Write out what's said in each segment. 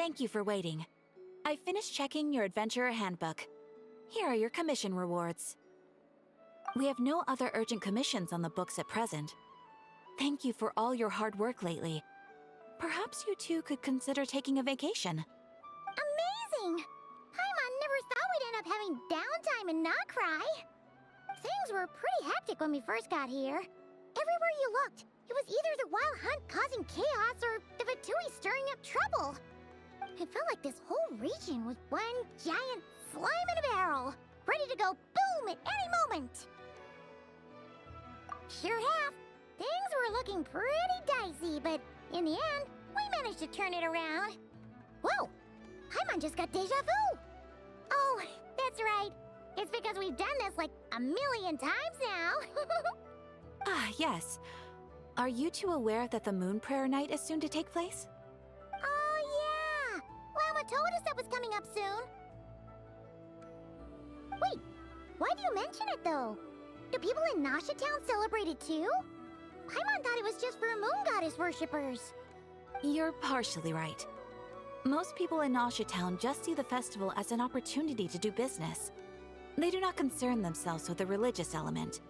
Thank you for waiting. I finished checking your adventurer handbook. Here are your commission rewards. We have no other urgent commissions on the books at present. Thank you for all your hard work lately. Perhaps you two could consider taking a vacation. Amazing! Paimon never thought we'd end up having downtime in Nocturne. Things were pretty hectic when we first got here. Everywhere you looked, it was either the wild hunt causing chaos or the Fatui stirring up trouble. It felt like this whole region was one giant slime in a barrel, ready to go boom at any moment. Sure have. Things were looking pretty dicey, but in the end, we managed to turn it around. Whoa! Paimon just got deja vu! Oh, that's right. It's because we've done this like a million times now. Ah, yes. Are you two aware that the Moon Prayer Night is soon to take place? Oh, yeah! Llama told us that was coming up soon. Wait, why do you mention it, though? Do people in Nasha Town celebrate it, too? Paimon thought it was just for moon goddess worshippers. You're partially right. Most people in Nasha Town just see the festival as an opportunity to do business. They do not concern themselves with the religious element.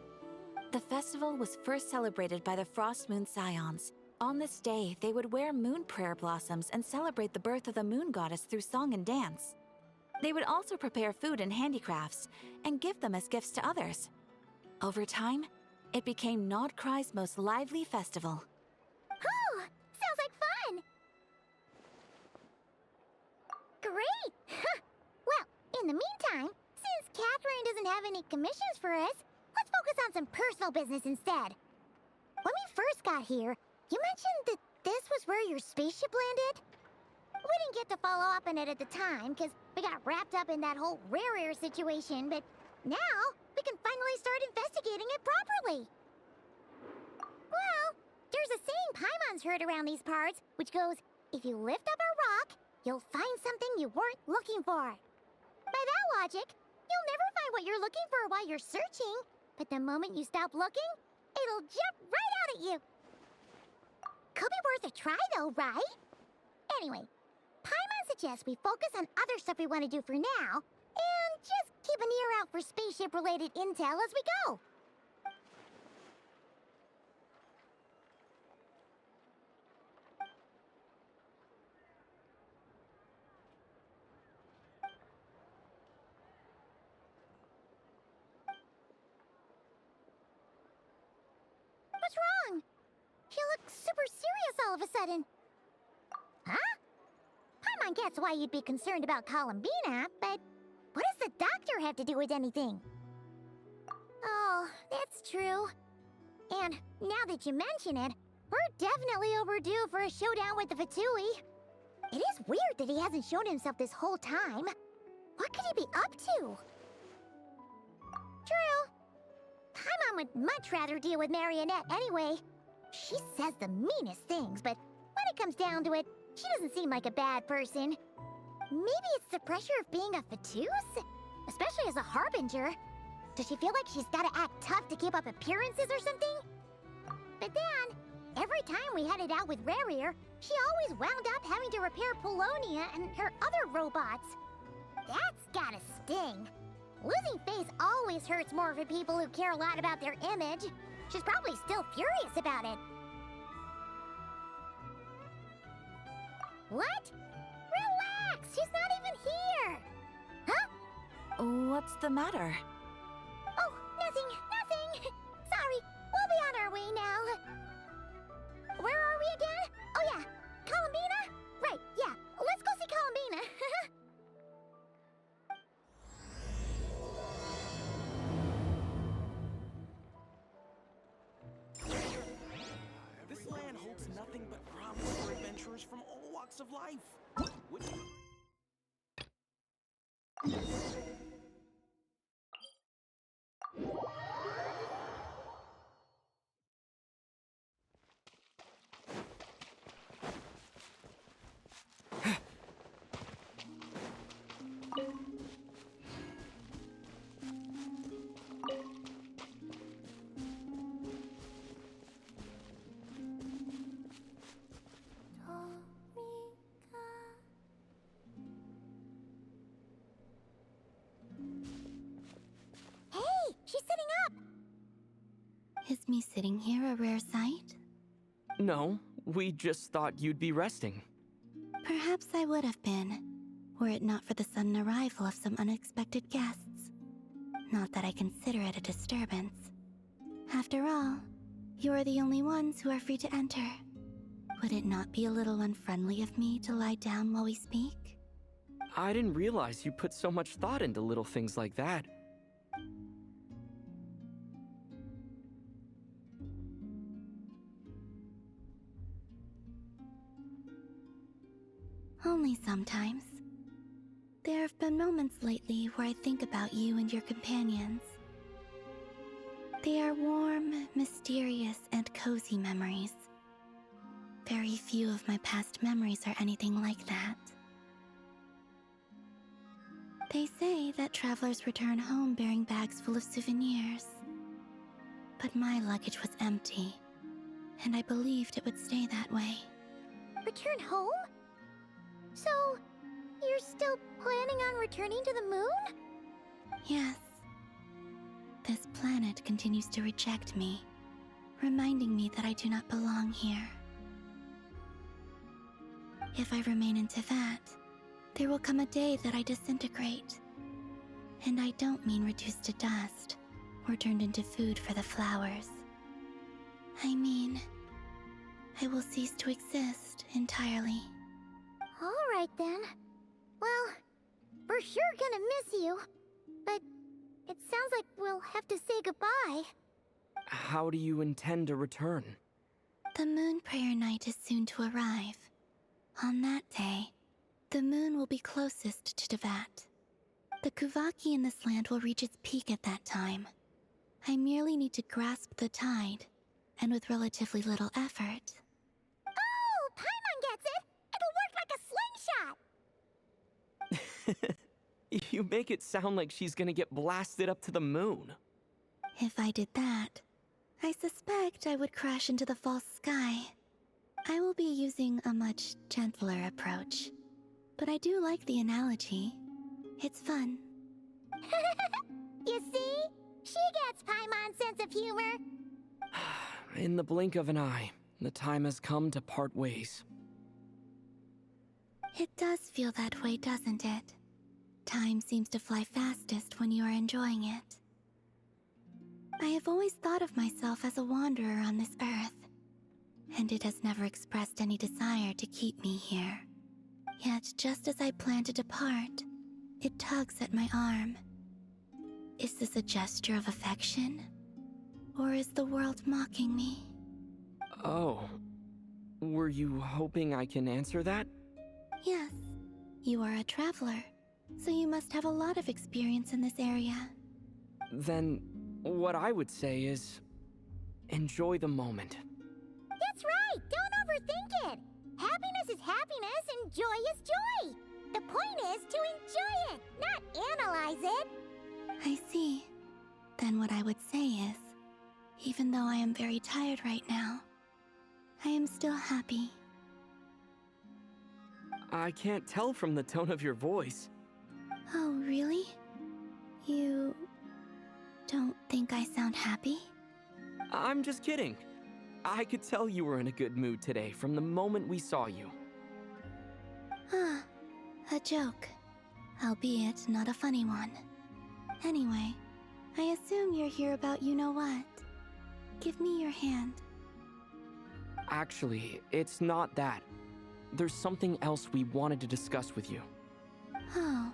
The festival was first celebrated by the Frost Moon Scions. On this day, they would wear moon prayer blossoms and celebrate the birth of the moon goddess through song and dance. They would also prepare food and handicrafts and give them as gifts to others. Over time, it became Nocturne's most lively festival. Oh, sounds like fun! Great! Well, in the meantime, since Catherine doesn't have any commissions for us, let's focus on some personal business instead. When we first got here, you mentioned that this was where your spaceship landed? We didn't get to follow up on it at the time, because we got wrapped up in that whole rare situation, but now we can finally start investigating it properly. Well, there's a saying Paimon's heard around these parts, which goes, if you lift up a rock, you'll find something you weren't looking for. By that logic, you'll never find what you're looking for while you're searching, but the moment you stop looking, it'll jump right out at you. Could be worth a try though, right? Anyway, Paimon suggests we focus on other stuff we want to do for now, and just keep an ear out for spaceship-related intel as we go. What's wrong? You look super serious all of a sudden. Huh? Paimon gets why you'd be concerned about Columbina, but what does the doctor have to do with anything? Oh, that's true. And now that you mention it, we're definitely overdue for a showdown with the Fatui. It is weird that he hasn't shown himself this whole time. What could he be up to? True. Paimon would much rather deal with Marionette anyway. She says the meanest things, but when it comes down to it, she doesn't seem like a bad person. Maybe it's the pressure of being a Fatuse? Especially as a Harbinger. Does she feel like she's gotta act tough to keep up appearances or something? But then, every time we headed out with Rarier, she always wound up having to repair Polonia and her other robots. That's gotta sting. Losing face always hurts more for people who care a lot about their image. She's probably still furious about it. What? Relax! She's not even here! Huh? What's the matter? Oh, nothing! Sorry, we'll be on our way now. Where are we again? Oh yeah, Columbina? Right, yeah, let's go see Columbina. This land holds nothing but promise for adventurers from all walks of life. Is me sitting here a rare sight? No, we just thought you'd be resting. Perhaps I would have been, were it not for the sudden arrival of some unexpected guests. Not that I consider it a disturbance. After all, you are the only ones who are free to enter. Would it not be a little unfriendly of me to lie down while we speak? I didn't realize you put so much thought into little things like that. Only sometimes. There have been moments lately where I think about you and your companions. They are warm, mysterious, and cozy memories. Very few of my past memories are anything like that. They say that travelers return home bearing bags full of souvenirs. But my luggage was empty, and I believed it would stay that way. Return home? So, you're still planning on returning to the moon? Yes. This planet continues to reject me, reminding me that I do not belong here. If I remain into that, there will come a day that I disintegrate. And I don't mean reduced to dust, or turned into food for the flowers. I mean, I will cease to exist entirely. Alright then. Well, we're sure gonna miss you. But it sounds like we'll have to say goodbye. How do you intend to return? The moon prayer night is soon to arrive. On that day, the moon will be closest to Devat. The Kuvaki in this land will reach its peak at that time. I merely need to grasp the tide, and with relatively little effort. Oh, Paimon gets it! It'll work like a slingshot! You make it sound like she's gonna get blasted up to the moon. If I did that, I suspect I would crash into the false sky. I will be using a much gentler approach. But I do like the analogy. It's fun. You see? She gets Paimon's sense of humor. In the blink of an eye, the time has come to part ways. It does feel that way, doesn't it? Time seems to fly fastest when you are enjoying it. I have always thought of myself as a wanderer on this earth, and it has never expressed any desire to keep me here. Yet, just as I plan to depart, it tugs at my arm. Is this a gesture of affection? Or is the world mocking me? Oh. Were you hoping I can answer that? Yes. You are a traveler, so you must have a lot of experience in this area. Then, what I would say is, enjoy the moment. That's right! Don't overthink it! Happiness is happiness and joy is joy! The point is to enjoy it, not analyze it! I see. Then what I would say is, even though I am very tired right now, I am still happy. I can't tell from the tone of your voice. Oh, really? You don't think I sound happy? I'm just kidding. I could tell you were in a good mood today from the moment we saw you. Ah, a joke. Albeit not a funny one. Anyway, I assume you're here about you-know-what. Give me your hand. Actually, it's not that. There's something else we wanted to discuss with you. Oh,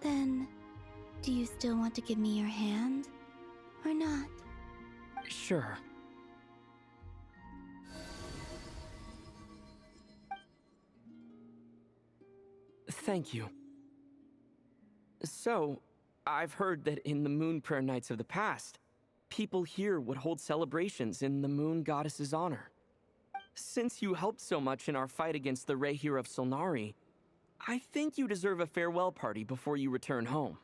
then, do you still want to give me your hand? Or not? Sure. Thank you. So, I've heard that in the moon prayer nights of the past, people here would hold celebrations in the moon goddess's honor. Since you helped so much in our fight against the Rehir of Solnari, I think you deserve a farewell party before you return home.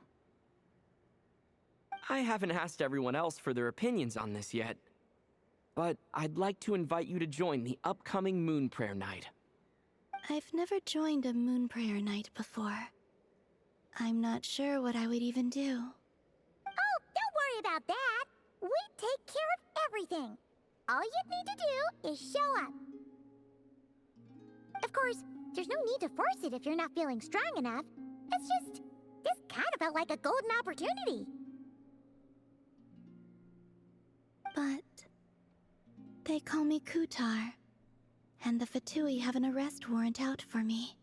I haven't asked everyone else for their opinions on this yet, but I'd like to invite you to join the upcoming moon prayer night. I've never joined a moon prayer night before. I'm not sure what I would even do. Oh, don't worry about that! We take care of everything. All you need to do is show up. Of course, there's no need to force it if you're not feeling strong enough. It's just, this kind of felt like a golden opportunity. But they call me Kutar, and the Fatui have an arrest warrant out for me.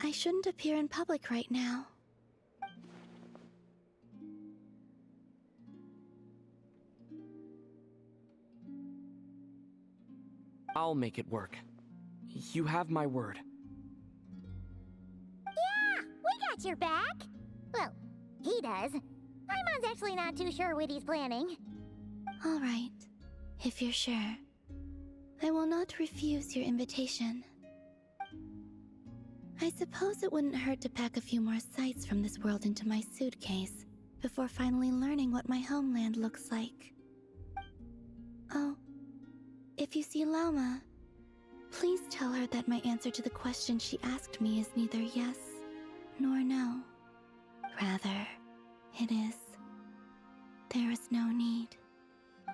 I shouldn't appear in public right now. I'll make it work. You have my word. Yeah, we got your back. Well, he does. Paimon's actually not too sure what he's planning. All right, if you're sure. I will not refuse your invitation. I suppose it wouldn't hurt to pack a few more sights from this world into my suitcase before finally learning what my homeland looks like. Oh, if you see Lauma, please tell her that my answer to the question she asked me is neither yes nor no. Rather, it is, there is no need.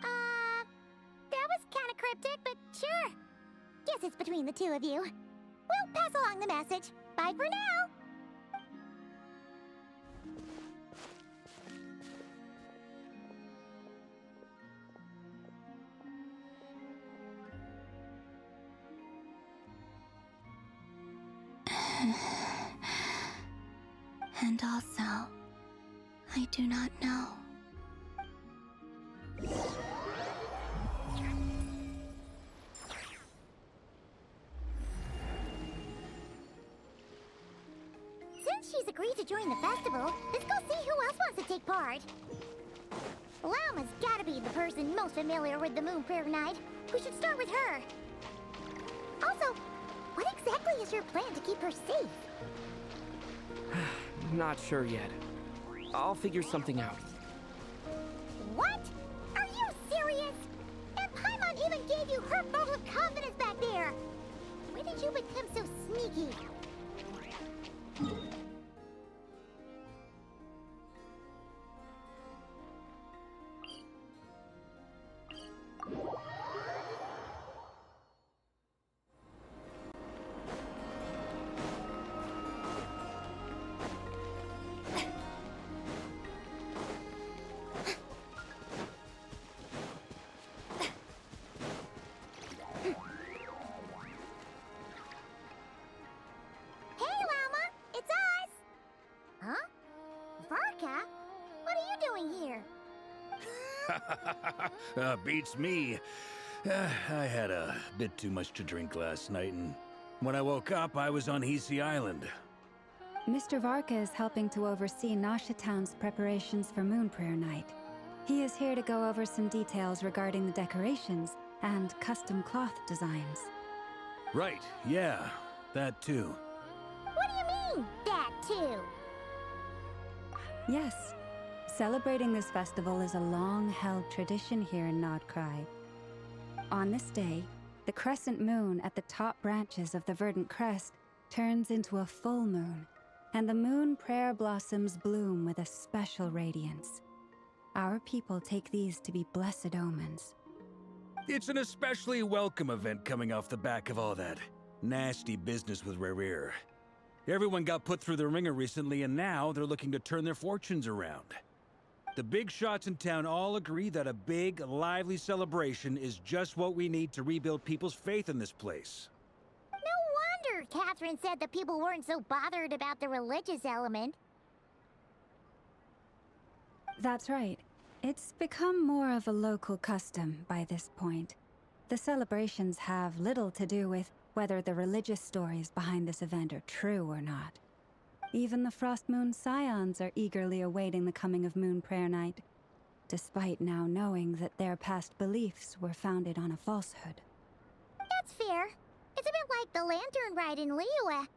That was kind of cryptic, but sure. Guess it's between the two of you. We'll pass along the message. Bye for now. And also, I do not know. Since she's agreed to join the festival, let's go see who else wants to take part. Lauma's gotta be the person most familiar with the Moon Prayer Night. We should start with her. Also, what exactly is your plan to keep her safe? Not sure yet. I'll figure something out. What? Are you serious? And Paimon even gave you her vote of confidence back there! When did you become so sneaky? Beats me. I had a bit too much to drink last night, and when I woke up, I was on Hisi Island. Mr. Varka is helping to oversee Nasha Town's preparations for Moon Prayer Night. He is here to go over some details regarding the decorations and custom cloth designs. Right, yeah, that too. What do you mean, that too? Yes. Celebrating this festival is a long-held tradition here in Nocturne. On this day, the crescent moon at the top branches of the verdant crest turns into a full moon, and the moon prayer blossoms bloom with a special radiance. Our people take these to be blessed omens. It's an especially welcome event coming off the back of all that nasty business with Rare. Everyone got put through the ringer recently, and now they're looking to turn their fortunes around. The big shots in town all agree that a big, lively celebration is just what we need to rebuild people's faith in this place. No wonder Catherine said that people weren't so bothered about the religious element. That's right. It's become more of a local custom by this point. The celebrations have little to do with whether the religious stories behind this event are true or not. Even the Frost Moon Scions are eagerly awaiting the coming of Moon Prayer Night, despite now knowing that their past beliefs were founded on a falsehood. That's fair. It's a bit like the Lantern Ride in Liyue.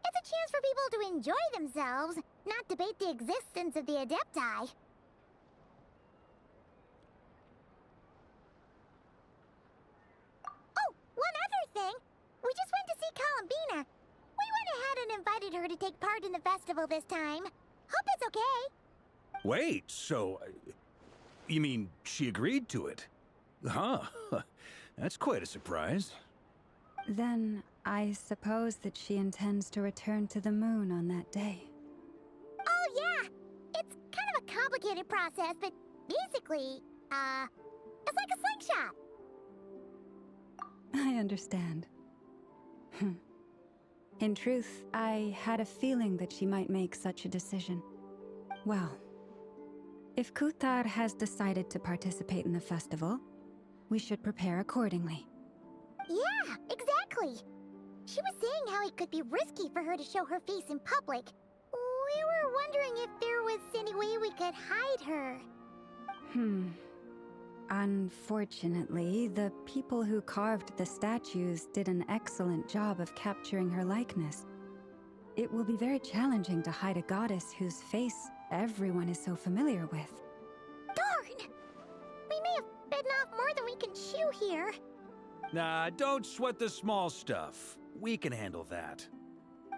It's a chance for people to enjoy themselves, not debate the existence of the Adepti. Oh, one other thing. We just went to see Columbina. We went ahead and invited her to take part in the festival this time. Hope it's okay. Wait, so... You mean she agreed to it? Huh. That's quite a surprise. Then I suppose that she intends to return to the moon on that day. Oh, yeah! It's kind of a complicated process, but basically, it's like a slingshot. I understand. In truth, I had a feeling that she might make such a decision. Well, if Kuthar has decided to participate in the festival, we should prepare accordingly. Yeah, exactly. She was saying how it could be risky for her to show her face in public. We were wondering if there was any way we could hide her. Unfortunately, the people who carved the statues did an excellent job of capturing her likeness. It will be very challenging to hide a goddess whose face everyone is so familiar with. Darn! We may have bitten off more than we can chew here. Nah, don't sweat the small stuff. We can handle that.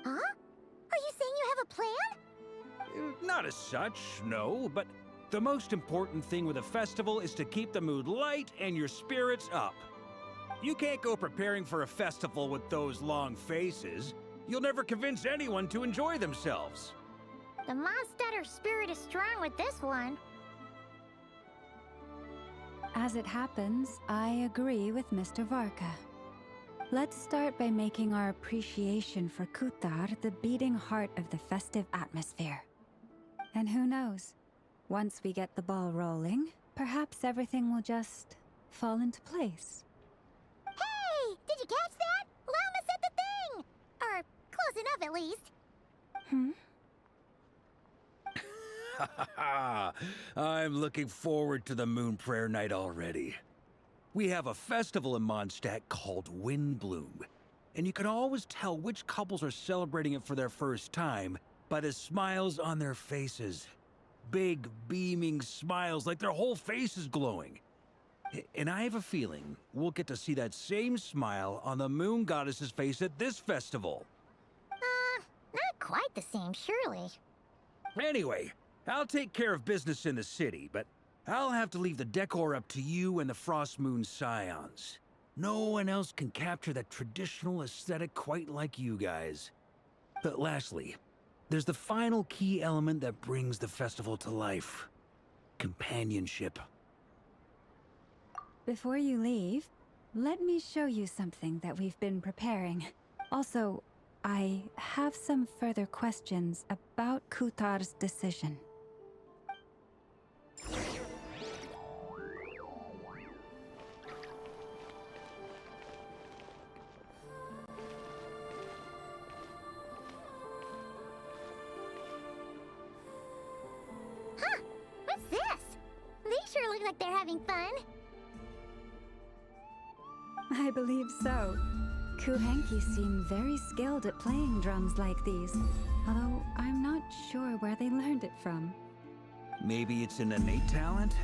Huh? Are you saying you have a plan? Not as such, no, but the most important thing with a festival is to keep the mood light and your spirits up. You can't go preparing for a festival with those long faces. You'll never convince anyone to enjoy themselves. The Mondstatter spirit is strong with this one. As it happens, I agree with Mr. Varka. Let's start by making our appreciation for Kuthar the beating heart of the festive atmosphere. And who knows? Once we get the ball rolling, perhaps everything will just fall into place. Hey! Did you catch that? Llama said the thing! Or close enough, at least. I'm looking forward to the Moon Prayer Night already. We have a festival in Mondstadt called Windbloom, and you can always tell which couples are celebrating it for their first time by the smiles on their faces. Big, beaming smiles like their whole face is glowing. And I have a feeling we'll get to see that same smile on the Moon Goddess's face at this festival. Not quite the same, surely. Anyway, I'll take care of business in the city, but I'll have to leave the decor up to you and the Frost Moon Scions. No one else can capture that traditional aesthetic quite like you guys. But lastly, there's the final key element that brings the festival to life. Companionship. Before you leave, let me show you something that we've been preparing. Also, I have some further questions about Kuthar's decision. Huh? What's this? They sure look like they're having fun. I believe so. Kuhenki seem very skilled at playing drums like these, although I'm not sure where they learned it from. Maybe it's an innate talent?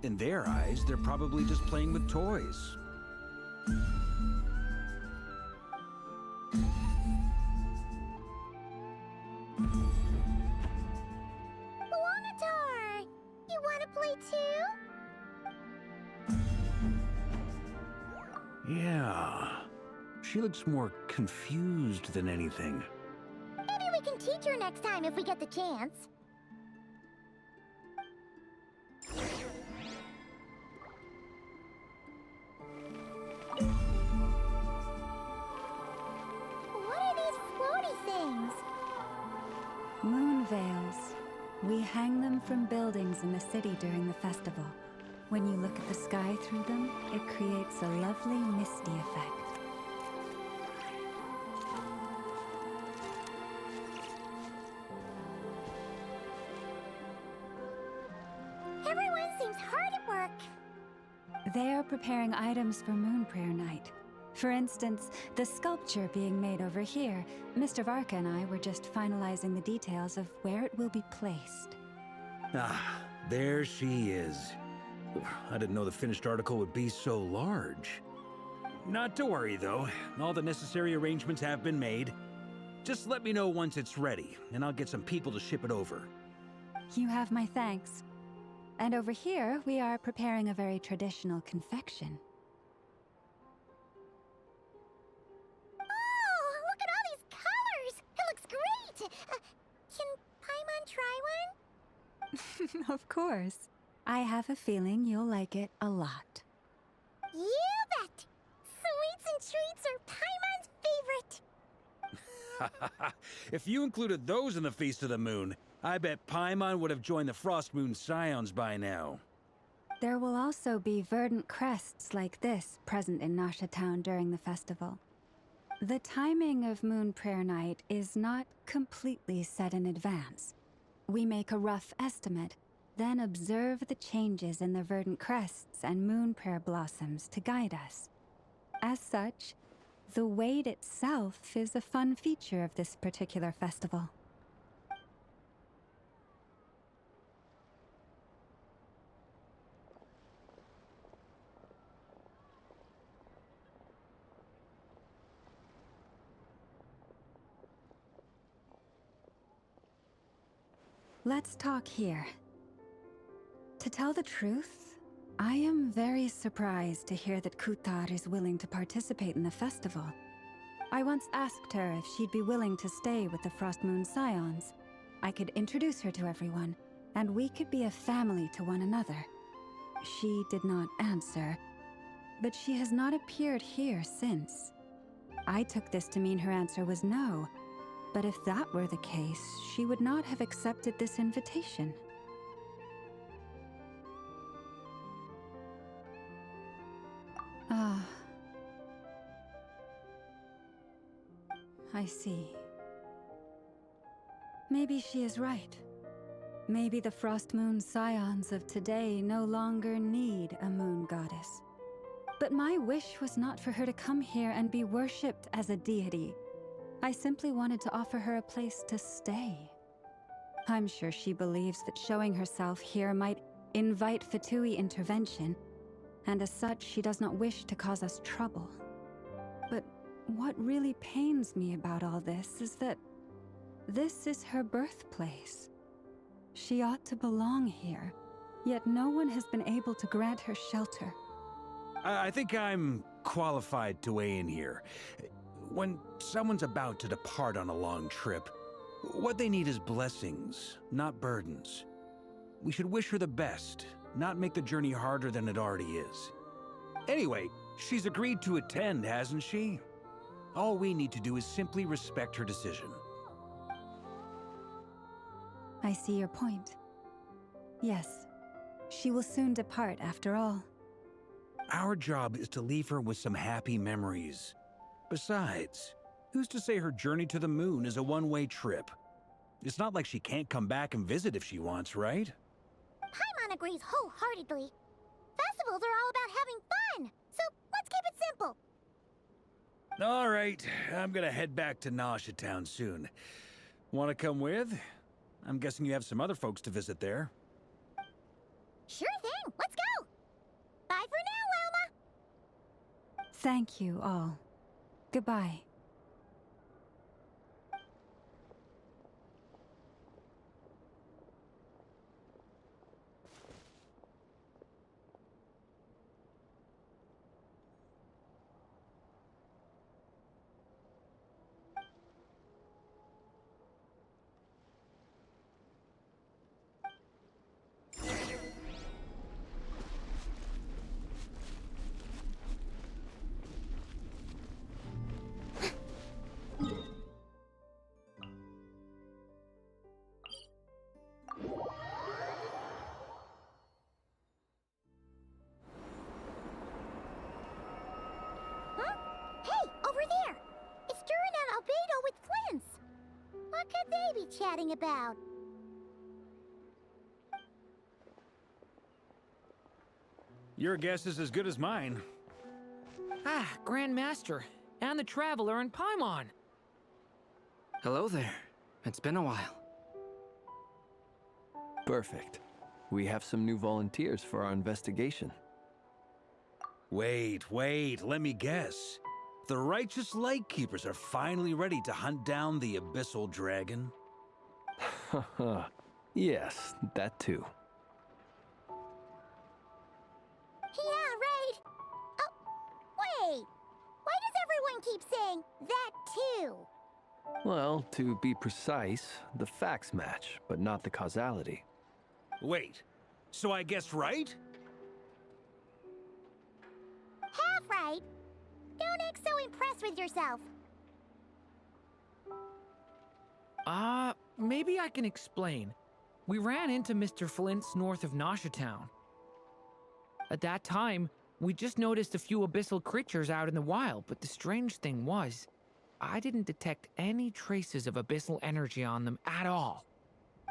In their eyes, they're probably just playing with toys. Wanatar! You want to play too? Yeah. She looks more confused than anything. Maybe we can teach her next time if we get the chance. What are these floaty things? Moon veils. We hang them from buildings in the city during the festival. When you look at the sky through them, it creates a lovely misty effect. Everyone seems hard at work. They are preparing items for Moon Prayer Night. For instance, the sculpture being made over here, Mr. Varka and I were just finalizing the details of where it will be placed. Ah, there she is. I didn't know the finished article would be so large. Not to worry, though. All the necessary arrangements have been made. Just let me know once it's ready, and I'll get some people to ship it over. You have my thanks. And over here, we are preparing a very traditional confection. Oh, look at all these colors! It looks great! Can Paimon try one? Of course. I have a feeling you'll like it a lot. You bet! Sweets and treats are Paimon's favorite! If you included those in the Feast of the Moon, I bet Paimon would have joined the Frost Moon Scions by now. There will also be verdant crests like this present in Nasha Town during the festival. The timing of Moon Prayer Night is not completely set in advance. We make a rough estimate, then observe the changes in the verdant crests and moon prayer blossoms to guide us. As such, the wait itself is a fun feature of this particular festival. Let's talk here. To tell the truth, I am very surprised to hear that Kutar is willing to participate in the festival. I once asked her if she'd be willing to stay with the Frost Moon Scions. I could introduce her to everyone, and we could be a family to one another. She did not answer, but she has not appeared here since. I took this to mean her answer was no, but if that were the case, she would not have accepted this invitation. Ah. I see. Maybe she is right. Maybe the Frost Moon Scions of today no longer need a moon goddess. But my wish was not for her to come here and be worshipped as a deity. I simply wanted to offer her a place to stay. I'm sure she believes that showing herself here might invite Fatui intervention, and as such, she does not wish to cause us trouble. But what really pains me about all this is that this is her birthplace. She ought to belong here, yet no one has been able to grant her shelter. I think I'm qualified to weigh in here. When someone's about to depart on a long trip, what they need is blessings, not burdens. We should wish her the best, not make the journey harder than it already is. Anyway, she's agreed to attend, hasn't she? All we need to do is simply respect her decision. I see your point. Yes, she will soon depart after all. Our job is to leave her with some happy memories. Besides, who's to say her journey to the moon is a one-way trip? It's not like she can't come back and visit if she wants, right? Paimon agrees wholeheartedly. Festivals are all about having fun, so let's keep it simple. All right, I'm gonna head back to Nasha Town soon. Want to come with? I'm guessing you have some other folks to visit there. Sure thing, let's go! Bye for now, Wilma! Thank you all. Goodbye. Huh? Hey, over there! It's Durin and Albedo with Flints! What could they be chatting about? Your guess is as good as mine. Ah, Grand Master, and the Traveler and Paimon. Hello there. It's been a while. Perfect. We have some new volunteers for our investigation. Wait, let me guess. The righteous Lightkeepers are finally ready to hunt down the Abyssal Dragon? Yes, that too. saying that too. Well, to be precise, the facts match, but not the causality. Wait, so I guessed right? Half right. Don't act so impressed with yourself. Maybe I can explain. We ran into Mr. Flint's north of Noshatown. At that time, we just noticed a few abyssal creatures out in the wild, but the strange thing was, I didn't detect any traces of abyssal energy on them at all.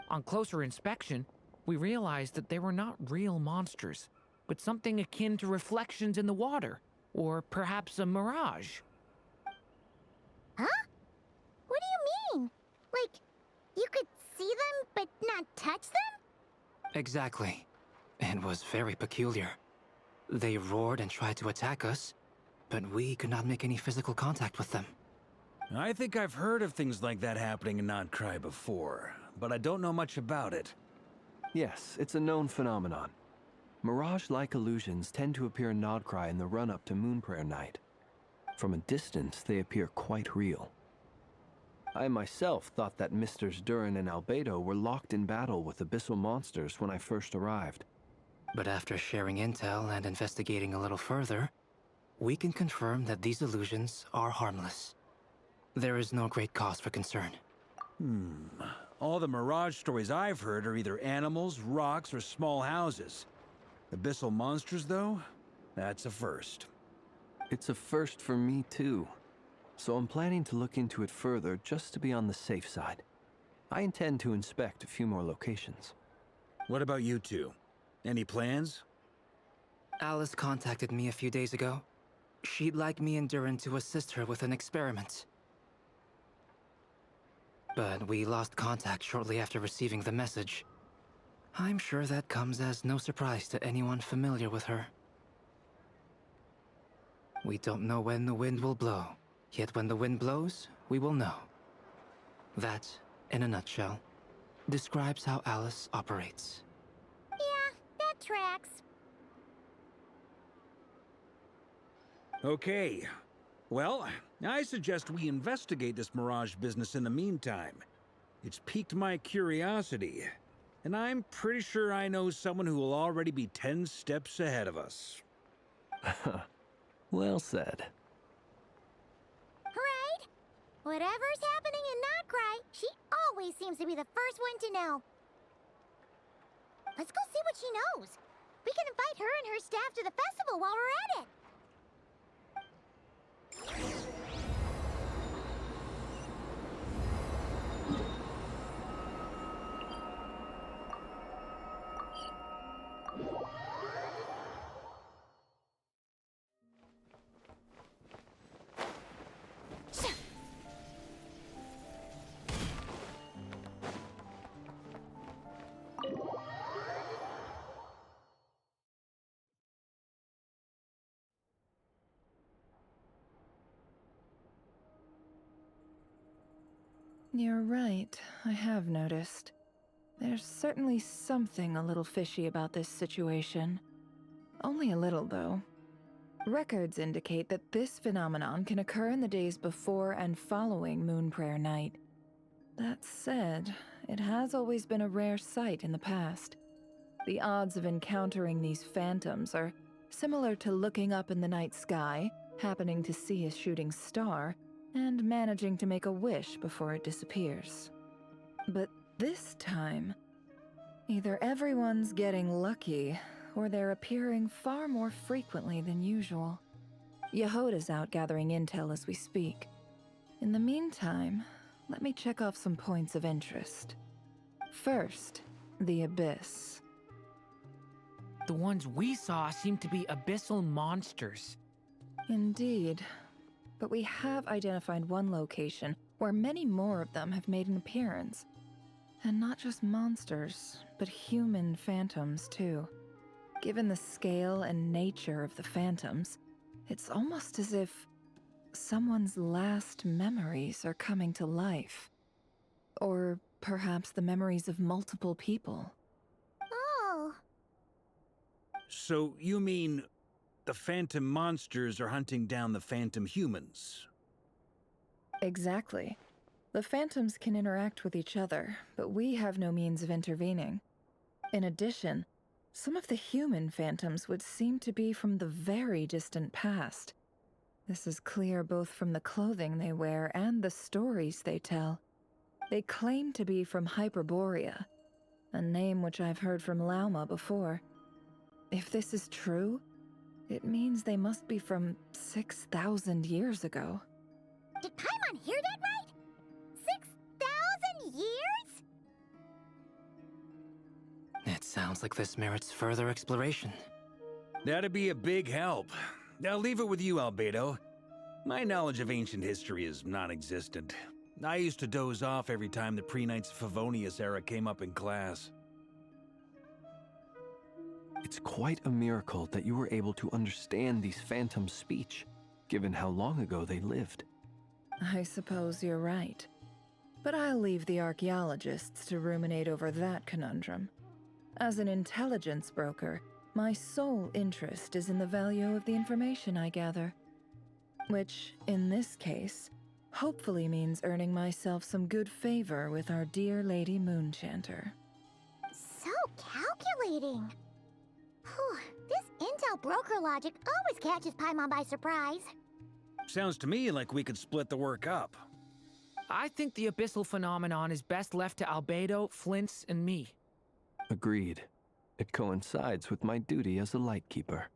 On closer inspection, we realized that they were not real monsters, but something akin to reflections in the water, or perhaps a mirage. Huh? What do you mean? Like, you could see them but not touch them? Exactly. It was very peculiar. They roared and tried to attack us, but we could not make any physical contact with them. I think I've heard of things like that happening in Nocturne before, but I don't know much about it. Yes, it's a known phenomenon. Mirage-like illusions tend to appear in Nodcry in the run-up to Moonprayer Night. From a distance, they appear quite real. I myself thought that Misters Durin and Albedo were locked in battle with abyssal monsters when I first arrived. But after sharing intel and investigating a little further, we can confirm that these illusions are harmless. There is no great cause for concern. All the Mirage stories I've heard are either animals, rocks, or small houses. Abyssal monsters, though? That's a first. It's a first for me, too. So I'm planning to look into it further just to be on the safe side. I intend to inspect a few more locations. What about you two? Any plans? Alice contacted me a few days ago. She'd like me and Durin to assist her with an experiment. But we lost contact shortly after receiving the message. I'm sure that comes as no surprise to anyone familiar with her. We don't know when the wind will blow, yet when the wind blows, we will know. That, in a nutshell, describes how Alice operates. Yeah, that tracks. Okay. Well, I suggest we investigate this Mirage business in the meantime. It's piqued my curiosity, and I'm pretty sure I know someone who will already be 10 steps ahead of us. Well said. Right? Whatever's happening in Nocturne, she always seems to be the first one to know. Let's go see what she knows. We can invite her and her staff to the festival while we're at it. You're right, I have noticed. There's certainly something a little fishy about this situation. Only a little, though. Records indicate that this phenomenon can occur in the days before and following Moonprayer Night. That said, it has always been a rare sight in the past. The odds of encountering these phantoms are similar to looking up in the night sky, happening to see a shooting star, and managing to make a wish before it disappears. But this time, either everyone's getting lucky, or they're appearing far more frequently than usual. Yehoda's out gathering intel as we speak. In the meantime, let me check off some points of interest. First, the Abyss. The ones we saw seem to be abyssal monsters. Indeed. But we have identified one location where many more of them have made an appearance. And not just monsters, but human phantoms too. Given the scale and nature of the phantoms, it's almost as if someone's last memories are coming to life. Or perhaps the memories of multiple people. Oh. So you mean the phantom monsters are hunting down the phantom humans? Exactly. The phantoms can interact with each other, but we have no means of intervening. In addition, some of the human phantoms would seem to be from the very distant past. This is clear both from the clothing they wear and the stories they tell. They claim to be from Hyperborea, a name which I've heard from Lauma before. If this is true, it means they must be from 6,000 years ago. Did Paimon hear that right? 6,000 years? It sounds like this merits further exploration. That'd be a big help. I'll leave it with you, Albedo. My knowledge of ancient history is non-existent. I used to doze off every time the pre-Knights of Favonius era came up in class. It's quite a miracle that you were able to understand these phantoms' speech, given how long ago they lived. I suppose you're right. But I'll leave the archaeologists to ruminate over that conundrum. As an intelligence broker, my sole interest is in the value of the information I gather. Which, in this case, hopefully means earning myself some good favor with our dear Lady Moonchanter. So calculating. Whew, this intel broker logic always catches Paimon by surprise. Sounds to me like we could split the work up. I think the abyssal phenomenon is best left to Albedo, Flints, and me. Agreed. It coincides with my duty as a lightkeeper.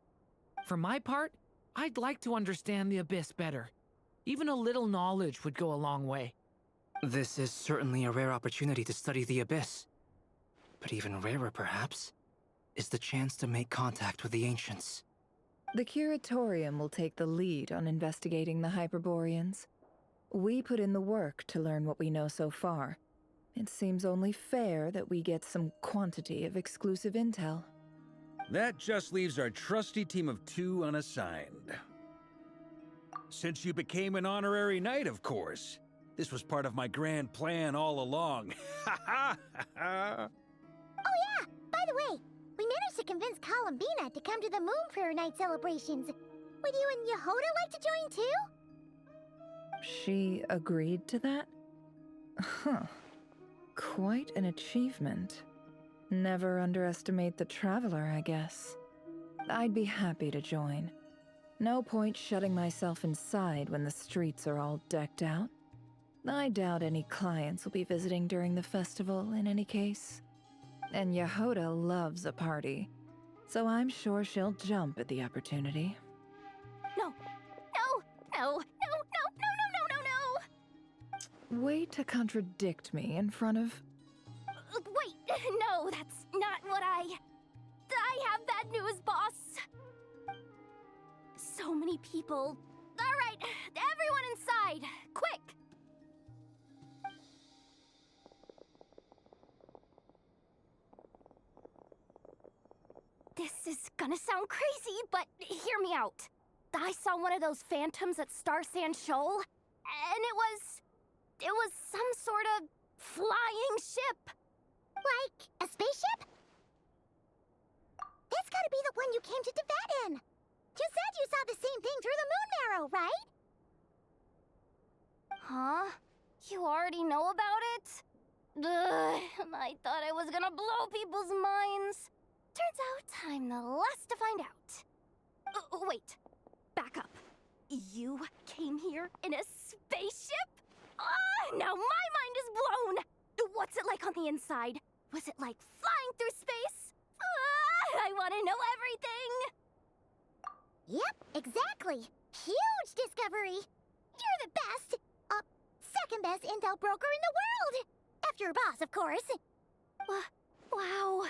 For my part, I'd like to understand the abyss better. Even a little knowledge would go a long way. This is certainly a rare opportunity to study the abyss. But even rarer, perhaps, is the chance to make contact with the ancients. The Curatorium will take the lead on investigating the Hyperboreans. We put in the work to learn what we know so far. It seems only fair that we get some quantity of exclusive intel. That just leaves our trusty team of 2 unassigned. Since you became an honorary knight, of course. This was part of my grand plan all along. Ha ha ha! Oh yeah, by the way, we managed to convince Columbina to come to the Moonprayer Night celebrations. Would you and Yehoda like to join too? She agreed to that? Huh. Quite an achievement. Never underestimate the traveler, I guess. I'd be happy to join. No point shutting myself inside when the streets are all decked out. I doubt any clients will be visiting during the festival in any case. And Yehoda loves a party, so I'm sure she'll jump at the opportunity. No, no, no, no, no, no, no, no, no, no! Way to contradict me in front of... Wait, no, that's not what I have bad news, boss. So many people. All right, everyone inside, quick! This is gonna sound crazy, but hear me out. I saw one of those phantoms at Star Sand Shoal, and it was some sort of flying ship. Like a spaceship? That's gotta be the one you came to Tibet in. You said you saw the same thing through the moon marrow, right? Huh? You already know about it? Ugh, I thought I was gonna blow people's minds. Turns out I'm the last to find out. Wait, back up. You came here in a spaceship? Now my mind is blown! What's it like on the inside? Was it like flying through space? I want to know everything! Yep, exactly. Huge discovery. You're the best, second best intel broker in the world! After your boss, of course. Wow.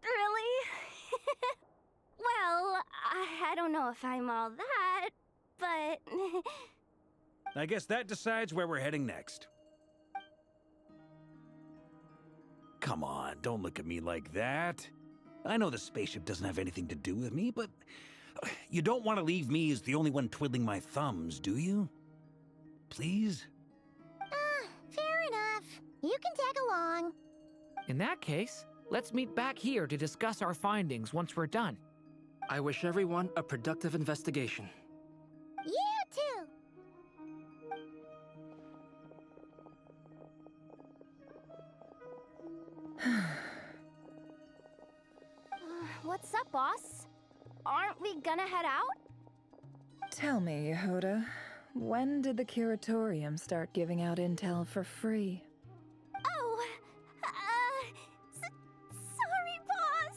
Really? Well, I don't know if I'm all that, but... I guess that decides where we're heading next. Come on, don't look at me like that. I know the spaceship doesn't have anything to do with me, but you don't want to leave me as the only one twiddling my thumbs, do you? Please? Fair enough. You can tag along. In that case, let's meet back here to discuss our findings once we're done. I wish everyone a productive investigation. You too! What's up, boss? Aren't we gonna head out? Tell me, Yehoda, when did the Curatorium start giving out intel for free? Oh, sorry, boss.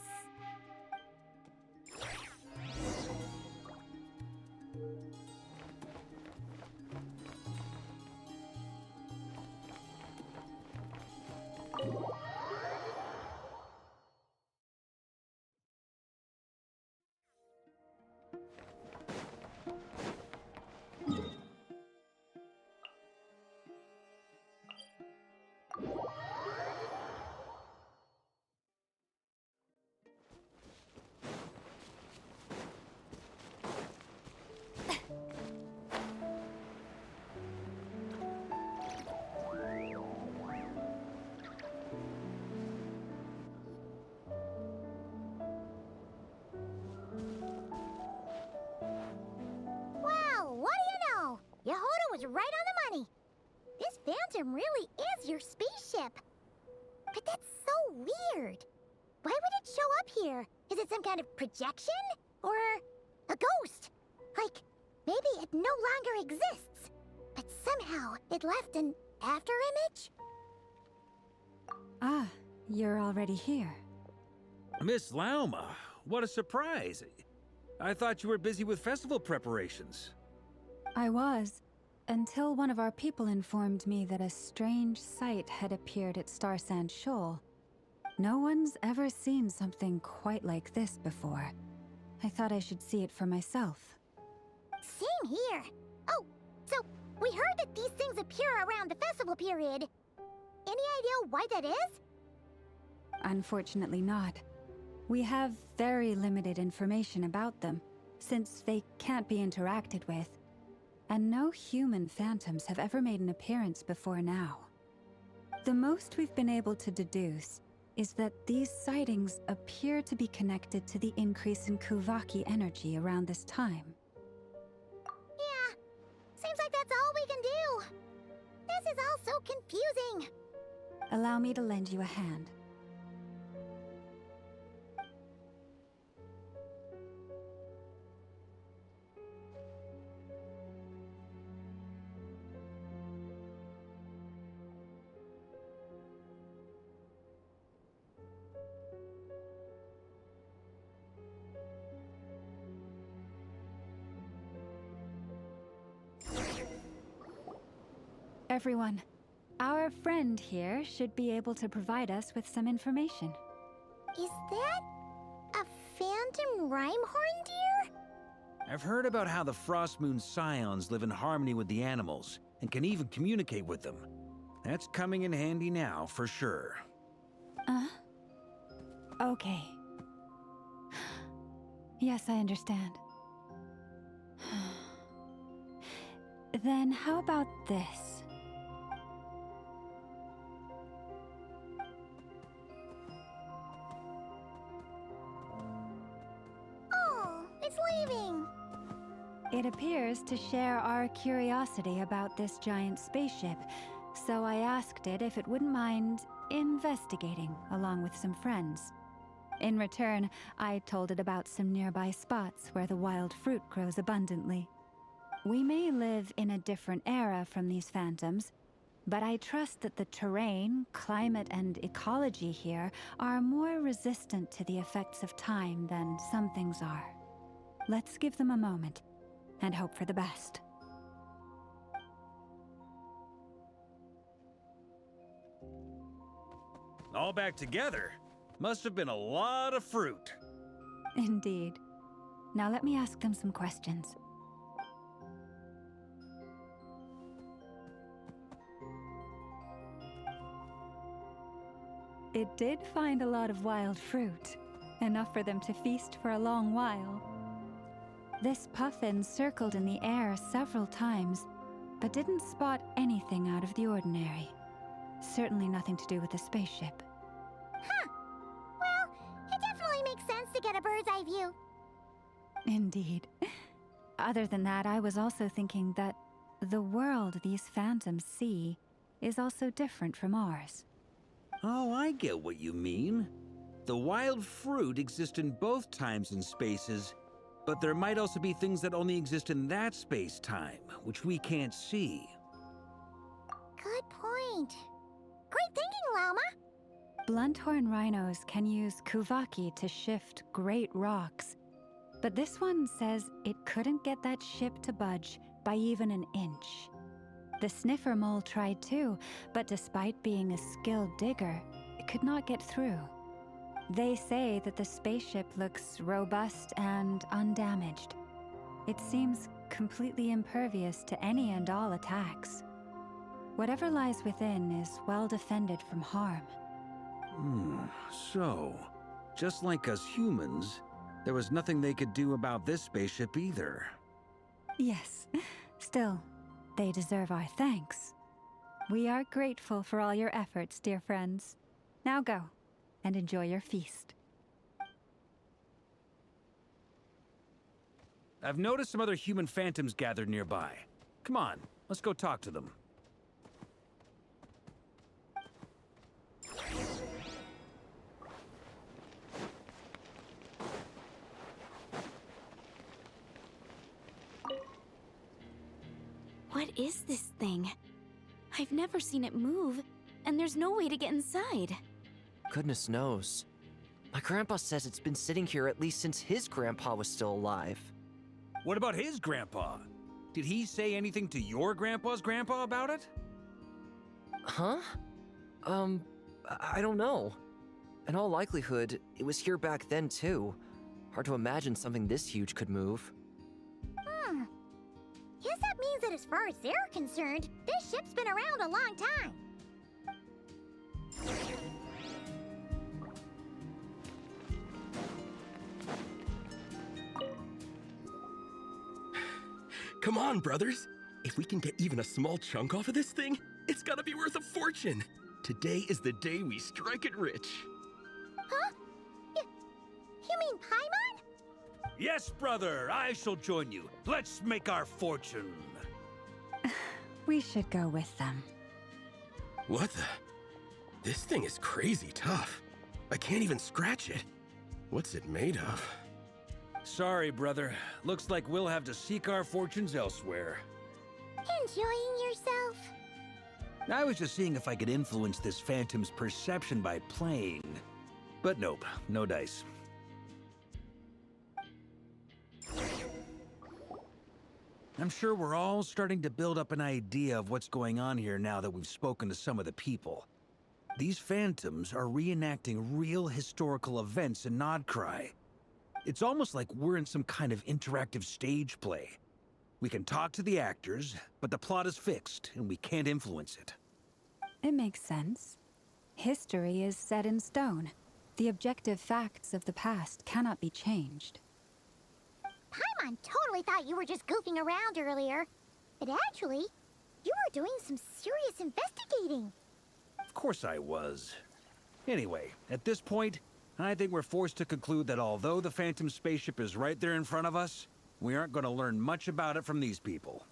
Wow, what do you know? Yehoda was right on the money. This Phantom really is your spaceship. But that's so weird. Why would it show up here? Is it some kind of projection? Or a ghost? Like, maybe it no longer exists, but somehow it left an afterimage? Ah, you're already here. Miss Lauma, what a surprise. I thought you were busy with festival preparations. I was, until one of our people informed me that a strange sight had appeared at Starsand Shoal. No one's ever seen something quite like this before. I thought I should see it for myself. Same here. Oh, so we heard that these things appear around the festival period. Any idea why that is? Unfortunately not. We have very limited information about them, since they can't be interacted with. And no human phantoms have ever made an appearance before now. The most we've been able to deduce is that these sightings appear to be connected to the increase in Kuvaki energy around this time. Yeah, seems like that's all we can do. This is all so confusing. Allow me to lend you a hand. Everyone, our friend here should be able to provide us with some information. Is that a phantom Rhymehorn deer? I've heard about how the Frostmoon Scions live in harmony with the animals and can even communicate with them. That's coming in handy now, for sure. Okay. Yes, I understand. Then how about this? Oh, it's leaving. It appears to share our curiosity about this giant spaceship, so I asked it if it wouldn't mind investigating along with some friends. In return, I told it about some nearby spots where the wild fruit grows abundantly. We may live in a different era from these phantoms, but I trust that the terrain, climate, and ecology here are more resistant to the effects of time than some things are. Let's give them a moment and hope for the best. All back together? Must have been a lot of fruit. Indeed. Now let me ask them some questions. It did find a lot of wild fruit, enough for them to feast for a long while. This puffin circled in the air several times, but didn't spot anything out of the ordinary. Certainly nothing to do with the spaceship. Huh. Well, it definitely makes sense to get a bird's eye view. Indeed. Other than that, I was also thinking that the world these phantoms see is also different from ours. Oh, I get what you mean. the wild fruit exist in both times and spaces, but there might also be things that only exist in that space-time, which we can't see. Good point. Great thinking, Lauma. Blunthorn rhinos can use kuvaki to shift great rocks, but this one says it couldn't get that ship to budge by even an inch. The sniffer mole tried too, but despite being a skilled digger, it could not get through. They say that the spaceship looks robust and undamaged. It seems completely impervious to any and all attacks. Whatever lies within is well defended from harm. So, just like us humans, there was nothing they could do about this spaceship either. Yes, still, they deserve our thanks. We are grateful for all your efforts, dear friends. Now go, and enjoy your feast. I've noticed some other human phantoms gathered nearby. Come on, let's go talk to them. What is this thing? I've never seen it move, and there's no way to get inside. Goodness knows. My grandpa says it's been sitting here at least since his grandpa was still alive. What about his grandpa? Did he say anything to your grandpa's grandpa about it? Huh? I don't know. In all likelihood, it was here back then too. Hard to imagine something this huge could move. Guess that means that as far as they're concerned, this ship's been around a long time. Come on, brothers. If we can get even a small chunk off of this thing, it's gotta be worth a fortune. Today is the day we strike it rich. Huh? You mean Paimon? Yes, brother, I shall join you. Let's make our fortune. We should go with them. What the? This thing is crazy tough. I can't even scratch it. What's it made of? Sorry, brother. Looks like we'll have to seek our fortunes elsewhere. Enjoying yourself? I was just seeing if I could influence this phantom's perception by playing. But nope, no dice. I'm sure we're all starting to build up an idea of what's going on here now that we've spoken to some of the people. These phantoms are reenacting real historical events in Nodcry. It's almost like we're in some kind of interactive stage play. We can talk to the actors, but the plot is fixed and we can't influence it. It makes sense. History is set in stone. The objective facts of the past cannot be changed. Paimon totally thought you were just goofing around earlier. But actually, you were doing some serious investigating. Of course I was. Anyway, at this point, I think we're forced to conclude that although the Phantom spaceship is right there in front of us, we aren't going to learn much about it from these people.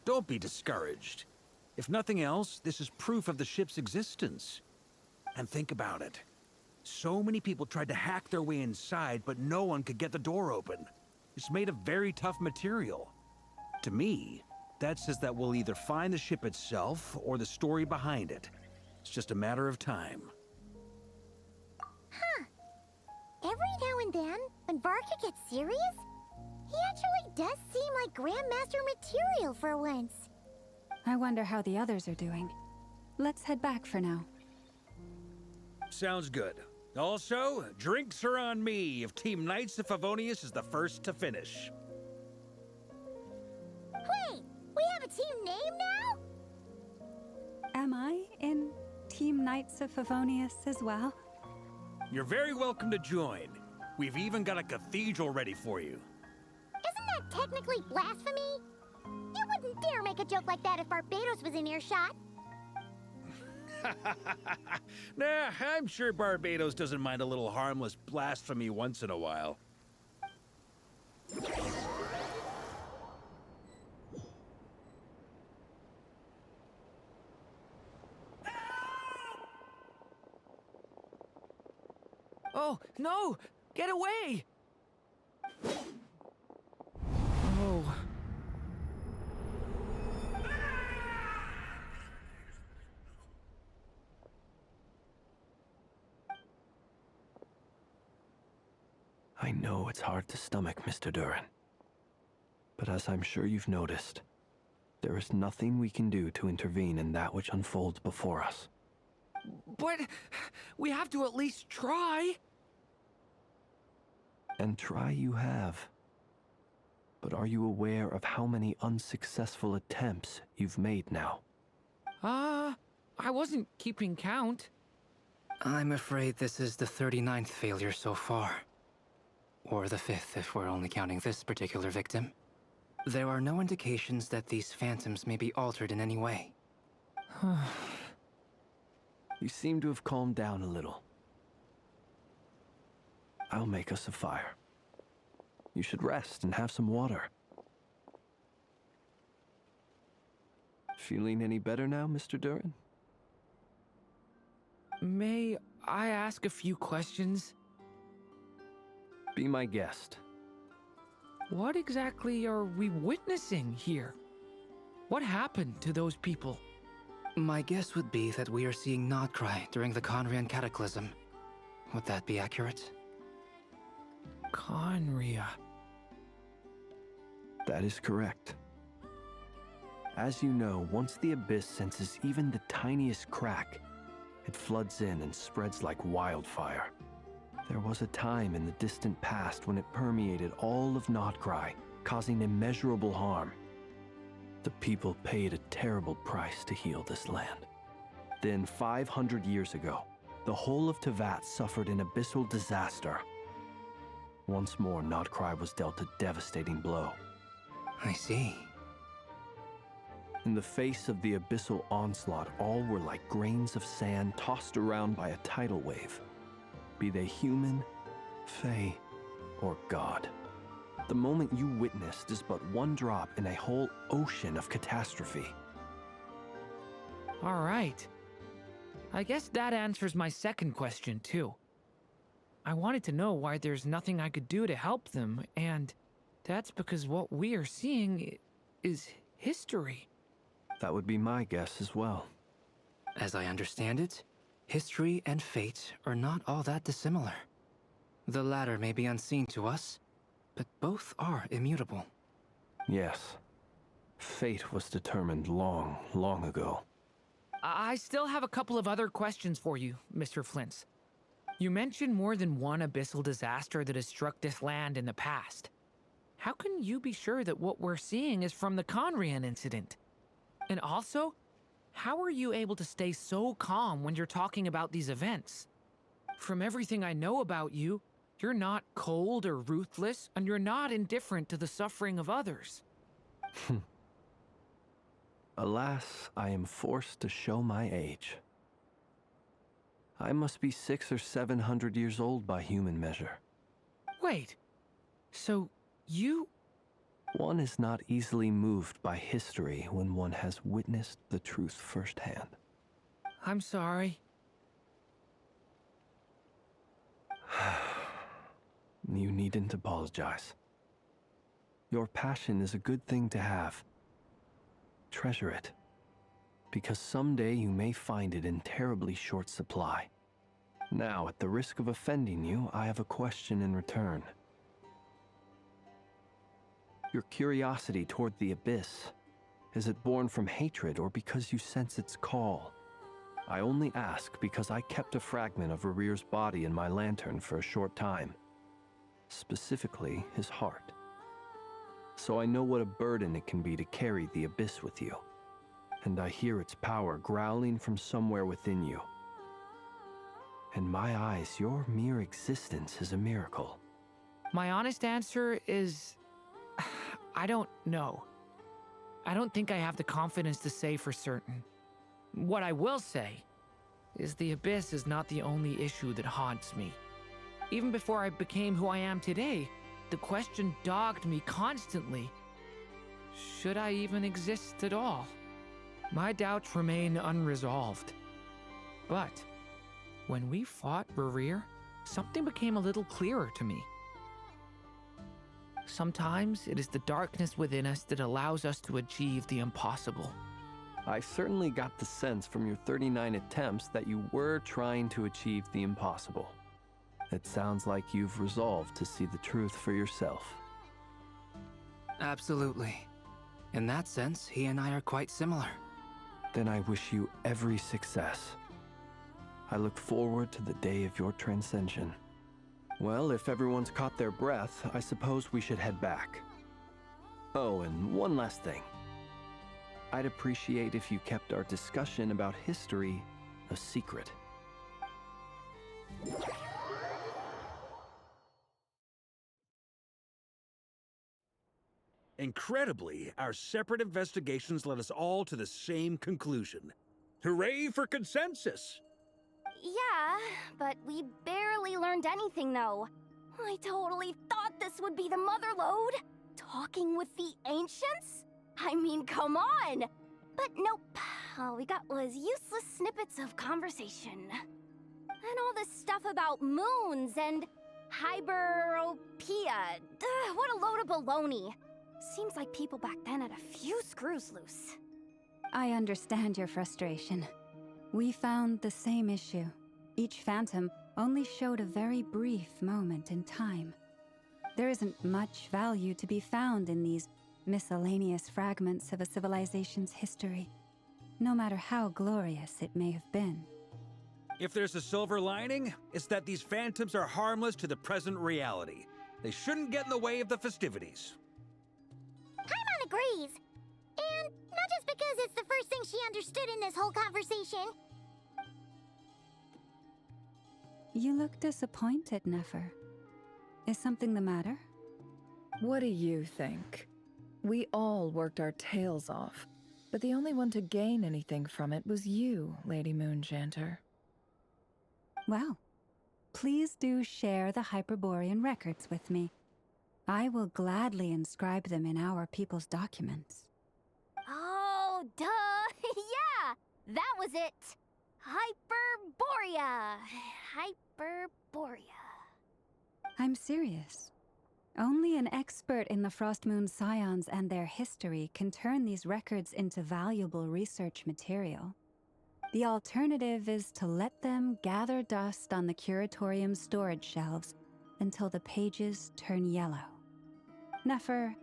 Don't be discouraged. If nothing else, this is proof of the ship's existence. And think about it. So many people tried to hack their way inside, but no one could get the door open. It's made of very tough material. To me, that says that we'll either find the ship itself or the story behind it. It's just a matter of time. Huh. Every now and then, when Varka gets serious, he actually does seem like Grandmaster material for once. I wonder how the others are doing. Let's head back for now. Sounds good. Also, drinks are on me if Team Knights of Favonius is the first to finish. Wait, we have a team name now? Am I in Team Knights of Favonius as well? You're very welcome to join. We've even got a cathedral ready for you. Isn't that technically blasphemy? You wouldn't dare make a joke like that if Barbados was in earshot. Nah, I'm sure Barbados doesn't mind a little harmless blasphemy once in a while. Oh, no! Get away! Oh. I know it's hard to stomach, Mr. Duran. But as I'm sure you've noticed, there is nothing we can do to intervene in that which unfolds before us. But we have to at least try. And try you have. But are you aware of how many unsuccessful attempts you've made now? I wasn't keeping count. I'm afraid this is the 39th failure so far. Or the 5th if we're only counting this particular victim. There are no indications that these phantoms may be altered in any way. You seem to have calmed down a little. I'll make us a fire. You should rest and have some water. Feeling any better now, Mr. Duran? May I ask a few questions? Be my guest. What exactly are we witnessing here? What happened to those people? My guess would be that we are seeing Nocturne during the Conrian Cataclysm. Would that be accurate? Conria. That is correct. As you know, once the Abyss senses even the tiniest crack, it floods in and spreads like wildfire. There was a time in the distant past when it permeated all of Nocturne, causing immeasurable harm. The people paid a terrible price to heal this land. Then, 500 years ago, the whole of Teyvat suffered an abyssal disaster. Once more, Nocturne was dealt a devastating blow. I see. In the face of the abyssal onslaught, all were like grains of sand tossed around by a tidal wave. Be they human, fae, or god. The moment you witnessed is but one drop in a whole ocean of catastrophe. All right. I guess that answers my second question, too. I wanted to know why there's nothing I could do to help them, and that's because what we are seeing is history. That would be my guess as well. As I understand it, history and fate are not all that dissimilar. The latter may be unseen to us, but both are immutable. Yes. Fate was determined long, long ago. I still have a couple of other questions for you, Mr. Flint's. You mentioned more than one abyssal disaster that has struck this land in the past. How can you be sure that what we're seeing is from the Conrian incident? And also, how are you able to stay so calm when you're talking about these events? From everything I know about you, you're not cold or ruthless, and you're not indifferent to the suffering of others. Alas, I am forced to show my age. I must be 600 or 700 years old by human measure. Wait, so you... One is not easily moved by history when one has witnessed the truth firsthand. I'm sorry. You needn't apologize. Your passion is a good thing to have. Treasure it, because someday you may find it in terribly short supply. Now, at the risk of offending you, I have a question in return. Your curiosity toward the Abyss, is it born from hatred or because you sense its call? I only ask because I kept a fragment of Rarir's body in my lantern for a short time. Specifically, his heart. So I know what a burden it can be to carry the Abyss with you. And I hear its power growling from somewhere within you. In my eyes, your mere existence is a miracle. My honest answer is... I don't know. I don't think I have the confidence to say for certain. What I will say is the Abyss is not the only issue that haunts me. Even before I became who I am today, the question dogged me constantly. Should I even exist at all? My doubts remain unresolved. But when we fought Rerir, something became a little clearer to me. Sometimes it is the darkness within us that allows us to achieve the impossible. I certainly got the sense from your 39 attempts that you were trying to achieve the impossible. It sounds like you've resolved to see the truth for yourself. Absolutely. In that sense, he and I are quite similar. Then I wish you every success. I look forward to the day of your transcension. Well, if everyone's caught their breath, I suppose we should head back. Oh, and one last thing. I'd appreciate if you kept our discussion about history a secret. Incredibly, our separate investigations led us all to the same conclusion. Hooray for consensus! Yeah, but we barely learned anything, though. I totally thought this would be the mother lode. Talking with the ancients? I mean, come on! But nope, all we got was useless snippets of conversation. And all this stuff about moons and hyperopia. What a load of baloney. Seems like people back then had a few screws loose. I understand your frustration. We found the same issue. Each phantom only showed a very brief moment in time. There isn't much value to be found in these miscellaneous fragments of a civilization's history, no matter how glorious it may have been. If there's a silver lining, it's that these phantoms are harmless to the present reality. They shouldn't get in the way of the festivities. Paimon agrees. And not just because it's the first thing she understood in this whole conversation. You look disappointed, Nefer. Is something the matter? What do you think? We all worked our tails off, but the only one to gain anything from it was you, Lady Moonjanter. Well, please do share the Hyperborean records with me. I will gladly inscribe them in our people's documents. Oh, duh! Yeah! That was it! Hyperborea! Hyperborea. I'm serious. Only an expert in the Frostmoon Scions and their history can turn these records into valuable research material. The alternative is to let them gather dust on the Curatorium's storage shelves until the pages turn yellow. Nefer,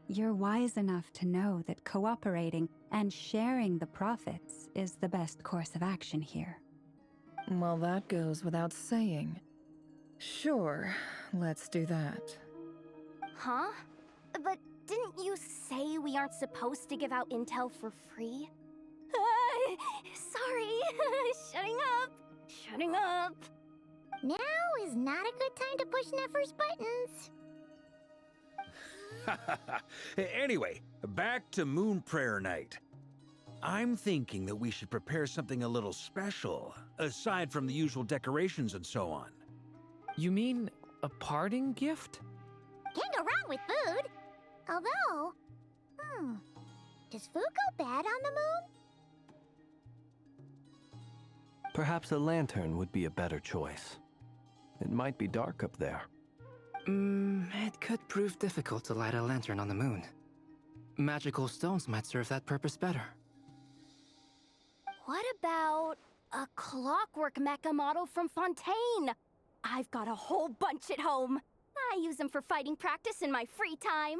you're wise enough to know that cooperating and sharing the profits is the best course of action here. Well, that goes without saying. Sure, let's do that. Huh? But didn't you say we aren't supposed to give out intel for free? Sorry. Shutting up. Now is not a good time to push Nefer's buttons. Anyway, back to Moon Prayer Night. I'm thinking that we should prepare something a little special, aside from the usual decorations and so on. You mean a parting gift? Can't go wrong with food. Although, does food go bad on the moon? Perhaps a lantern would be a better choice. It might be dark up there. It could prove difficult to light a lantern on the moon. Magical stones might serve that purpose better. What about a clockwork mecha model from Fontaine? I've got a whole bunch at home. I use them for fighting practice in my free time.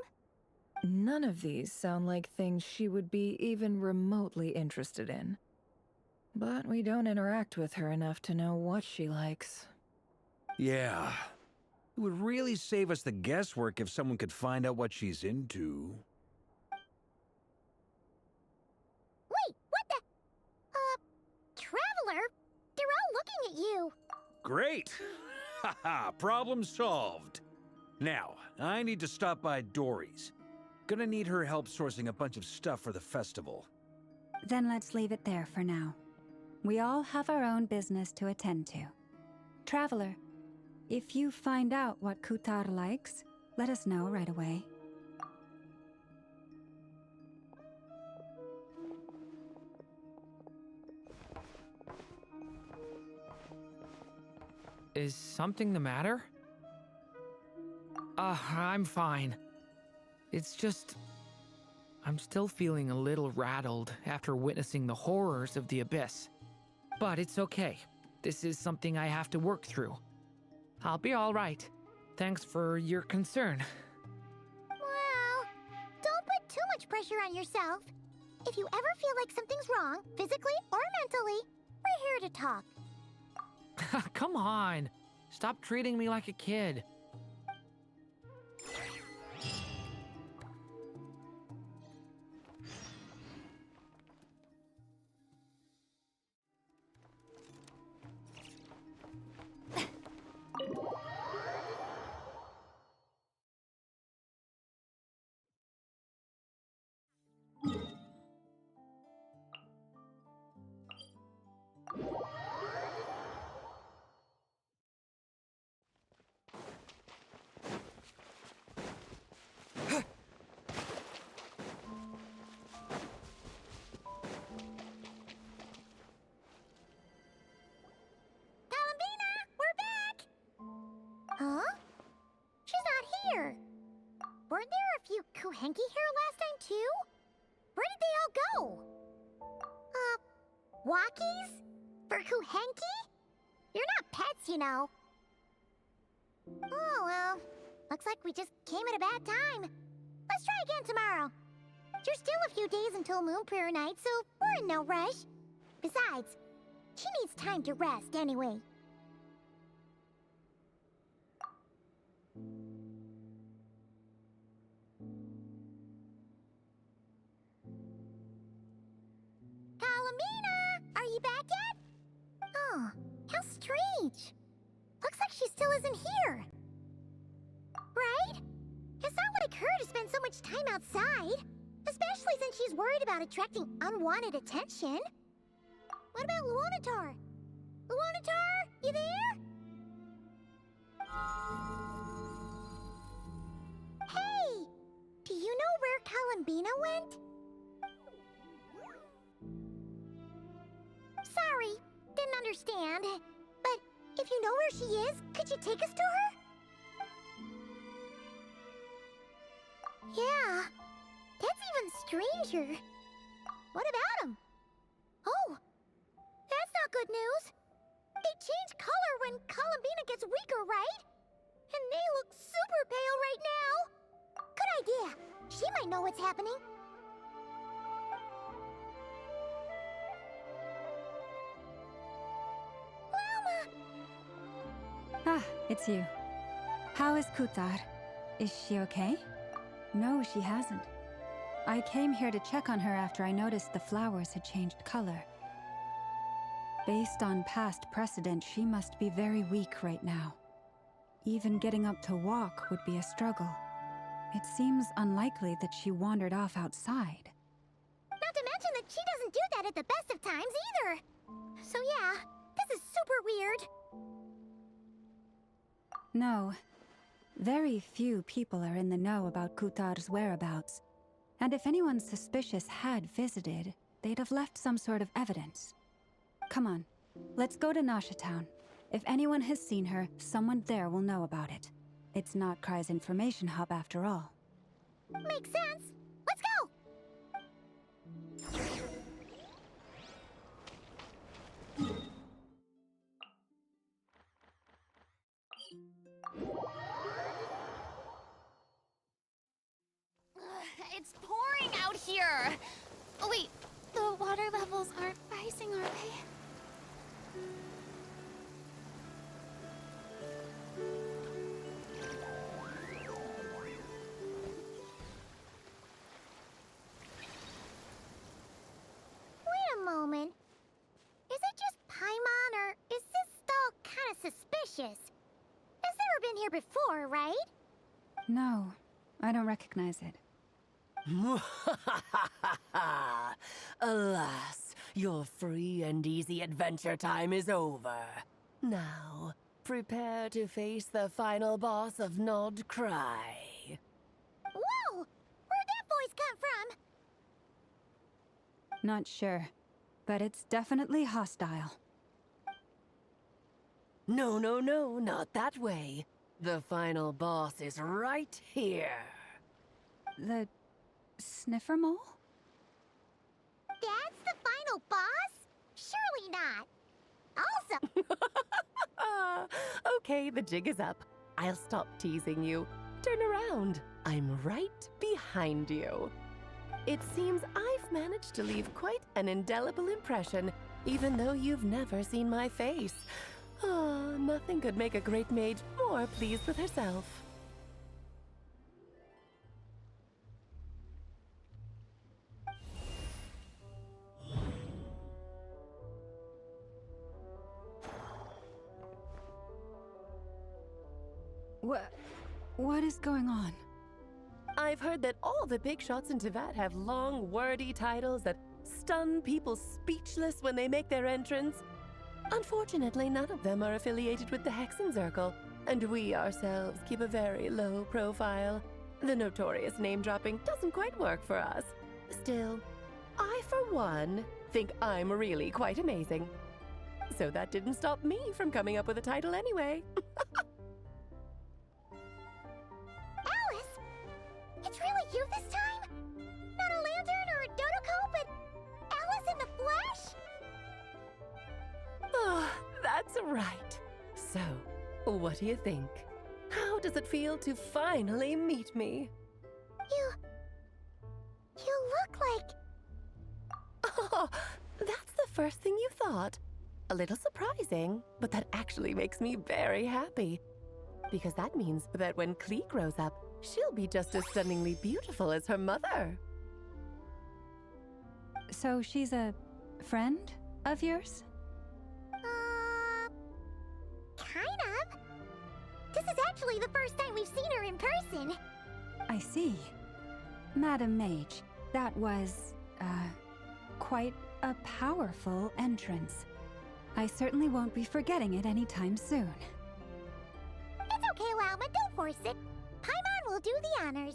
None of these sound like things she would be even remotely interested in. But we don't interact with her enough to know what she likes. Yeah. It would really save us the guesswork if someone could find out what she's into. Wait, what the? Traveler? They're all looking at you. Great! Haha, problem solved. Now, I need to stop by Dory's. Gonna need her help sourcing a bunch of stuff for the festival. Then let's leave it there for now. We all have our own business to attend to. Traveler, if you find out what Kutar likes, let us know right away. Is something the matter? I'm fine. It's just... I'm still feeling a little rattled after witnessing the horrors of the Abyss. But it's okay. This is something I have to work through. I'll be all right. Thanks for your concern. Well, don't put too much pressure on yourself. If you ever feel like something's wrong, physically or mentally, we're here to talk. Come on. Stop treating me like a kid. Huh? She's not here. Weren't there a few Kuhenki here last time, too? Where did they all go? Walkies? For Kuhenki? You're not pets, you know. Oh, well. Looks like we just came at a bad time. Let's try again tomorrow. There's still a few days until Moon Prayer Night, so we're in no rush. Besides, she needs time to rest anyway. Kalamina! Are you back yet? Oh, how strange. Looks like she still isn't here. Right? It's not like her to spend so much time outside. Especially since she's worried about attracting unwanted attention. What about Luonatar? Luonatar, you there? Hey! Do you know where Kalambina went? Sorry, didn't understand. But if you know where she is, could you take us to her? Yeah, that's even stranger. What about him? Oh, that's not good news. They change color when Kalambina gets weaker, right? And they look super pale right now. Good idea. She might know what's happening. Ah, it's you. How is Kutar? Is she okay? No, she hasn't. I came here to check on her after I noticed the flowers had changed color. Based on past precedent, she must be very weak right now. Even getting up to walk would be a struggle. It seems unlikely that she wandered off outside. Not to mention that she doesn't do that at the best of times either. So yeah, this is super weird. No. Very few people are in the know about Kutar's whereabouts. And if anyone suspicious had visited, they'd have left some sort of evidence. Come on, let's go to Nasha Town. If anyone has seen her, someone there will know about it. It's not Cry's information hub after all. Makes sense. Let's go! It's pouring out here! Oh wait, the water levels aren't rising, are they? Wait a moment. Is it just Paimon, or is this stall kind of suspicious? It's never been here before, right? No, I don't recognize it. Alas, your free and easy adventure time is over. Now, prepare to face the final boss of Nod Cry. Whoa! Where'd that voice come from? Not sure, but it's definitely hostile. No, no, no, not that way. The final boss is right here. The sniffer mole? That's the final boss? Surely not. Also, Okay, the jig is up. I'll stop teasing you. Turn around. I'm right behind you. It seems I've managed to leave quite an indelible impression, even though you've never seen my face. Ah, nothing could make a great mage more pleased with herself. What is going on? I've heard that all the big shots in Teyvat have long, wordy titles that stun people speechless when they make their entrance. Unfortunately, none of them are affiliated with the Hexenzirkel, and we ourselves keep a very low profile. The notorious name-dropping doesn't quite work for us. Still, I, for one, think I'm really quite amazing. So that didn't stop me from coming up with a title anyway. Alice! It's really you this time? Not a lantern or a Dodoko, but Alice in the flesh? Oh, that's right. So, what do you think? How does it feel to finally meet me? You look like... Oh, that's the first thing you thought. A little surprising, but that actually makes me very happy. Because that means that when Klee grows up, she'll be just as stunningly beautiful as her mother. So she's a friend of yours? Kind of. This is actually the first time we've seen her in person. I see. Madam Mage, that was, quite a powerful entrance. I certainly won't be forgetting it anytime soon. It's okay, Lauma, don't force it. Paimon will do the honors.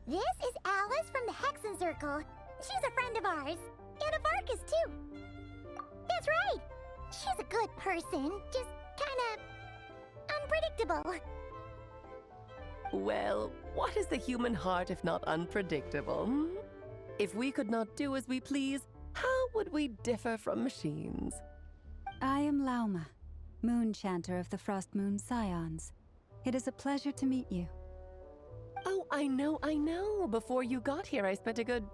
This is Alice from the Hexenzirkel. She's a friend of ours. And of Arcus, too. That's right. She's a good person, just kinda... unpredictable. Well, what is the human heart if not unpredictable? Hmm? If we could not do as we please, how would we differ from machines? I am Lauma, Moon Chanter of the Frost Moon Scions. It is a pleasure to meet you. Oh, I know. Before you got here, I spent a good,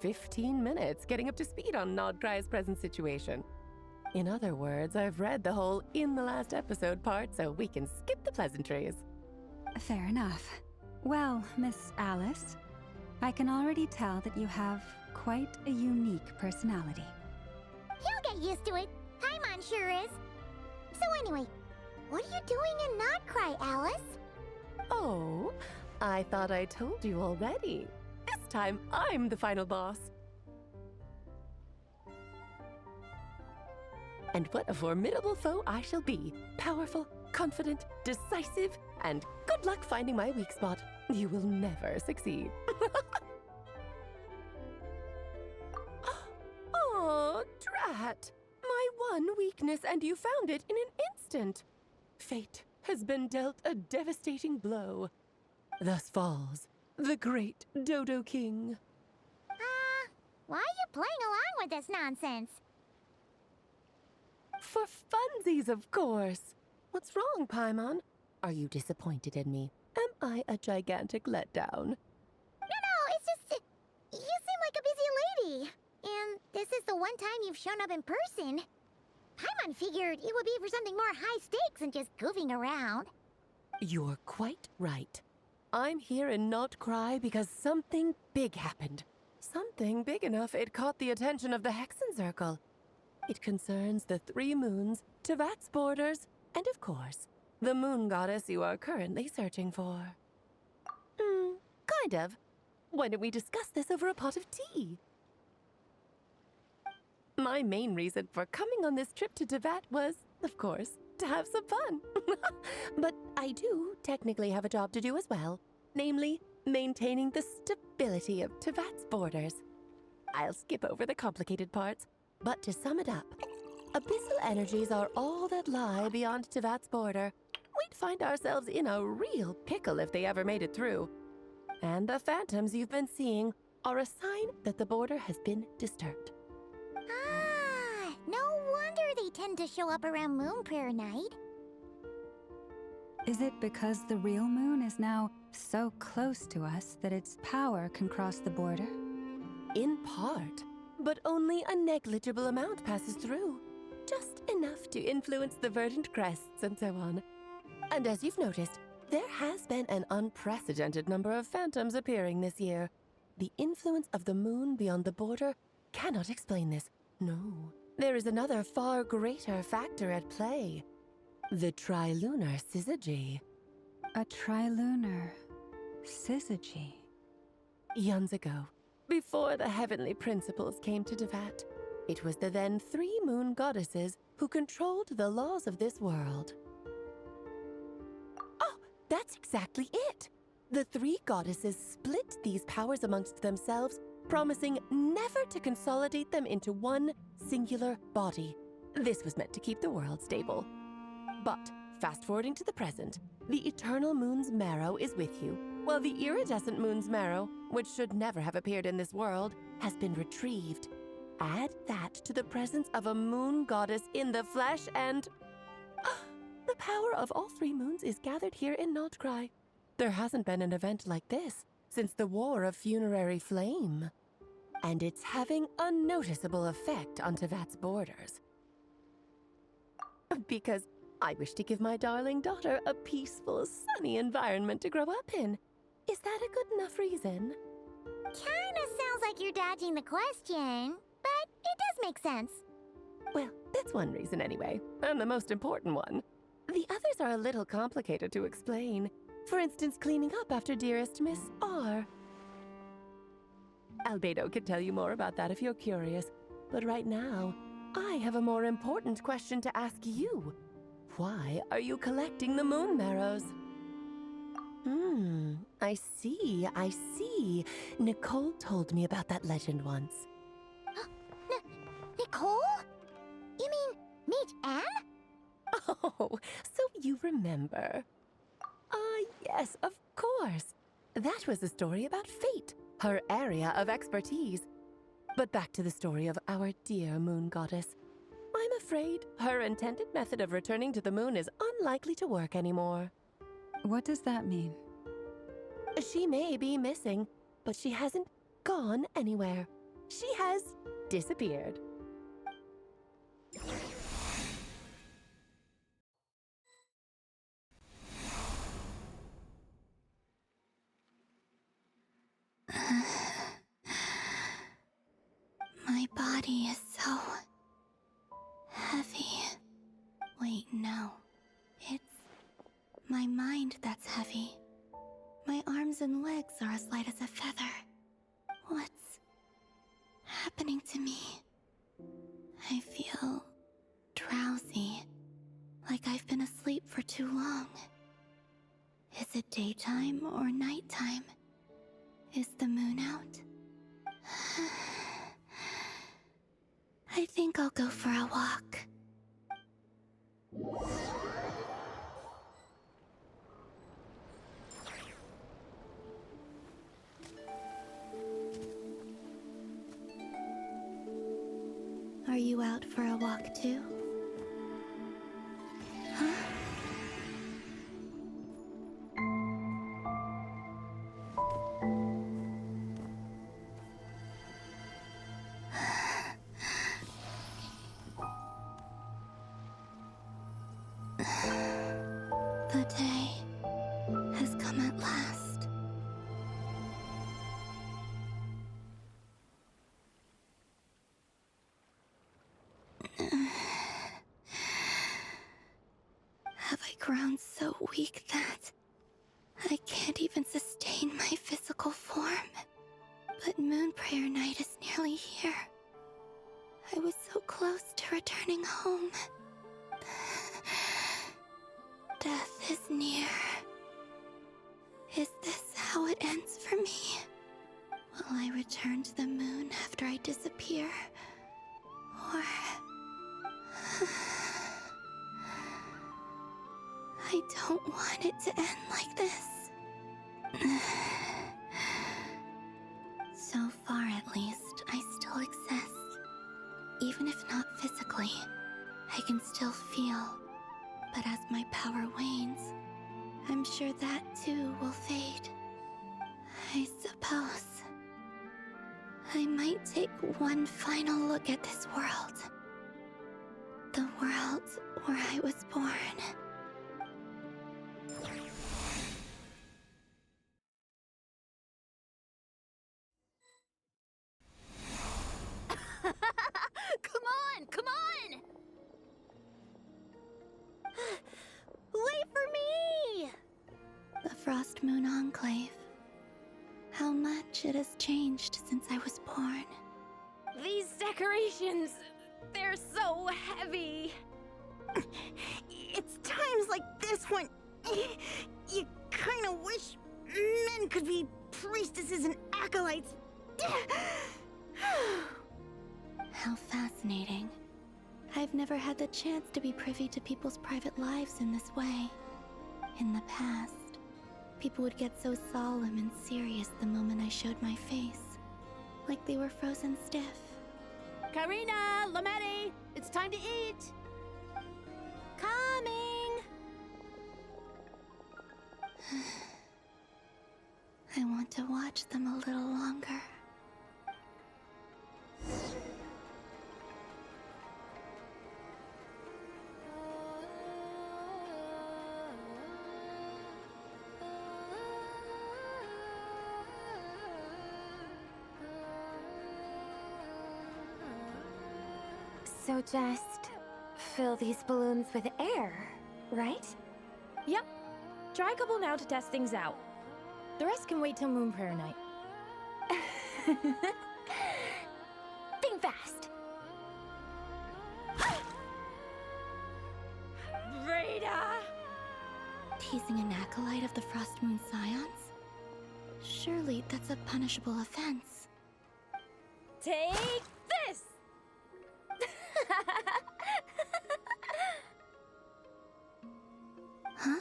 15 minutes getting up to speed on Nodcry's present situation. In other words, I've read the whole in the last episode part, so we can skip the pleasantries. Fair enough. Well, Miss Alice, I can already tell that you have quite a unique personality. He'll get used to it. Paimon sure is. So anyway, what are you doing in Nodcry, Alice? Oh, I thought I told you already. This time, I'm the final boss. And what a formidable foe I shall be. Powerful, confident, decisive, and good luck finding my weak spot. You will never succeed. Oh, drat. My one weakness, and you found it in an instant. Fate has been dealt a devastating blow. Thus falls the great Dodo King. Why are you playing along with this nonsense? For funsies, of course. What's wrong, Paimon? Are you disappointed in me? Am I a gigantic letdown? No, it's just... you seem like a busy lady. And this is the one time you've shown up in person. Paimon figured it would be for something more high stakes than just goofing around. You're quite right. I'm here in Nocturne because something big happened. Something big enough it caught the attention of the Hexenzirkel. It concerns the three moons, Teyvat's borders, and of course, the moon goddess you are currently searching for. Kind of. Why don't we discuss this over a pot of tea? My main reason for coming on this trip to Teyvat was, of course, to have some fun. But I do technically have a job to do as well, namely, maintaining the stability of Teyvat's borders. I'll skip over the complicated parts, but to sum it up, abyssal energies are all that lie beyond Teyvat's border. We'd find ourselves in a real pickle if they ever made it through. And the phantoms you've been seeing are a sign that the border has been disturbed. Ah, no wonder they tend to show up around Moon Prayer Night. Is it because the real moon is now so close to us that its power can cross the border? In part, but only a negligible amount passes through. Just enough to influence the verdant crests and so on. And as you've noticed, there has been an unprecedented number of phantoms appearing this year. The influence of the moon beyond the border cannot explain this. No, there is another far greater factor at play. The trilunar syzygy. A trilunar syzygy. Eons ago, before the heavenly principles came to Teyvat, it was the then 3 moon goddesses who controlled the laws of this world. Oh, that's exactly it! The 3 goddesses split these powers amongst themselves, promising never to consolidate them into one singular body. This was meant to keep the world stable. But, fast-forwarding to the present, the eternal moon's marrow is with you, while the iridescent moon's marrow, which should never have appeared in this world, has been retrieved. Add that to the presence of a moon goddess in the flesh and... the power of all 3 moons is gathered here in Nocturne. There hasn't been an event like this since the War of Funerary Flame. And it's having a noticeable effect on Teyvat's borders. Because I wish to give my darling daughter a peaceful, sunny environment to grow up in. Is that a good enough reason? Kinda sounds like you're dodging the question, but it does make sense. Well, that's one reason anyway, and the most important one. The others are a little complicated to explain. For instance, cleaning up after dearest Miss R. Albedo could tell you more about that if you're curious, but right now, I have a more important question to ask you. Why are you collecting the moon marrows? I see. Nicole told me about that legend once. Nicole? You mean Mage Anne? Oh, so you remember. Yes, of course. That was a story about fate, her area of expertise. But back to the story of our dear moon goddess. I'm afraid her intended method of returning to the moon is unlikely to work anymore. What does that mean? She may be missing, but she hasn't gone anywhere. She has disappeared. My body is so heavy. Wait, no. It's my mind that's heavy. My arms and legs are as light as a feather. What's happening to me? I feel drowsy, like I've been asleep for too long. Is it daytime or nighttime? Is the moon out? I think I'll go for a walk. Are you out for a walk too? Huh? The day has come at last. Have I grown so weak that I can't even sustain my physical form? But Moon Prayer Night is nearly here. I was so close to returning home. Death is near. Is this how it ends for me? Will I return to the moon after I disappear? Or... I don't want it to end like this. So far, at least, I still exist. Even if not physically, I can still feel. But as my power wanes, I'm sure that too will fade. I suppose I might take one final look at this world. The world where I was born. Come on! Come on! Wait for me! The Frost Moon Enclave. How much it has changed since I was born. These decorations, they're so heavy. It's times like this when you kind of wish men could be priestesses and acolytes. How fascinating. I've never had the chance to be privy to people's private lives in this way. In the past, people would get so solemn and serious the moment I showed my face. Like they were frozen stiff. Karina, Lametti, it's time to eat. Coming! I want to watch them a little longer. So just fill these balloons with air, right? Yep. Try a couple now to test things out. The rest can wait till Moon Prayer Night. Think fast. Rita! Teasing an acolyte of the Frost Moon Scions? Surely that's a punishable offense. Take this! Huh?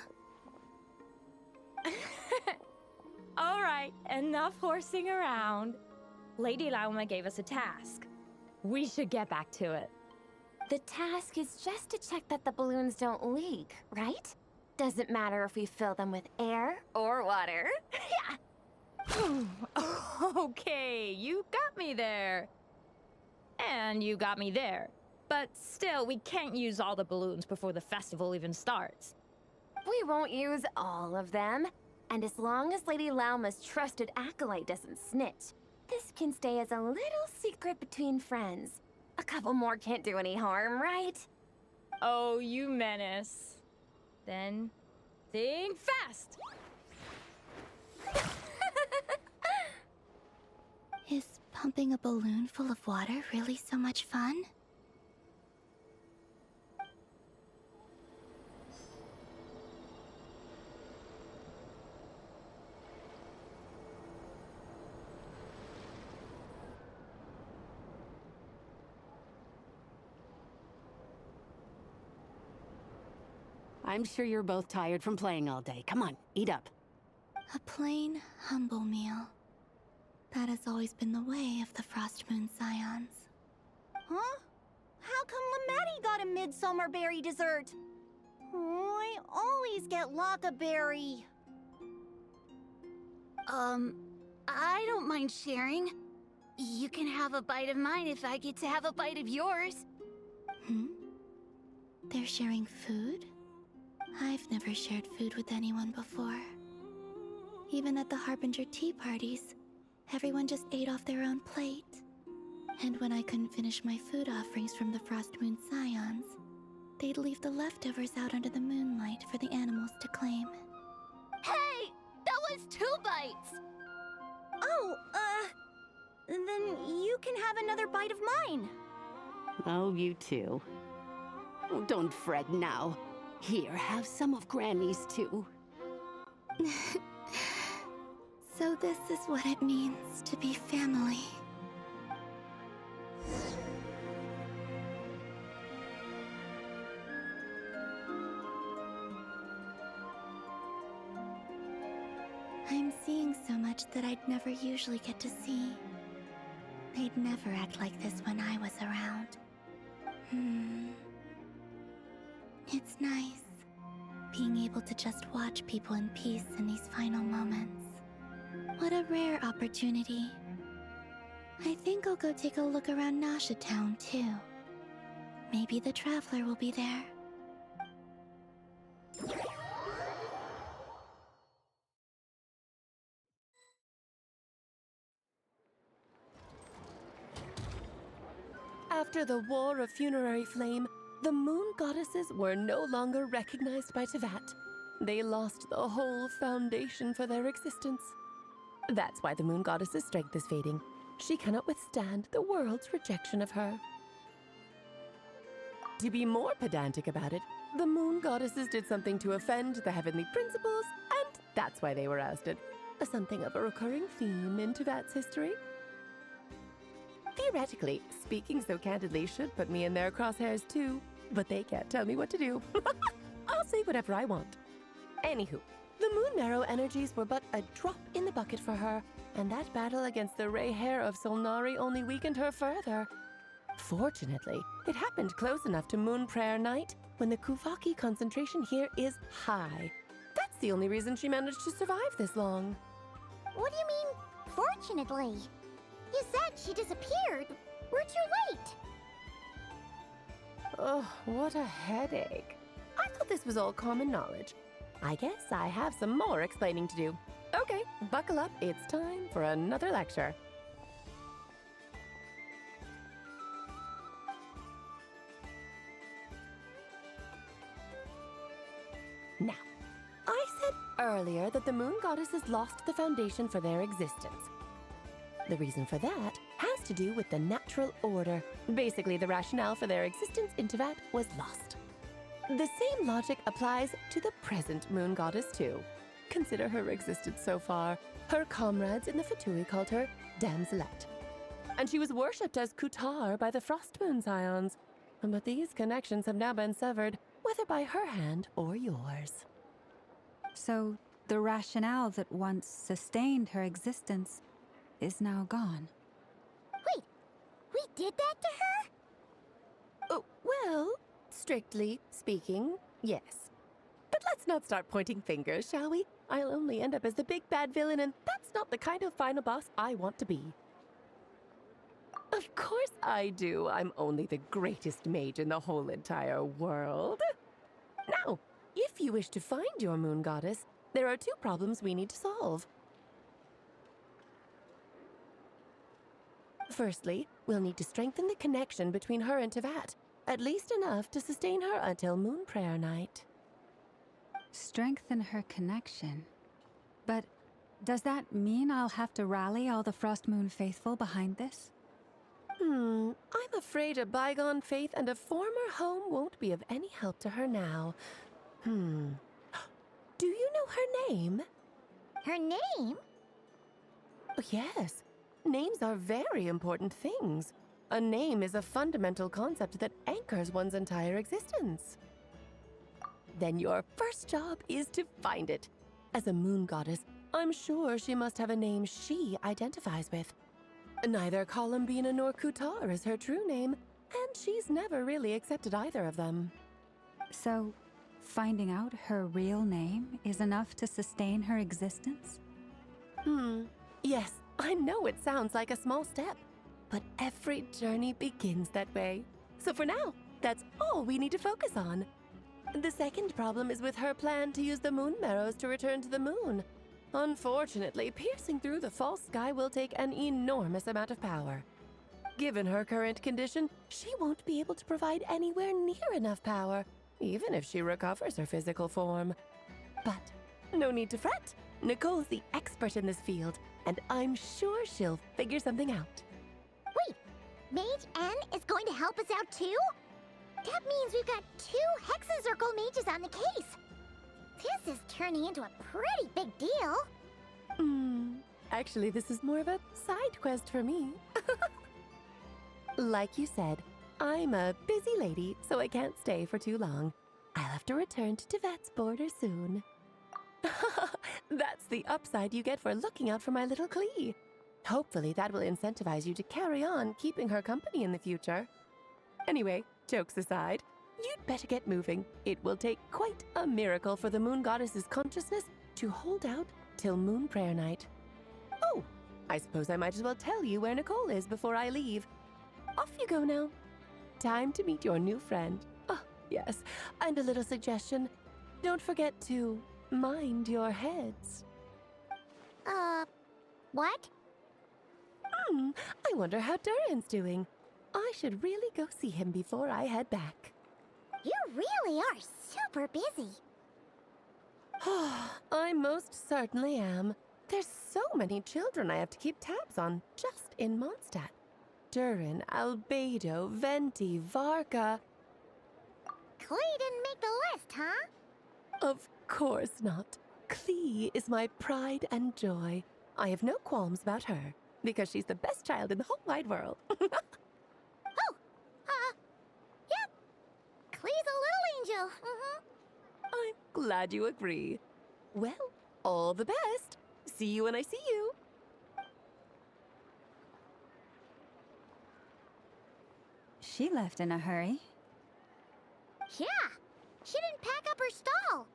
All right, enough horsing around. Lady Lauma gave us a task. We should get back to it. The task is just to check that the balloons don't leak, right? Doesn't matter if we fill them with air or water. Yeah. Okay, you got me there. And you got me there. But still, we can't use all the balloons before the festival even starts. We won't use all of them. And as long as Lady Lauma's trusted acolyte doesn't snitch, this can stay as a little secret between friends. A couple more can't do any harm, right? Oh, you menace. Then, think fast! Is pumping a balloon full of water really so much fun? I'm sure you're both tired from playing all day. Come on, eat up. A plain, humble meal. That has always been the way of the Frost Moon Scions. Huh? How come Lametti got a midsummer berry dessert? I always get Lockaberry. I don't mind sharing. You can have a bite of mine if I get to have a bite of yours. Hmm? They're sharing food? I've never shared food with anyone before. Even at the Harbinger tea parties, everyone just ate off their own plate. And when I couldn't finish my food offerings from the Frost Moon Scions, they'd leave the leftovers out under the moonlight for the animals to claim. Hey! That was 2 bites! Oh, then you can have another bite of mine. Oh, you too. Oh, don't fret now. Here, have some of Granny's too. So this is what it means to be family. I'm seeing so much that I'd never usually get to see. They'd never act like this when I was around. It's nice, being able to just watch people in peace in these final moments. What a rare opportunity. I think I'll go take a look around Nasha Town, too. Maybe the Traveler will be there. After the War of Funerary Flame, the Moon Goddesses were no longer recognized by Teyvat. They lost the whole foundation for their existence. That's why the Moon Goddess's strength is fading. She cannot withstand the world's rejection of her. To be more pedantic about it, the Moon Goddesses did something to offend the heavenly principles, and that's why they were ousted. Something of a recurring theme in Teyvat's history. Theoretically, speaking so candidly should put me in their crosshairs too, but they can't tell me what to do. I'll say whatever I want. Anywho, the Moon Marrow energies were but a drop in the bucket for her, and that battle against the Ray Hair of Solnari only weakened her further. Fortunately, it happened close enough to Moon Prayer Night when the Kuvaki concentration here is high. That's the only reason she managed to survive this long. What do you mean, fortunately? You said she disappeared. We're too late. Oh, what a headache. I thought this was all common knowledge. I guess I have some more explaining to do. Okay, buckle up. It's time for another lecture. Now, I said earlier that the Moon Goddesses lost the foundation for their existence. The reason for that has to do with the natural order. Basically, the rationale for their existence in Teyvat was lost. The same logic applies to the present Moon Goddess too. Consider her existence so far. Her comrades in the Fatui called her Damselette. And she was worshipped as Kutar by the Frost Moon Scions. But these connections have now been severed, whether by her hand or yours. So, the rationale that once sustained her existence is now gone. Wait, we did that to her? Oh, well, strictly speaking, yes. But let's not start pointing fingers, shall we? I'll only end up as the big bad villain, and that's not the kind of final boss I want to be. Of course I do. I'm only the greatest mage in the whole entire world. Now, if you wish to find your Moon Goddess, there are two problems we need to solve. Firstly, we'll need to strengthen the connection between her and Teyvat, at least enough to sustain her until Moon Prayer Night. Strengthen her connection. But does that mean I'll have to rally all the Frost Moon faithful behind this? I'm afraid a bygone faith and a former home won't be of any help to her now. Do you know her name? Her name? Oh, yes. Names are very important things. A name is a fundamental concept that anchors one's entire existence. Then your first job is to find it. As a Moon Goddess, I'm sure she must have a name she identifies with. Neither Columbina nor Kutar is her true name, and she's never really accepted either of them. So, finding out her real name is enough to sustain her existence? Yes, I know it sounds like a small step, but every journey begins that way. So for now, that's all we need to focus on. The second problem is with her plan to use the Moon Marrows to return to the moon. Unfortunately, piercing through the false sky will take an enormous amount of power. Given her current condition, she won't be able to provide anywhere near enough power, even if she recovers her physical form. But no need to fret. Nicole's the expert in this field, and I'm sure she'll figure something out. Wait, Mage N is going to help us out too? That means we've got 2 Hexacircle mages on the case. This is turning into a pretty big deal. Actually, this is more of a side quest for me. Like you said, I'm a busy lady, so I can't stay for too long. I'll have to return to Tevat's border soon. That's the upside you get for looking out for my little Klee. Hopefully that will incentivize you to carry on keeping her company in the future. Anyway, jokes aside, you'd better get moving. It will take quite a miracle for the Moon Goddess's consciousness to hold out till Moon Prayer Night. Oh, I suppose I might as well tell you where Nicole is before I leave. Off you go now. Time to meet your new friend. Oh, yes, and a little suggestion. Don't forget to mind your heads. What? I wonder how Durin's doing. I should really go see him before I head back. You really are super busy. I most certainly am. There's so many children I have to keep tabs on just in Mondstadt. Durin, Albedo, Venti, Varka. Klee didn't make the list, huh? Of course not. Klee is my pride and joy. I have no qualms about her, because she's the best child in the whole wide world. Yep. Klee's a little angel. I'm glad you agree. Well, all the best. See you when I see you. She left in a hurry. Yeah, she didn't pack up her stall.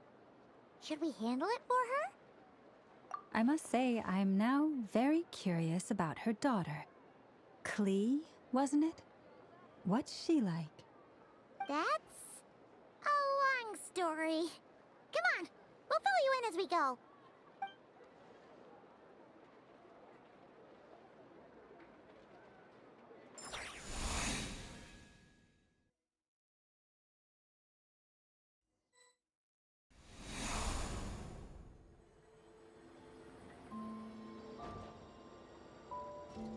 Should we handle it for her? I must say, I'm now very curious about her daughter. Klee, wasn't it? What's she like? That's a long story. Come on, we'll fill you in as we go.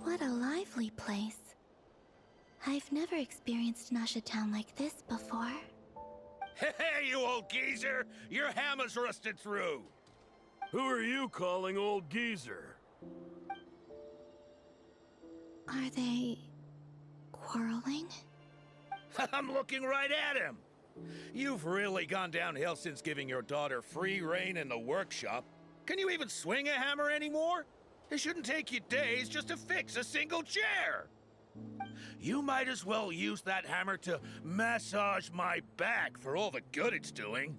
What a lively place. I've never experienced Nasha Town like this before. Hey, you old geezer! Your hammer's rusted through! Who are you calling old geezer? Are they quarreling? I'm looking right at him! You've really gone downhill since giving your daughter free rein in the workshop. Can you even swing a hammer anymore? It shouldn't take you days just to fix a single chair. You might as well use that hammer to massage my back for all the good it's doing.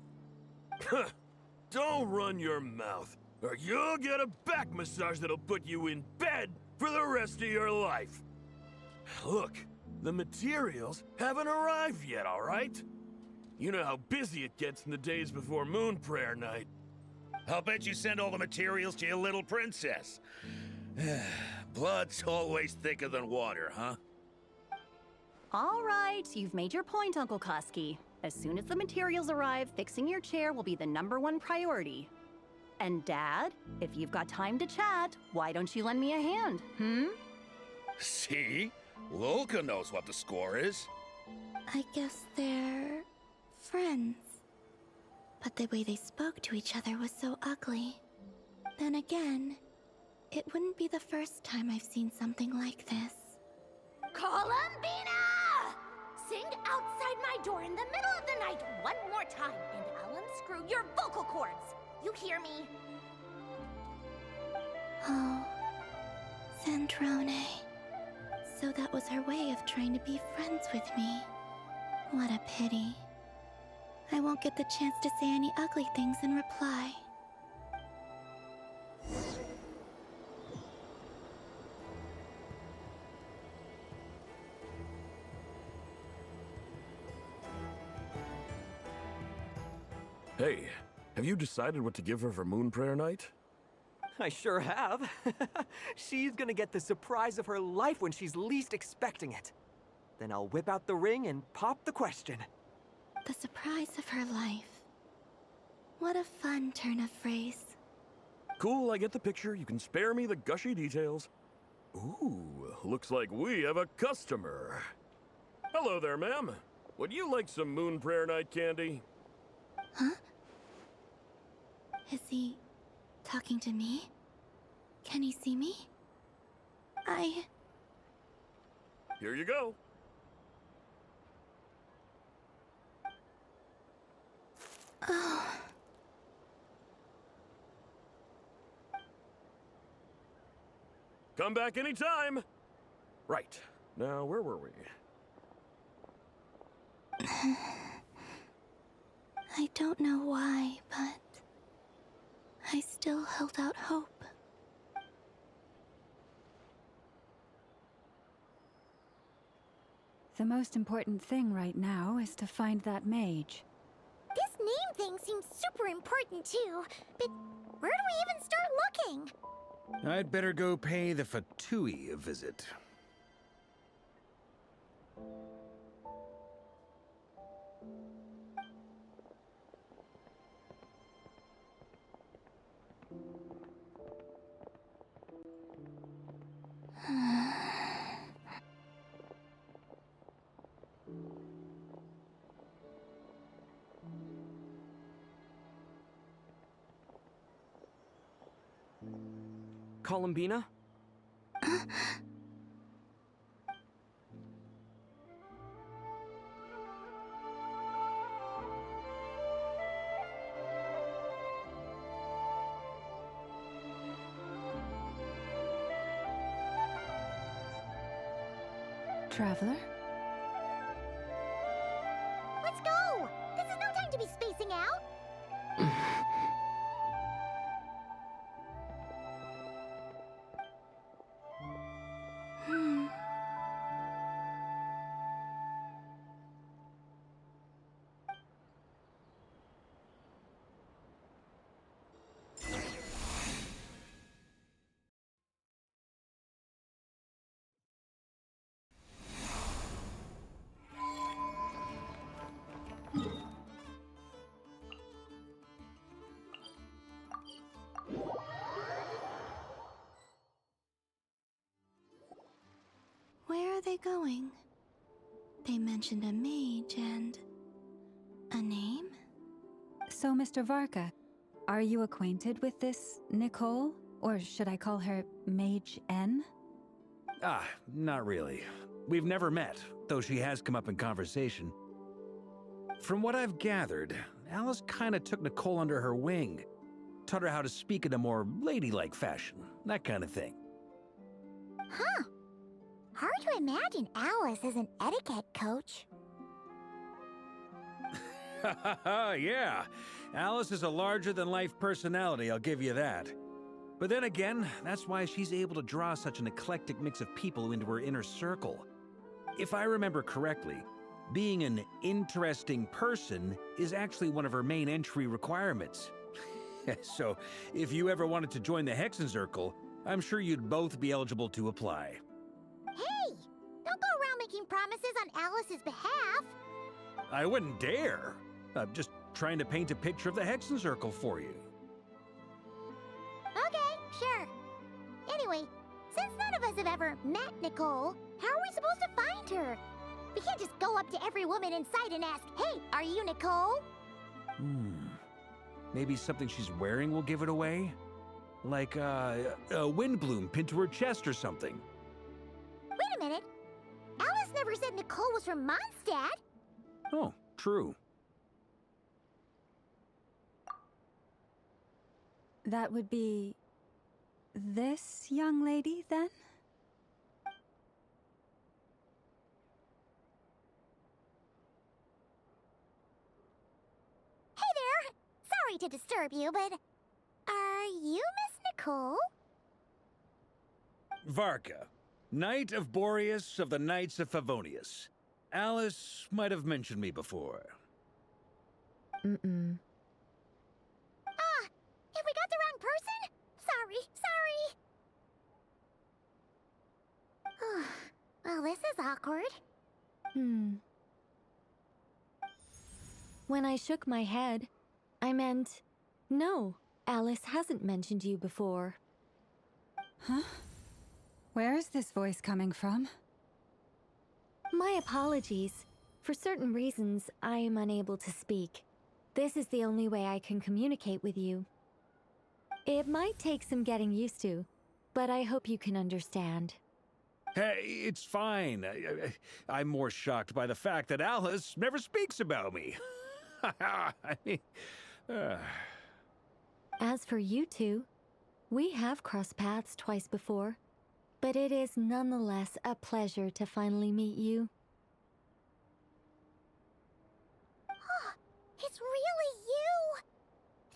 Don't run your mouth, or you'll get a back massage that'll put you in bed for the rest of your life. Look, the materials haven't arrived yet, all right? You know how busy it gets in the days before Moon Prayer Night. I'll bet you send all the materials to your little princess. Blood's always thicker than water, huh? All right, you've made your point, Uncle Koski. As soon as the materials arrive, fixing your chair will be the #1 priority. And Dad, if you've got time to chat, why don't you lend me a hand, See? Lolka knows what the score is. I guess they're friends. But the way they spoke to each other was so ugly. Then again, it wouldn't be the first time I've seen something like this. Columbina! Sing outside my door in the middle of the night one more time, and I'll unscrew your vocal cords. You hear me? Oh, Zandrone. So that was her way of trying to be friends with me. What a pity. I won't get the chance to say any ugly things in reply. Hey, have you decided what to give her for Moon Prayer Night? I sure have. She's gonna get the surprise of her life when she's least expecting it. Then I'll whip out the ring and pop the question. The surprise of her life. What a fun turn of phrase. Cool, I get the picture. You can spare me the gushy details. Ooh, looks like we have a customer. Hello there, ma'am. Would you like some Moon Prayer Night candy? Huh? Is he talking to me? Can he see me? Here you go. Oh. Come back anytime. Right. Now, where were we? I don't know why, but I still held out hope. The most important thing right now is to find that mage. This name thing seems super important too, but where do we even start looking? I'd better go pay the Fatui a visit. Columbina? Traveler? Let's go! This is no time to be spacing out! Where are they going? They mentioned a mage and a name? So, Mr. Varka, are you acquainted with this Nicole? Or should I call her Mage N? Ah, not really. We've never met, though she has come up in conversation. From what I've gathered, Alice kinda took Nicole under her wing. Taught her how to speak in a more ladylike fashion, that kind of thing. Huh. Hard to imagine Alice as an etiquette coach. Yeah, Alice is a larger-than-life personality, I'll give you that. But then again, that's why she's able to draw such an eclectic mix of people into her inner circle. If I remember correctly, being an interesting person is actually one of her main entry requirements. So, if you ever wanted to join the Hexenzirkel, I'm sure you'd both be eligible to apply. Hey! Don't go around making promises on Alice's behalf! I wouldn't dare. I'm just trying to paint a picture of the Hexenzirkel for you. Okay, sure. Anyway, since none of us have ever met Nicole, how are we supposed to find her? We can't just go up to every woman in sight and ask, "Hey, are you Nicole?" Maybe something she's wearing will give it away? Like, a windbloom pinned to her chest or something. Wait a minute. Alice never said Nicole was from Mondstadt. Oh, true. That would be this young lady, then? Hey there! Sorry to disturb you, but are you Miss Nicole? Varka, Knight of Boreas of the Knights of Favonius. Alice might have mentioned me before. Mm-mm. Ah, have we got the wrong person? Sorry. Well, this is awkward. When I shook my head, I meant no, Alice hasn't mentioned you before. Huh? Where is this voice coming from? My apologies. For certain reasons, I am unable to speak. This is the only way I can communicate with you. It might take some getting used to, but I hope you can understand. Hey, it's fine. I'm more shocked by the fact that Alice never speaks about me. I mean, As for you two, we have crossed paths twice before, but it is nonetheless a pleasure to finally meet you. It's really you!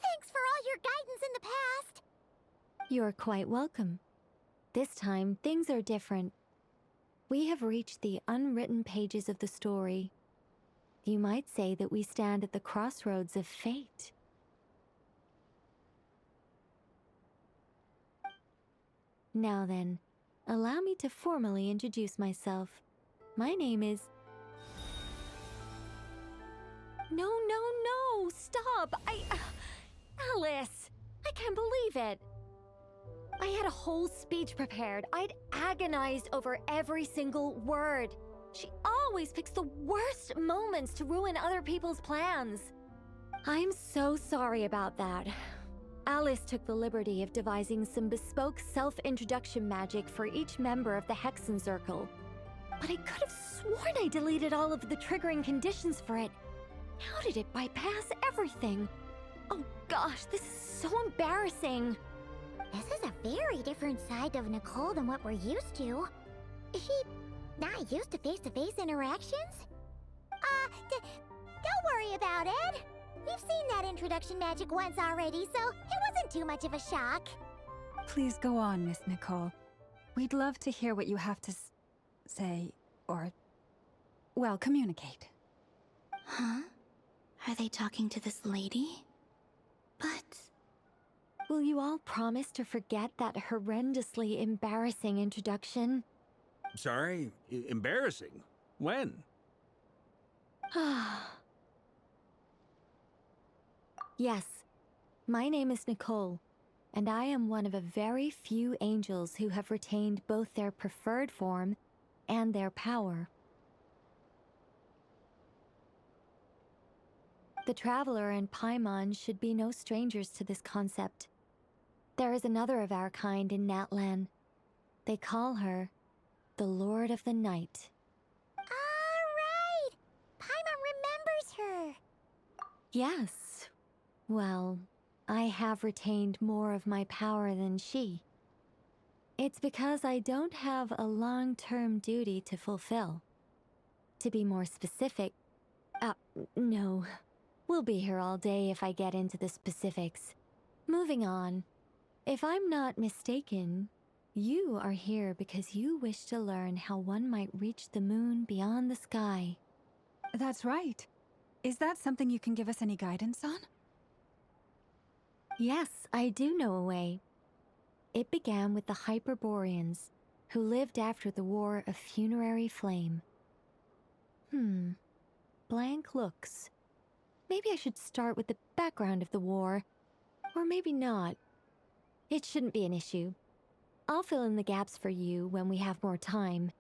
Thanks for all your guidance in the past! You're quite welcome. This time, things are different. We have reached the unwritten pages of the story. You might say that we stand at the crossroads of fate. Now then, allow me to formally introduce myself. My name is... No, stop! Alice! I can't believe it! I had a whole speech prepared. I'd agonized over every single word. She always picks the worst moments to ruin other people's plans. I'm so sorry about that. Alice took the liberty of devising some bespoke self-introduction magic for each member of the Hexen Circle. But I could have sworn I deleted all of the triggering conditions for it. How did it bypass everything? Oh gosh, this is so embarrassing. This is a very different side of Nicole than what we're used to. Is she not used to face-to-face interactions? Don't worry about it. We've seen that introduction magic once already, so it wasn't too much of a shock. Please go on, Miss Nicole. We'd love to hear what you have to say, or, well, communicate. Huh? Are they talking to this lady? But... Will you all promise to forget that horrendously embarrassing introduction? sorry, embarrassing. When? Yes, my name is Nicole, and I am one of a very few angels who have retained both their preferred form and their power. The Traveler and Paimon should be no strangers to this concept. There is another of our kind in Natlan. They call her the Lord of the Night. Right! Paimon remembers her! Yes. Well, I have retained more of my power than she. It's because I don't have a long-term duty to fulfill. To be more specific, no. We'll be here all day if I get into the specifics. Moving on. If I'm not mistaken, you are here because you wish to learn how one might reach the moon beyond the sky. That's right. Is that something you can give us any guidance on? Yes, I do know a way. It began with the Hyperboreans, who lived after the War of Funerary Flame. Blank looks. Maybe I should start with the background of the war. Or maybe not. It shouldn't be an issue. I'll fill in the gaps for you when we have more time.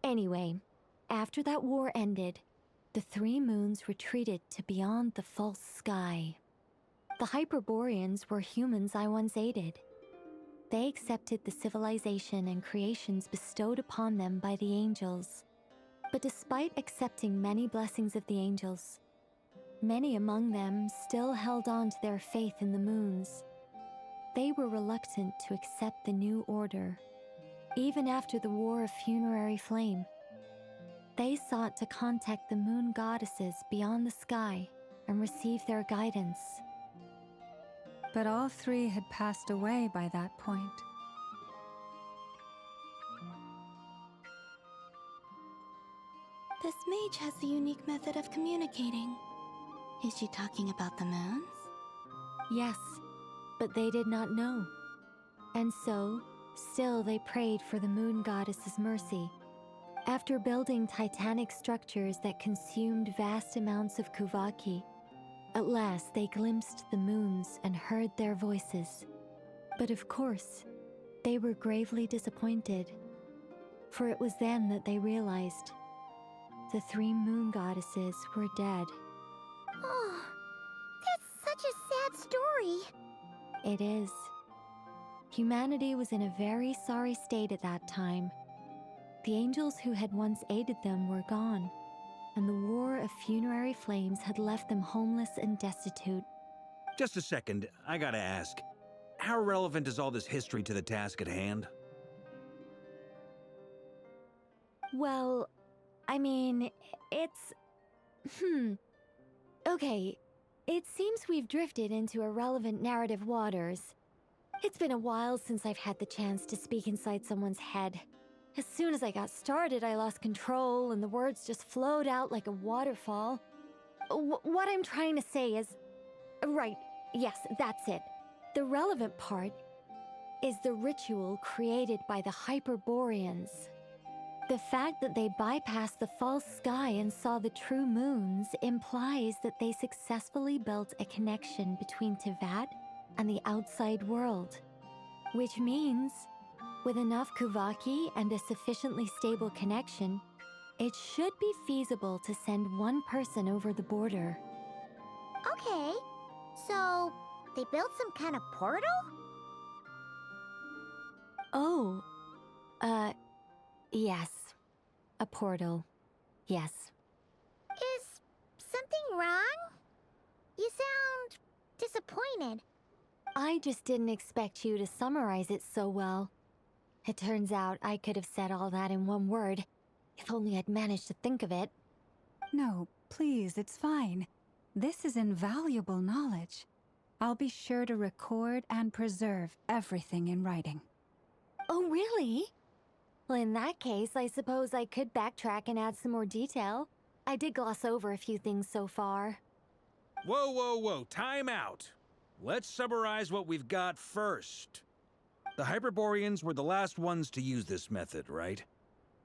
Anyway, after that war ended, the three moons retreated to beyond the false sky. The Hyperboreans were humans I once aided. They accepted the civilization and creations bestowed upon them by the angels. But despite accepting many blessings of the angels, many among them still held on to their faith in the moons. They were reluctant to accept the new order, even after the War of Funerary Flame. They sought to contact the moon goddesses beyond the sky and receive their guidance. But all three had passed away by that point. This mage has a unique method of communicating. Is she talking about the moons? Yes, but they did not know. And so, still they prayed for the moon goddess's mercy. After building titanic structures that consumed vast amounts of Kuvaki, At last, they glimpsed the moons and heard their voices. But of course, they were gravely disappointed, for it was then that they realized the 3 moon goddesses were dead. Oh, that's such a sad story. It is. Humanity was in a very sorry state at that time. The angels who had once aided them were gone, and the war of funerary flames had left them homeless and destitute. Just a second, I gotta ask. How relevant is all this history to the task at hand? Well, I mean, it's... Okay, it seems we've drifted into irrelevant narrative waters. It's been a while since I've had the chance to speak inside someone's head. As soon as I got started, I lost control and the words just flowed out like a waterfall. What I'm trying to say is... Right, yes, that's it. The relevant part is the ritual created by the Hyperboreans. The fact that they bypassed the false sky and saw the true moons implies that they successfully built a connection between Teyvat and the outside world. Which means, with enough Kuvaki and a sufficiently stable connection, it should be feasible to send one person over the border. Okay, so they built some kind of portal? Oh, yes. A portal. Yes. Is something wrong? You sound disappointed. I just didn't expect you to summarize it so well. It turns out I could have said all that in one word, if only I'd managed to think of it. No, please, it's fine. This is invaluable knowledge. I'll be sure to record and preserve everything in writing. Oh, really? Well, in that case, I suppose I could backtrack and add some more detail. I did gloss over a few things so far. Whoa, whoa, whoa, time out. Let's summarize what we've got first. The Hyperboreans were the last ones to use this method, right?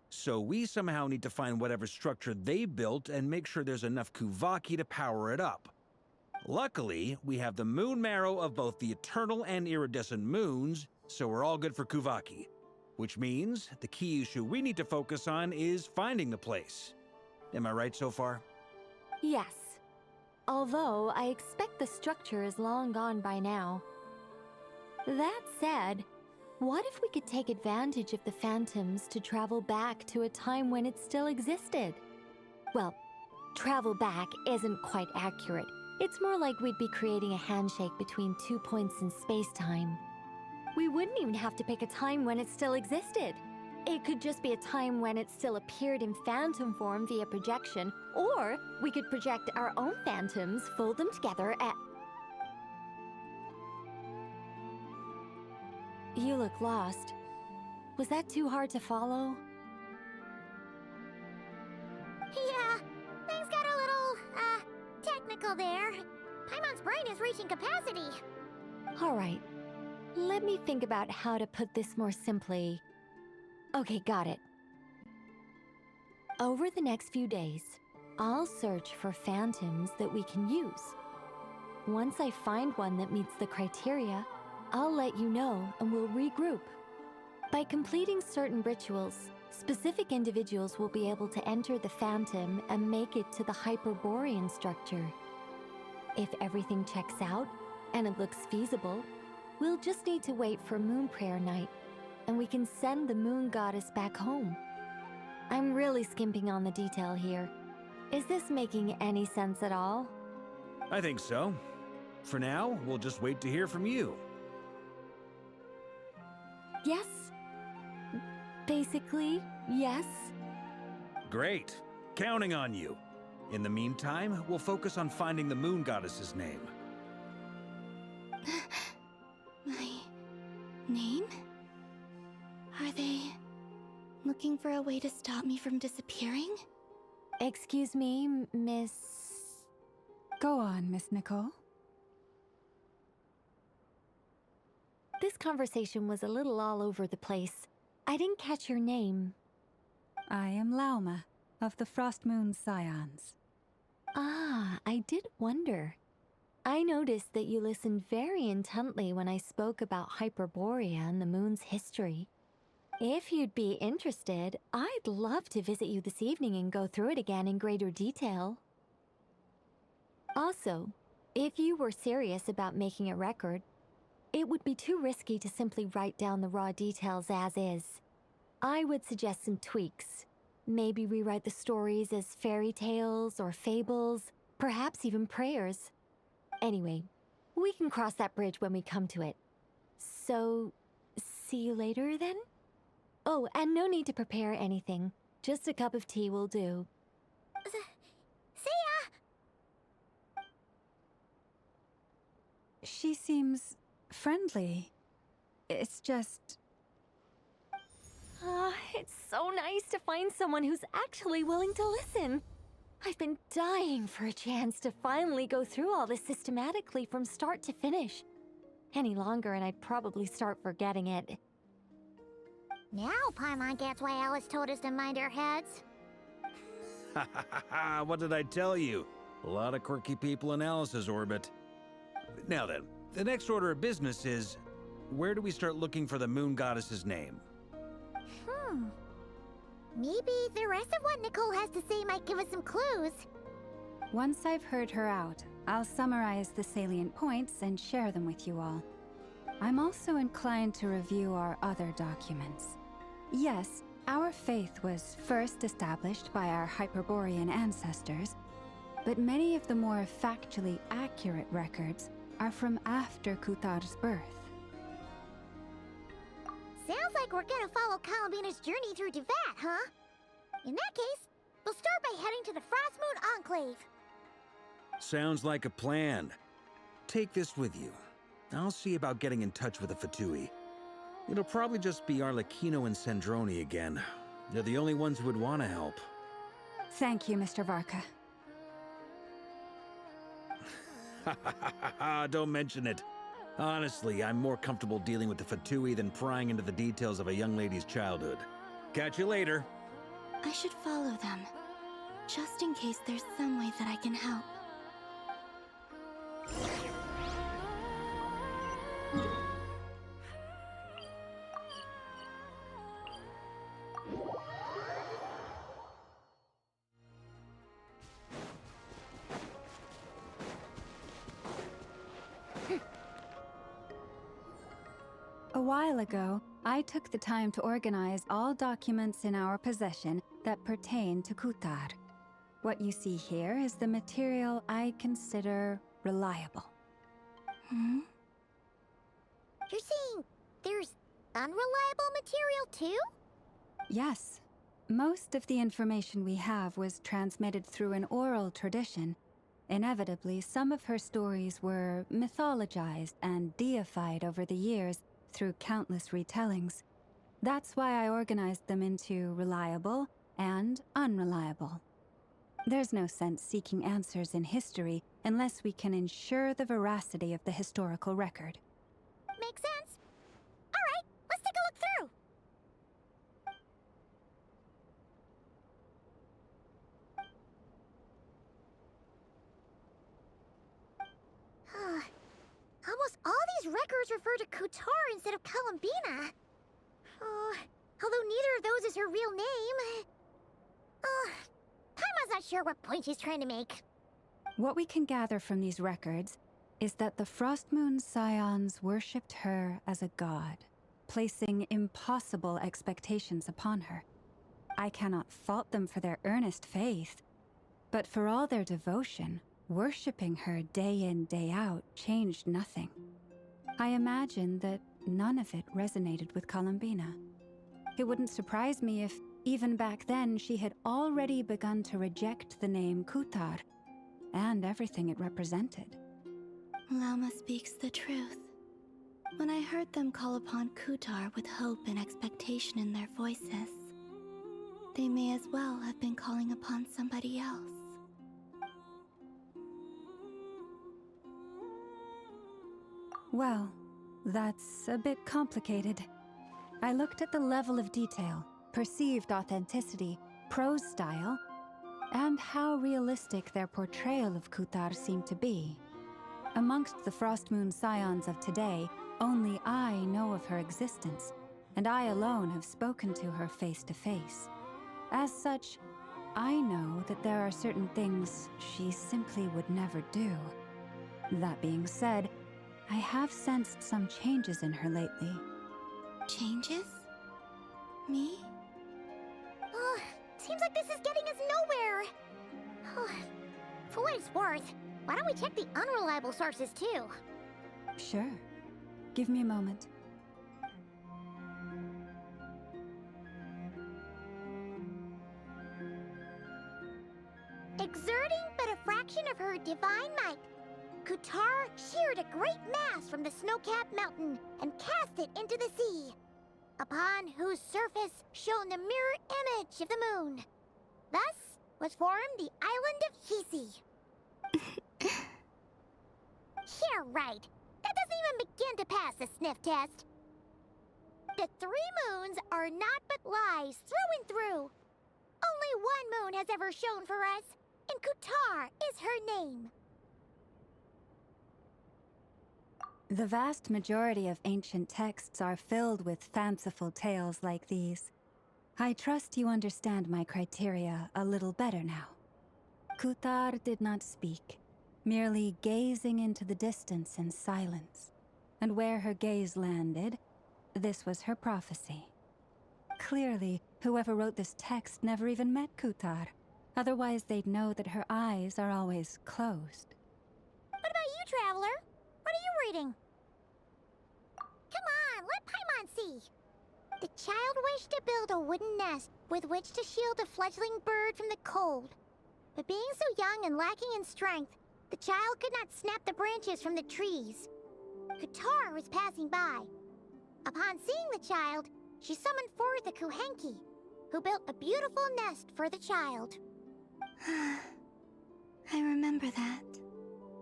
So we somehow need to find whatever structure they built and make sure there's enough Kuvaki to power it up. Luckily, we have the moon marrow of both the eternal and iridescent moons, so we're all good for Kuvaki. Which means the key issue we need to focus on is finding the place. Am I right so far? Yes. Although I expect the structure is long gone by now. That said, what if we could take advantage of the phantoms to travel back to a time when it still existed? Well, travel back isn't quite accurate. It's more like we'd be creating a handshake between 2 points in space-time. We wouldn't even have to pick a time when it still existed. It could just be a time when it still appeared in phantom form via projection, or we could project our own phantoms, fold them together, and... You look lost. Was that too hard to follow? Yeah, things got a little, technical there. Paimon's brain is reaching capacity. All right. Let me think about how to put this more simply. Okay, got it. Over the next few days, I'll search for phantoms that we can use. Once I find one that meets the criteria, I'll let you know and we'll regroup. By completing certain rituals, specific individuals will be able to enter the phantom and make it to the Hyperborean structure. If everything checks out and it looks feasible, we'll just need to wait for Moon Prayer Night, and we can send the Moon Goddess back home. I'm really skimping on the detail here. Is this making any sense at all? I think so. For now, we'll just wait to hear from you. Yes. Basically, yes. Great. Counting on you. In the meantime, we'll focus on finding the Moon Goddess's name. My name? Are they looking for a way to stop me from disappearing? Excuse me, Miss... Go on, Miss Nicole. This conversation was a little all over the place. I didn't catch your name. I am Lauma, of the Frost Moon Scions. Ah, I did wonder. I noticed that you listened very intently when I spoke about Hyperborea and the moon's history. If you'd be interested, I'd love to visit you this evening and go through it again in greater detail. Also, if you were serious about making a record, it would be too risky to simply write down the raw details as is. I would suggest some tweaks. Maybe rewrite the stories as fairy tales or fables, perhaps even prayers. Anyway, we can cross that bridge when we come to it. So, see you later then? Oh, and no need to prepare anything. Just a cup of tea will do. See ya! She seems friendly. It's just... It's so nice to find someone who's actually willing to listen. I've been dying for a chance to finally go through all this systematically from start to finish. Any longer and I'd probably start forgetting it. Now Paimon gets why Alice told us to mind our heads. Ha ha ha ha! What did I tell you? A lot of quirky people in Alice's orbit. Now then, the next order of business is, where do we start looking for the moon goddess's name? Maybe the rest of what Nicole has to say might give us some clues. Once I've heard her out, I'll summarize the salient points and share them with you all. I'm also inclined to review our other documents. Yes, our faith was first established by our Hyperborean ancestors, but many of the more factually accurate records are from after Kutar's birth. Sounds like we're gonna follow Columbina's journey through Devat, huh? In that case, we'll start by heading to the Frost Moon Enclave. Sounds like a plan. Take this with you. I'll see about getting in touch with the Fatui. It'll probably just be Arlecchino and Sandroni again. They're the only ones who would want to help. Thank you, Mr. Varka. Don't mention it. Honestly, I'm more comfortable dealing with the Fatui than prying into the details of a young lady's childhood. Catch you later. I should follow them, just in case there's some way that I can help. A while ago, I took the time to organize all documents in our possession that pertain to Kutar. What you see here is the material I consider reliable. You're saying there's unreliable material too? Yes. Most of the information we have was transmitted through an oral tradition. Inevitably, some of her stories were mythologized and deified over the years through countless retellings. That's why I organized them into reliable and unreliable. There's no sense seeking answers in history unless we can ensure the veracity of the historical record. Makes sense. All right, let's take a look through. Almost all these records refer to Kutar instead of Columbina. Although neither of those is her real name. Paimon's not sure what point she's trying to make. What we can gather from these records is that the Frost Moon Scions worshipped her as a god, placing impossible expectations upon her. I cannot fault them for their earnest faith, but for all their devotion, worshipping her day in, day out changed nothing. I imagine that none of it resonated with Columbina. It wouldn't surprise me if, even back then, she had already begun to reject the name Kutar and everything it represented. Lama speaks the truth. When I heard them call upon Kutar with hope and expectation in their voices, they may as well have been calling upon somebody else. Well, that's a bit complicated. I looked at the level of detail, perceived authenticity, prose style, and how realistic their portrayal of Kutar seemed to be. Amongst the Frost Moon Scions of today, only I know of her existence, and I alone have spoken to her face to face. As such, I know that there are certain things she simply would never do. That being said, I have sensed some changes in her lately. Changes? Me? Oh, seems like this is getting us nowhere. For what it's worth, why don't we check the unreliable sources too? Sure. Give me a moment. Exerting but a fraction of her divine might, Kutar sheared a great mass from the snow-capped mountain and cast it into the sea, upon whose surface shone the mirror image of the moon. Thus was formed the island of Hisi. Yeah, right. That doesn't even begin to pass the sniff test. The 3 moons are naught but lies through and through. Only one moon has ever shone for us, and Kutar is her name. The vast majority of ancient texts are filled with fanciful tales like these. I trust you understand my criteria a little better now. Kutar did not speak, merely gazing into the distance in silence. And where her gaze landed, this was her prophecy. Clearly, whoever wrote this text never even met Kutar. Otherwise, they'd know that her eyes are always closed. What about you, Traveler? What are you reading? Come on, let Paimon see. The child wished to build a wooden nest with which to shield a fledgling bird from the cold. But being so young and lacking in strength, the child could not snap the branches from the trees. Kutar was passing by. Upon seeing the child, she summoned forth a Kuhenki, who built a beautiful nest for the child. I remember that.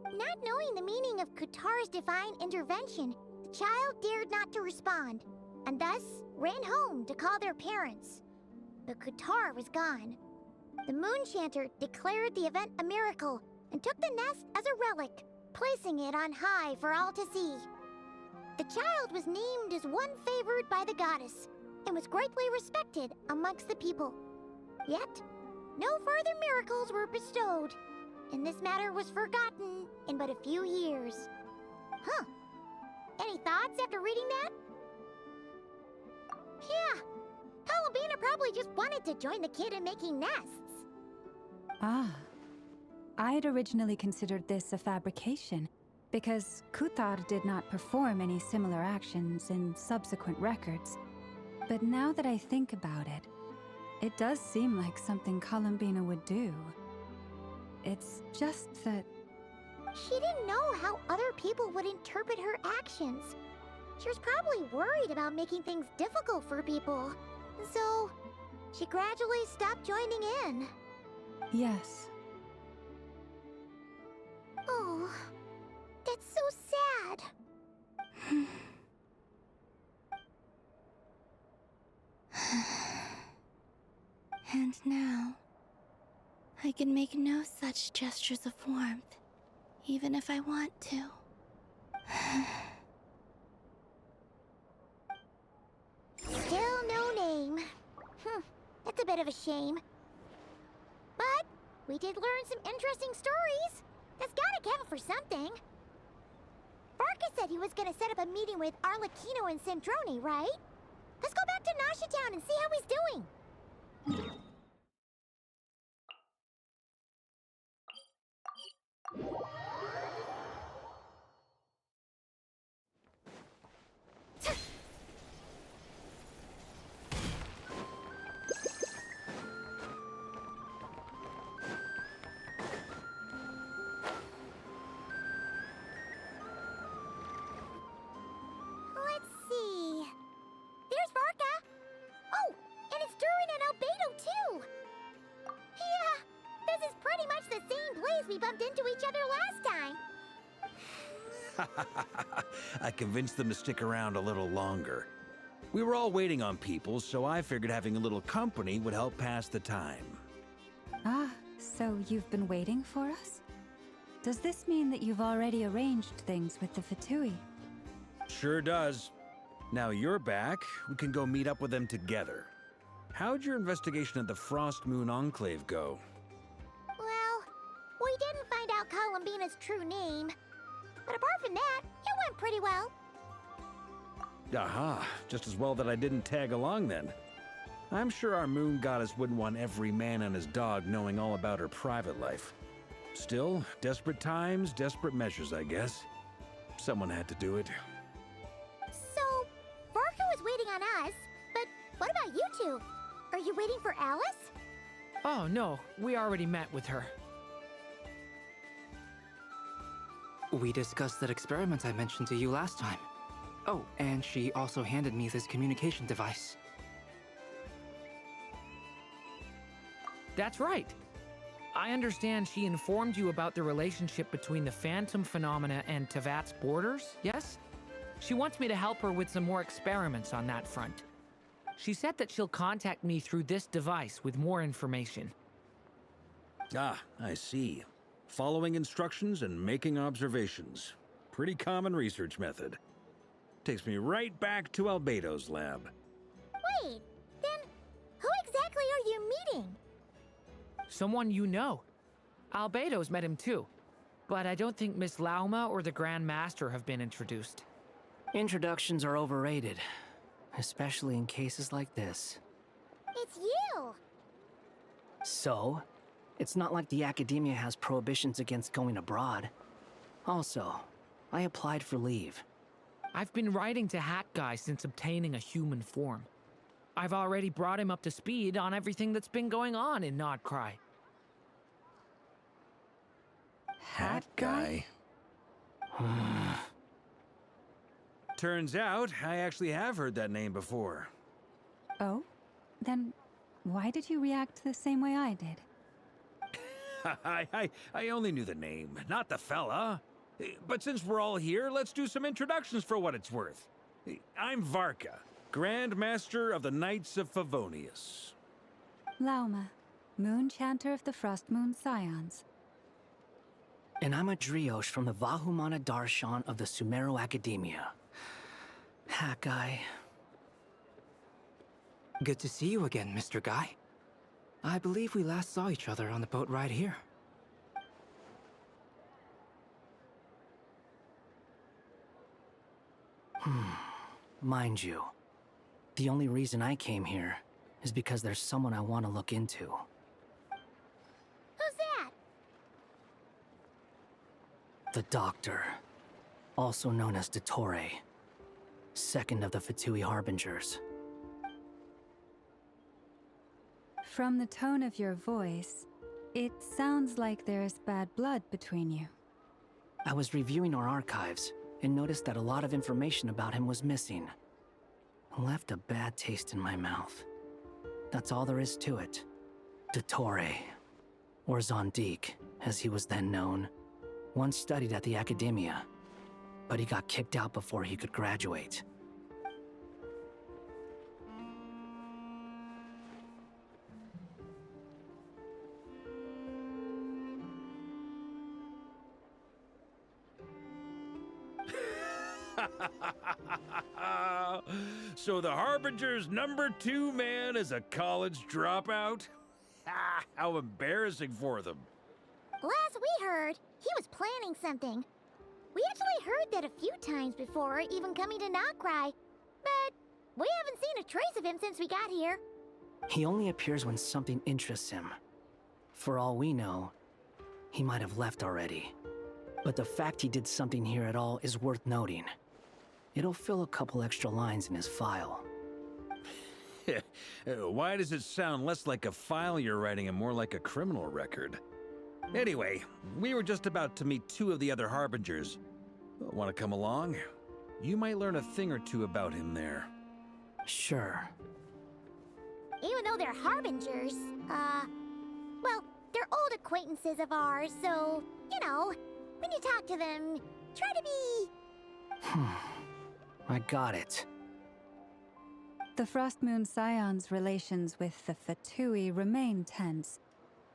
Not knowing the meaning of Kutar's divine intervention, the child dared not to respond, and thus ran home to call their parents. But Kutar was gone. The Moon Chanter declared the event a miracle and took the nest as a relic, placing it on high for all to see. The child was named as one favored by the goddess, and was greatly respected amongst the people. Yet, no further miracles were bestowed, and this matter was forgotten in but a few years. Huh. Any thoughts after reading that? Yeah, Columbina probably just wanted to join the kid in making nests. Ah. I'd originally considered this a fabrication, because Kutar did not perform any similar actions in subsequent records. But now that I think about it, it does seem like something Columbina would do. It's just that... She didn't know how other people would interpret her actions. She was probably worried about making things difficult for people. So, she gradually stopped joining in. Yes. Oh, that's so sad. And now, I can make no such gestures of warmth, even if I want to. Still no name. That's a bit of a shame. But we did learn some interesting stories. That's gotta count for something. Varka said he was gonna set up a meeting with Arlecchino and Sandrone, right? Let's go back to Nasha Town and see how he's doing. Let's see. There's Varka. Oh, and it's Durin and Albedo too. Yeah, this is pretty much the same place we bumped into each other last time. I convinced them to stick around a little longer. We were all waiting on people, so I figured having a little company would help pass the time. Ah, so you've been waiting for us? Does this mean that you've already arranged things with the Fatui? Sure does. Now you're back, we can go meet up with them together. How'd your investigation of the Frost Moon Enclave go? Well, we didn't find out Columbina's true name. But apart from that, it went pretty well. Aha, just as well that I didn't tag along then. I'm sure our moon goddess wouldn't want every man and his dog knowing all about her private life. Still, desperate times, desperate measures, I guess. Someone had to do it. So, Varka was waiting on us, but what about you two? Are you waiting for Alice? Oh, no. We already met with her. We discussed that experiment I mentioned to you last time. Oh, and she also handed me this communication device. That's right. I understand she informed you about the relationship between the phantom phenomena and Tevat's borders, yes? She wants me to help her with some more experiments on that front. She said that she'll contact me through this device with more information. Ah, I see. Following instructions and making observations. Pretty common research method. Takes me right back to Albedo's lab. Wait, then who exactly are you meeting? Someone you know. Albedo's met him too. But I don't think Miss Lauma or the Grand Master have been introduced. Introductions are overrated, especially in cases like this. It's you! So, it's not like the Academia has prohibitions against going abroad. Also, I applied for leave. I've been writing to Hat Guy since obtaining a human form. I've already brought him up to speed on everything that's been going on in Nodcry. Hat Guy? Turns out, I actually have heard that name before. Oh? Then why did you react the same way I did? I only knew the name, not the fella. But since we're all here, let's do some introductions for what it's worth. I'm Varka, Grand Master of the Knights of Favonius. Lauma, Moon Chanter of the Frost Moon Scions. And I'm a Drioche from the Vahumana Darshan of the Sumero Academia. Hat Guy. Good to see you again, Mr. Guy. I believe we last saw each other on the boat ride here. Mind you, the only reason I came here is because there's someone I want to look into. Who's that? The Doctor, also known as Dottore, second of the Fatui Harbingers. From the tone of your voice, it sounds like there's bad blood between you. I was reviewing our archives and noticed that a lot of information about him was missing. Left a bad taste in my mouth. That's all there is to it. Dottore, or Zondique, as he was then known, once studied at the Academia, but he got kicked out before he could graduate. So the Harbinger's #2 man is a college dropout? How embarrassing for them. Last we heard, he was planning something. We actually heard that a few times before, even coming to Nocturne, but we haven't seen a trace of him since we got here. He only appears when something interests him. For all we know, he might have left already. But the fact he did something here at all is worth noting. It'll fill a couple extra lines in his file. Why does it sound less like a file you're writing and more like a criminal record? Anyway, we were just about to meet 2 of the other Harbingers. Want to come along? You might learn a thing or two about him there. Sure. Even though they're Harbingers, well, they're old acquaintances of ours, so, you know, when you talk to them, try to be... I got it. The Frost Moon Scion's relations with the Fatui remain tense.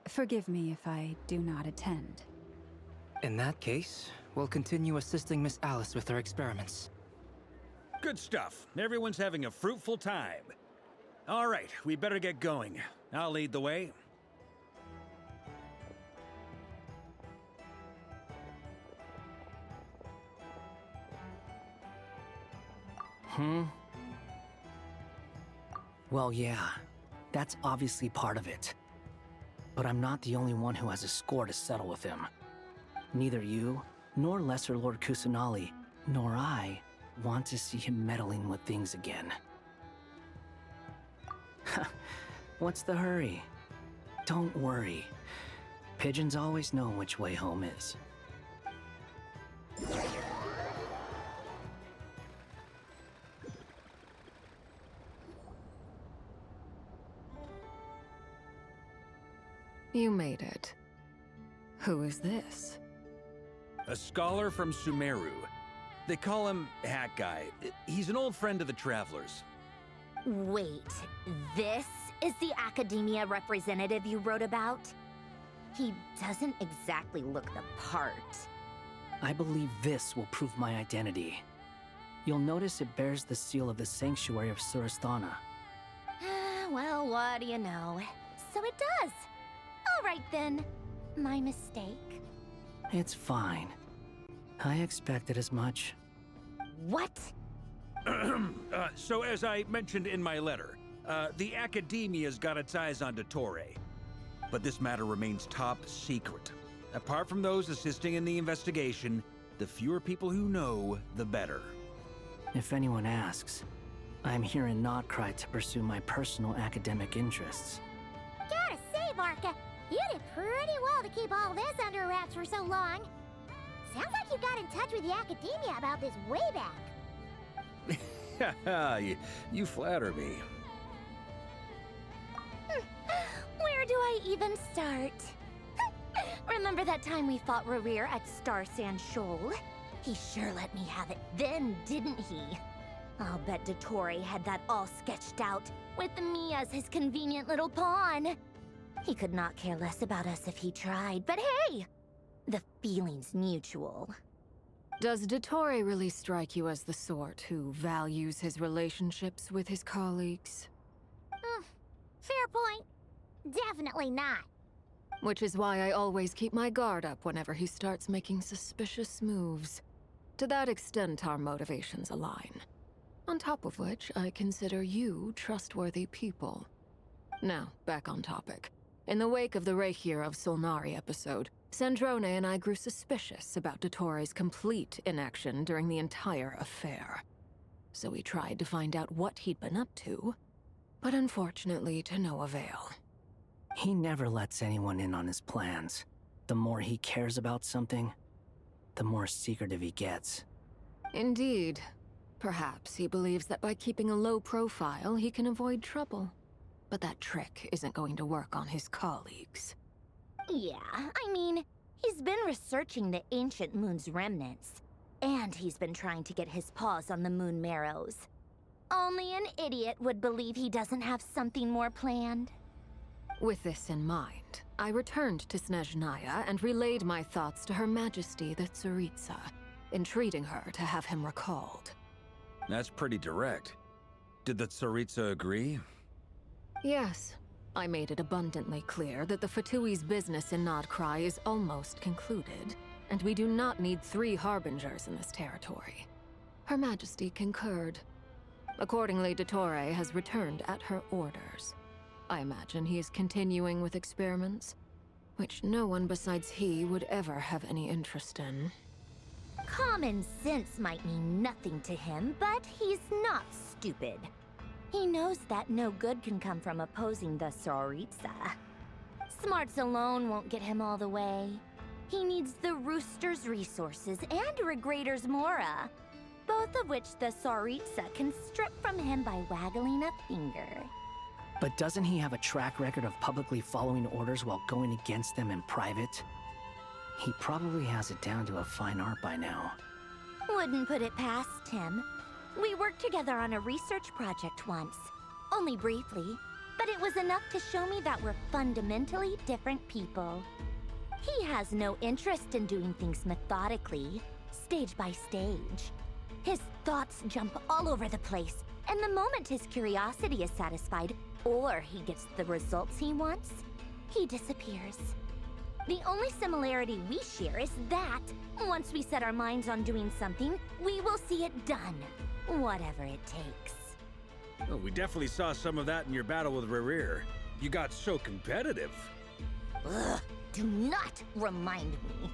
Forgive me if I do not attend. In that case, we'll continue assisting Miss Alice with her experiments. Good stuff. Everyone's having a fruitful time. All right, we better get going. I'll lead the way. Well, yeah, that's obviously part of it. But I'm not the only one who has a score to settle with him. Neither you, nor Lesser Lord Kusanali, nor I want to see him meddling with things again. What's the hurry? Don't worry. Pigeons always know which way home is. You made it. Who is this? A scholar from Sumeru. They call him Hat Guy. He's an old friend of the Travelers. Wait, this is the academia representative you wrote about? He doesn't exactly look the part. I believe this will prove my identity. You'll notice it bears the seal of the Sanctuary of Surasthana. Well, what do you know? So it does. All right then. My mistake. It's fine. I expected as much. What? So as I mentioned in my letter, the Academia's got its eyes on Dottore. But this matter remains top secret. Apart from those assisting in the investigation, the fewer people who know, the better. If anyone asks, I'm here in Nocturne to pursue my personal academic interests. Gotta say, Varka, you did pretty well to keep all this under wraps for so long. Sounds like you got in touch with the Academia about this way back. You flatter me. Where do I even start? Remember that time we fought Rerir at Star Sand Shoal? He sure let me have it then, didn't he? I'll bet Dottore had that all sketched out, with me as his convenient little pawn. He could not care less about us if he tried, but hey! The feeling's mutual. Does Dottore really strike you as the sort who values his relationships with his colleagues? Fair point. Definitely not. Which is why I always keep my guard up whenever he starts making suspicious moves. To that extent, our motivations align. On top of which, I consider you trustworthy people. Now, back on topic. In the wake of the Reikir of Solnari episode, Sandrone and I grew suspicious about Dottore's complete inaction during the entire affair. So we tried to find out what he'd been up to, but unfortunately to no avail. He never lets anyone in on his plans. The more he cares about something, the more secretive he gets. Indeed. Perhaps he believes that by keeping a low profile, he can avoid trouble. But that trick isn't going to work on his colleagues. Yeah, I mean, he's been researching the ancient moon's remnants. And he's been trying to get his paws on the moon marrows. Only an idiot would believe he doesn't have something more planned. With this in mind, I returned to Snezhnaya and relayed my thoughts to Her Majesty the Tsaritsa, entreating her to have him recalled. That's pretty direct. Did the Tsaritsa agree? Yes. I made it abundantly clear that the Fatui's business in Nocturne is almost concluded, and we do not need 3 harbingers in this territory. Her Majesty concurred. Accordingly, Dottore has returned at her orders. I imagine he is continuing with experiments, which no one besides he would ever have any interest in. Common sense might mean nothing to him, but he's not stupid. He knows that no good can come from opposing the Tsaritsa. Smarts alone won't get him all the way. He needs the Rooster's resources and Regrator's Mora, both of which the Tsaritsa can strip from him by waggling a finger. But doesn't he have a track record of publicly following orders while going against them in private? He probably has it down to a fine art by now. Wouldn't put it past him. We worked together on a research project once. Only briefly, but it was enough to show me that we're fundamentally different people. He has no interest in doing things methodically, stage by stage. His thoughts jump all over the place, and the moment his curiosity is satisfied, or he gets the results he wants, he disappears. The only similarity we share is that, once we set our minds on doing something, we will see it done, whatever it takes. Well, we definitely saw some of that in your battle with Rerir. You got so competitive. Ugh, do not remind me.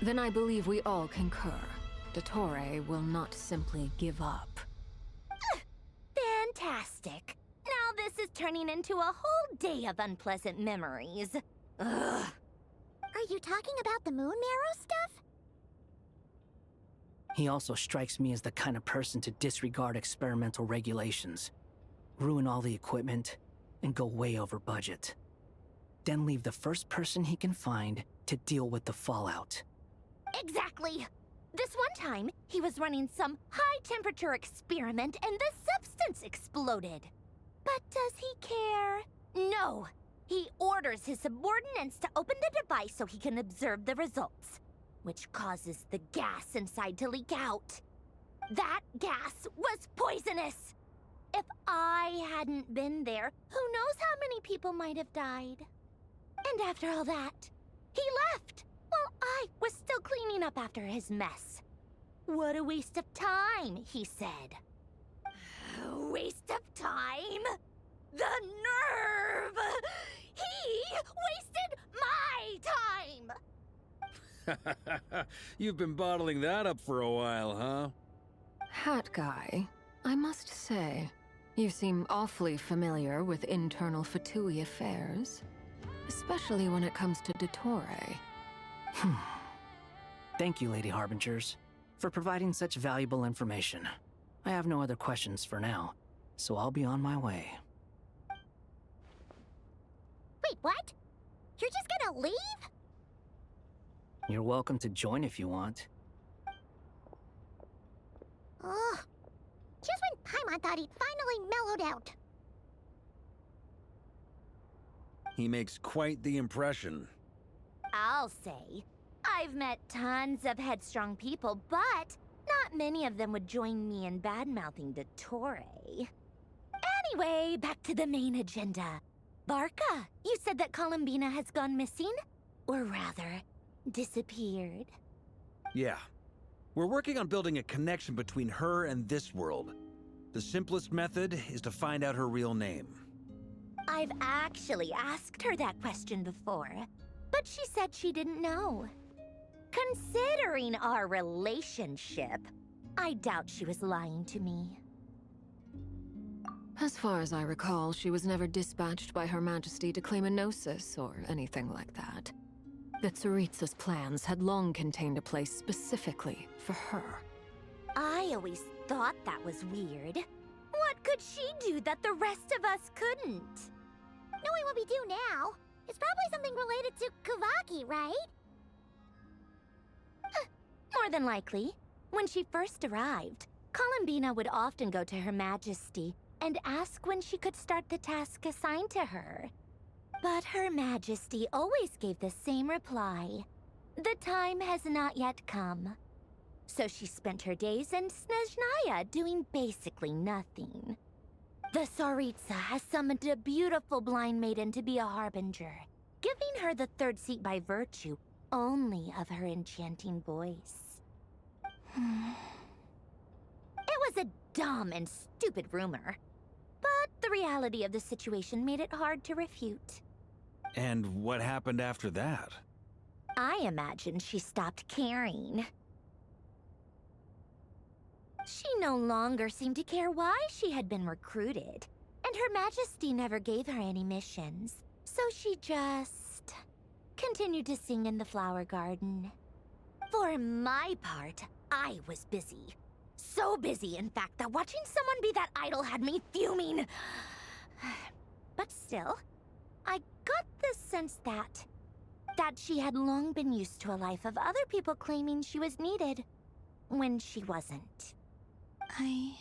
Then I believe we all concur. Dottore will not simply give up. Fantastic. Now this is turning into a whole day of unpleasant memories. Ugh. Are you talking about the moon marrow stuff? He also strikes me as the kind of person to disregard experimental regulations, ruin all the equipment, and go way over budget. Then leave the first person he can find to deal with the fallout. Exactly! This one time, he was running some high-temperature experiment and the substance exploded. But does he care? No! He orders his subordinates to open the device so he can observe the results, which causes the gas inside to leak out. That gas was poisonous! If I hadn't been there, who knows how many people might have died? And after all that, he left! While I was still cleaning up after his mess. What a waste of time, he said. Waste of time? The nerve! He wasted my time! You've been bottling that up for a while, huh? Hat guy, I must say, you seem awfully familiar with internal Fatui affairs. Especially when it comes to Dottore. Thank you, Lady Harbingers, for providing such valuable information. I have no other questions for now, so I'll be on my way. Wait, what? You're just gonna leave? You're welcome to join if you want. Ugh. Just when Paimon thought he'd finally mellowed out. He makes quite the impression. I'll say. I've met tons of headstrong people, but not many of them would join me in bad-mouthing Dottore. Anyway, back to the main agenda. Barca, you said that Columbina has gone missing? Or rather, disappeared. Yeah. We're working on building a connection between her and this world. The simplest method is to find out her real name. I've actually asked her that question before, but she said she didn't know. Considering our relationship, I doubt she was lying to me. As far as I recall, she was never dispatched by Her Majesty to claim a gnosis or anything like that. The Tsaritsa's plans had long contained a place specifically for her. I always thought that was weird. What could she do that the rest of us couldn't? Knowing what we do now, it's probably something related to Kavaki, right? More than likely. When she first arrived, Columbina would often go to Her Majesty and ask when she could start the task assigned to her. But Her Majesty always gave the same reply. The time has not yet come. So she spent her days in Snezhnaya doing basically nothing. The Tsaritsa has summoned a beautiful blind maiden to be a harbinger, giving her the third seat by virtue only of her enchanting voice. It was a dumb and stupid rumor, but the reality of the situation made it hard to refute. And what happened after that? I imagine she stopped caring. She no longer seemed to care why she had been recruited, and Her Majesty never gave her any missions, so she just continued to sing in the flower garden. For my part, I was busy. So busy, in fact, that watching someone be that idol had me fuming. But still, I got the sense that she had long been used to a life of other people claiming she was needed when she wasn't. I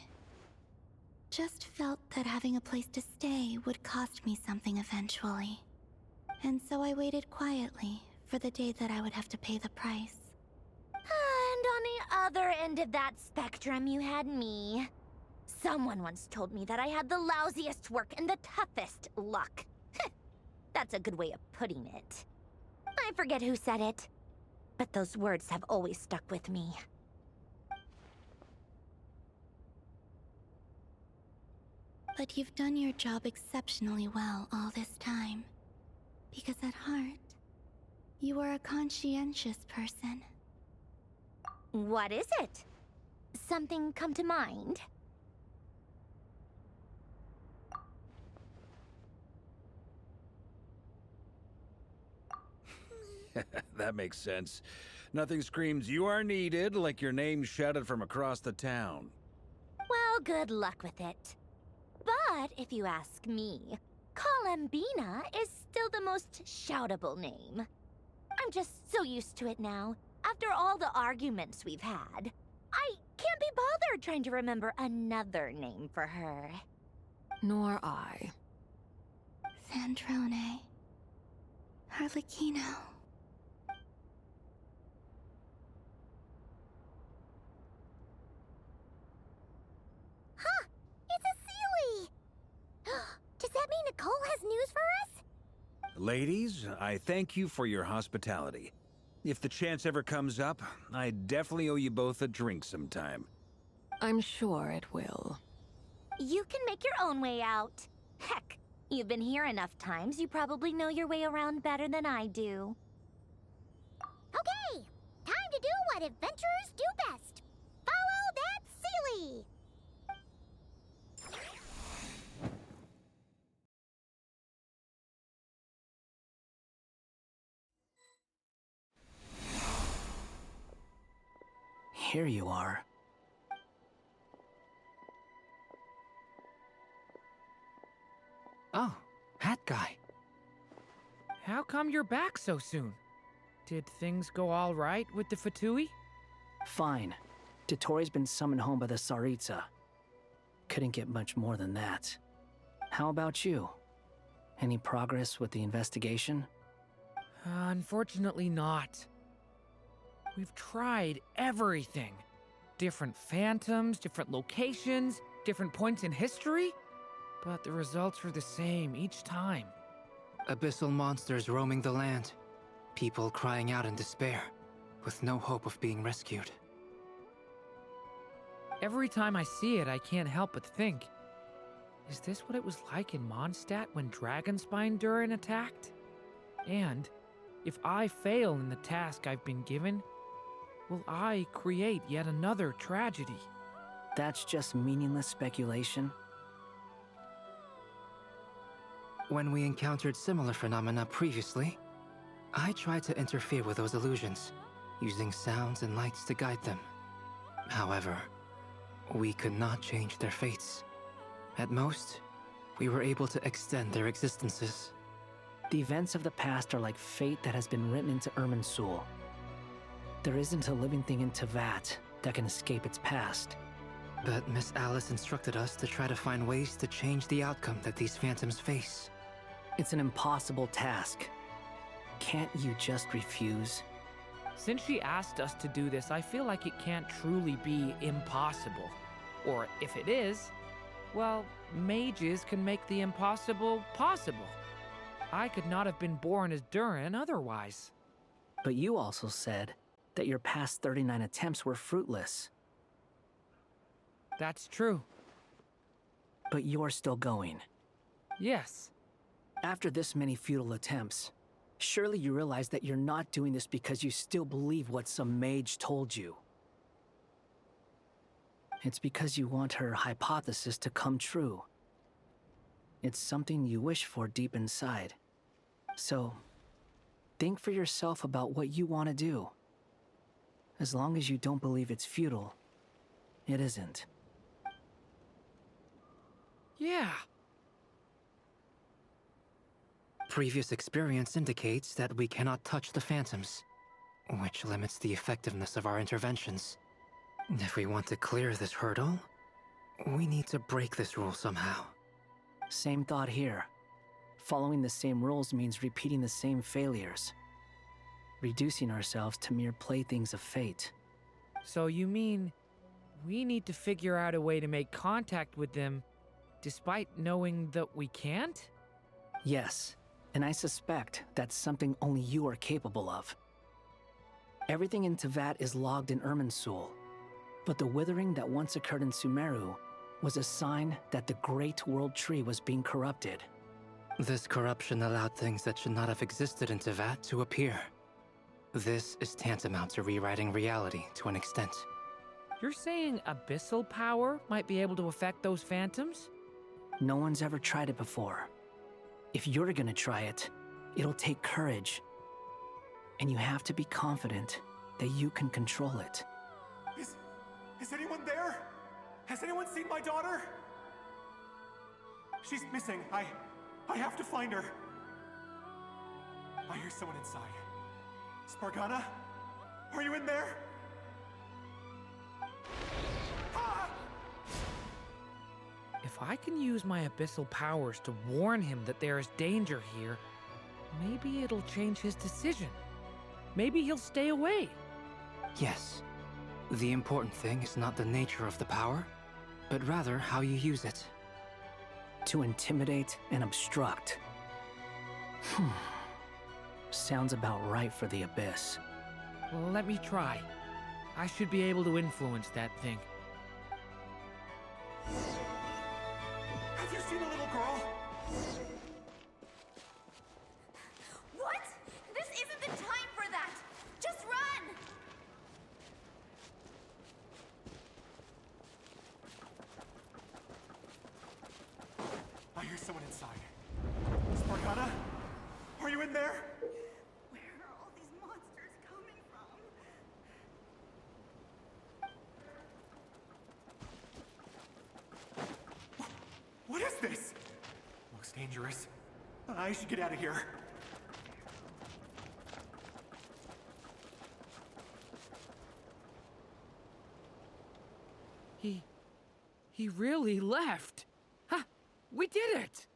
just felt that having a place to stay would cost me something eventually. And so I waited quietly for the day that I would have to pay the price. And on the other end of that spectrum, you had me. Someone once told me that I had the lousiest work and the toughest luck. That's a good way of putting it. I forget who said it, but those words have always stuck with me. But you've done your job exceptionally well all this time. Because at heart, you are a conscientious person. What is it? Something come to mind? That makes sense. Nothing screams you are needed like your name shouted from across the town. Well, good luck with it. But if you ask me, Colambina is still the most shoutable name. I'm just so used to it now, after all the arguments we've had. I can't be bothered trying to remember another name for her. Nor I. Sandrone. Harlequino. Huh! It's a Sealy! Does that mean Nicole has news for us? Ladies, I thank you for your hospitality. If the chance ever comes up, I definitely owe you both a drink sometime. I'm sure it will. You can make your own way out. Heck, you've been here enough times, you probably know your way around better than I do. Okay, time to do what adventurers do best. Follow that Sealy! Here you are. Oh, hat guy. How come you're back so soon? Did things go all right with the Fatui? Fine. Dotori's been summoned home by the Tsaritsa. Couldn't get much more than that. How about you? Any progress with the investigation? Unfortunately not. We've tried everything. Different phantoms, different locations, different points in history. But the results are the same each time. Abyssal monsters roaming the land. People crying out in despair, with no hope of being rescued. Every time I see it, I can't help but think, is this what it was like in Mondstadt when Dragonspine Durin attacked? And if I fail in the task I've been given, will I create yet another tragedy? That's just meaningless speculation. When we encountered similar phenomena previously, I tried to interfere with those illusions, using sounds and lights to guide them. However, we could not change their fates. At most, we were able to extend their existences. The events of the past are like fate that has been written into Irminsul. There isn't a living thing in Teyvat that can escape its past. But Miss Alice instructed us to try to find ways to change the outcome that these phantoms face. It's an impossible task. Can't you just refuse? Since she asked us to do this, I feel like it can't truly be impossible. Or if it is, well, mages can make the impossible possible. I could not have been born as Durin otherwise. But you also said that your past 39 attempts were fruitless. That's true. But you're still going. Yes. After this many futile attempts, surely you realize that you're not doing this because you still believe what some mage told you. It's because you want her hypothesis to come true. It's something you wish for deep inside. So, think for yourself about what you want to do. As long as you don't believe it's futile, it isn't. Yeah. Previous experience indicates that we cannot touch the phantoms, which limits the effectiveness of our interventions. If we want to clear this hurdle, we need to break this rule somehow. Same thought here. Following the same rules means repeating the same failures. reducing ourselves to mere playthings of fate. So you mean we need to figure out a way to make contact with them despite knowing that we can't? Yes, and I suspect that's something only you are capable of. Everything in Tevat is logged in Irminsul, but the withering that once occurred in Sumeru was a sign that the Great World Tree was being corrupted. This corruption allowed things that should not have existed in Tevat to appear. This is tantamount to rewriting reality to an extent. You're saying abyssal power might be able to affect those phantoms? No one's ever tried it before. If you're gonna try it, it'll take courage. And you have to be confident that you can control it. Is anyone there? Has anyone seen my daughter? She's missing. I have to find her. I hear someone inside. Spargana? Are you in there? If I can use my abyssal powers to warn him that there is danger here, maybe it'll change his decision. Maybe he'll stay away. Yes. The important thing is not the nature of the power, but rather how you use it. To intimidate and obstruct. Sounds about right for the Abyss. Well, let me try. I should be able to influence that thing. Have you seen a little girl? What? This isn't the time for that! Just run! I hear someone inside. Spargana? Are you in there? Where are all these monsters coming from? What is this? Looks dangerous. I should get out of here. He really left. Ha! We did it!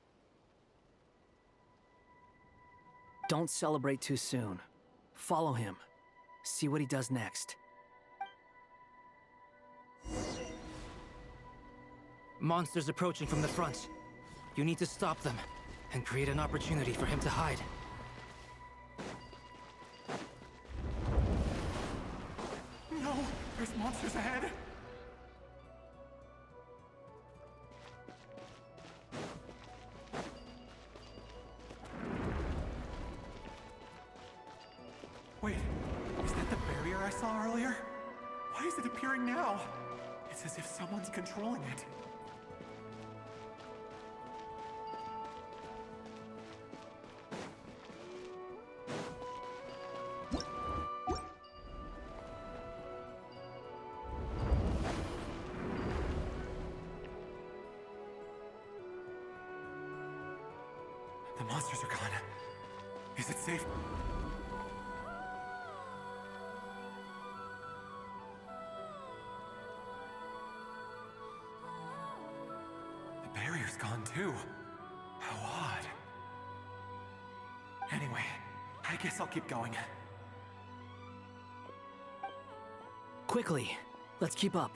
Don't celebrate too soon. Follow him. See what he does next. Monsters approaching from the front. You need to stop them and create an opportunity for him to hide. No! There's monsters ahead! Wait, is that the barrier I saw earlier? Why is it appearing now? It's as if someone's controlling it. The monsters are gone. Is it safe? The barrier's gone too. How odd. Anyway, I guess I'll keep going. Quickly, let's keep up.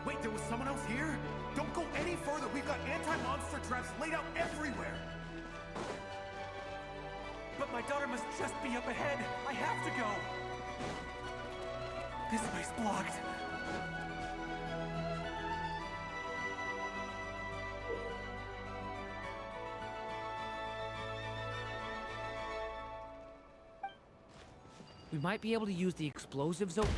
Wait, there was someone else here? Don't go any further. We've got anti-monster traps laid out everywhere. But my daughter must just be up ahead. I have to go. This way's blocked. We might be able to use the explosives over...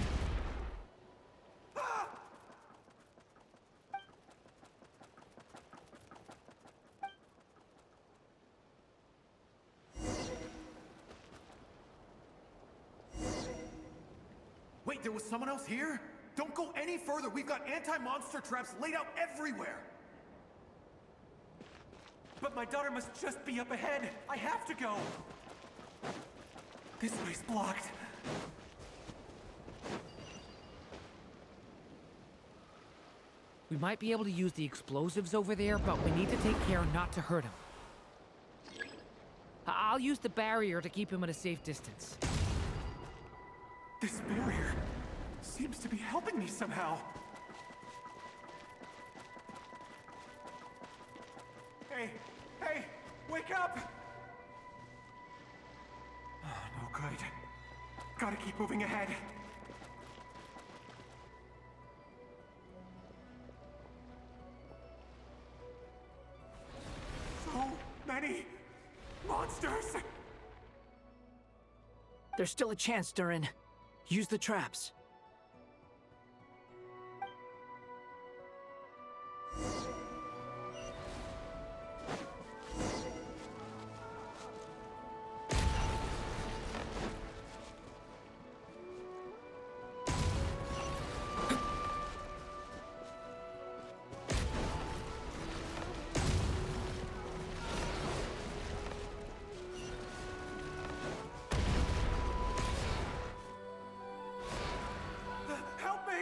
Wait, there was someone else here? Don't go any further. We've got anti-monster traps laid out everywhere. But my daughter must just be up ahead. I have to go. This way's blocked. We might be able to use the explosives over there, but we need to take care not to hurt him. I'll use the barrier to keep him at a safe distance. This barrier seems to be helping me somehow. Hey, hey, wake up! Oh, no good. Gotta keep moving ahead. So many monsters! There's still a chance, Durin. Use the traps. Help me!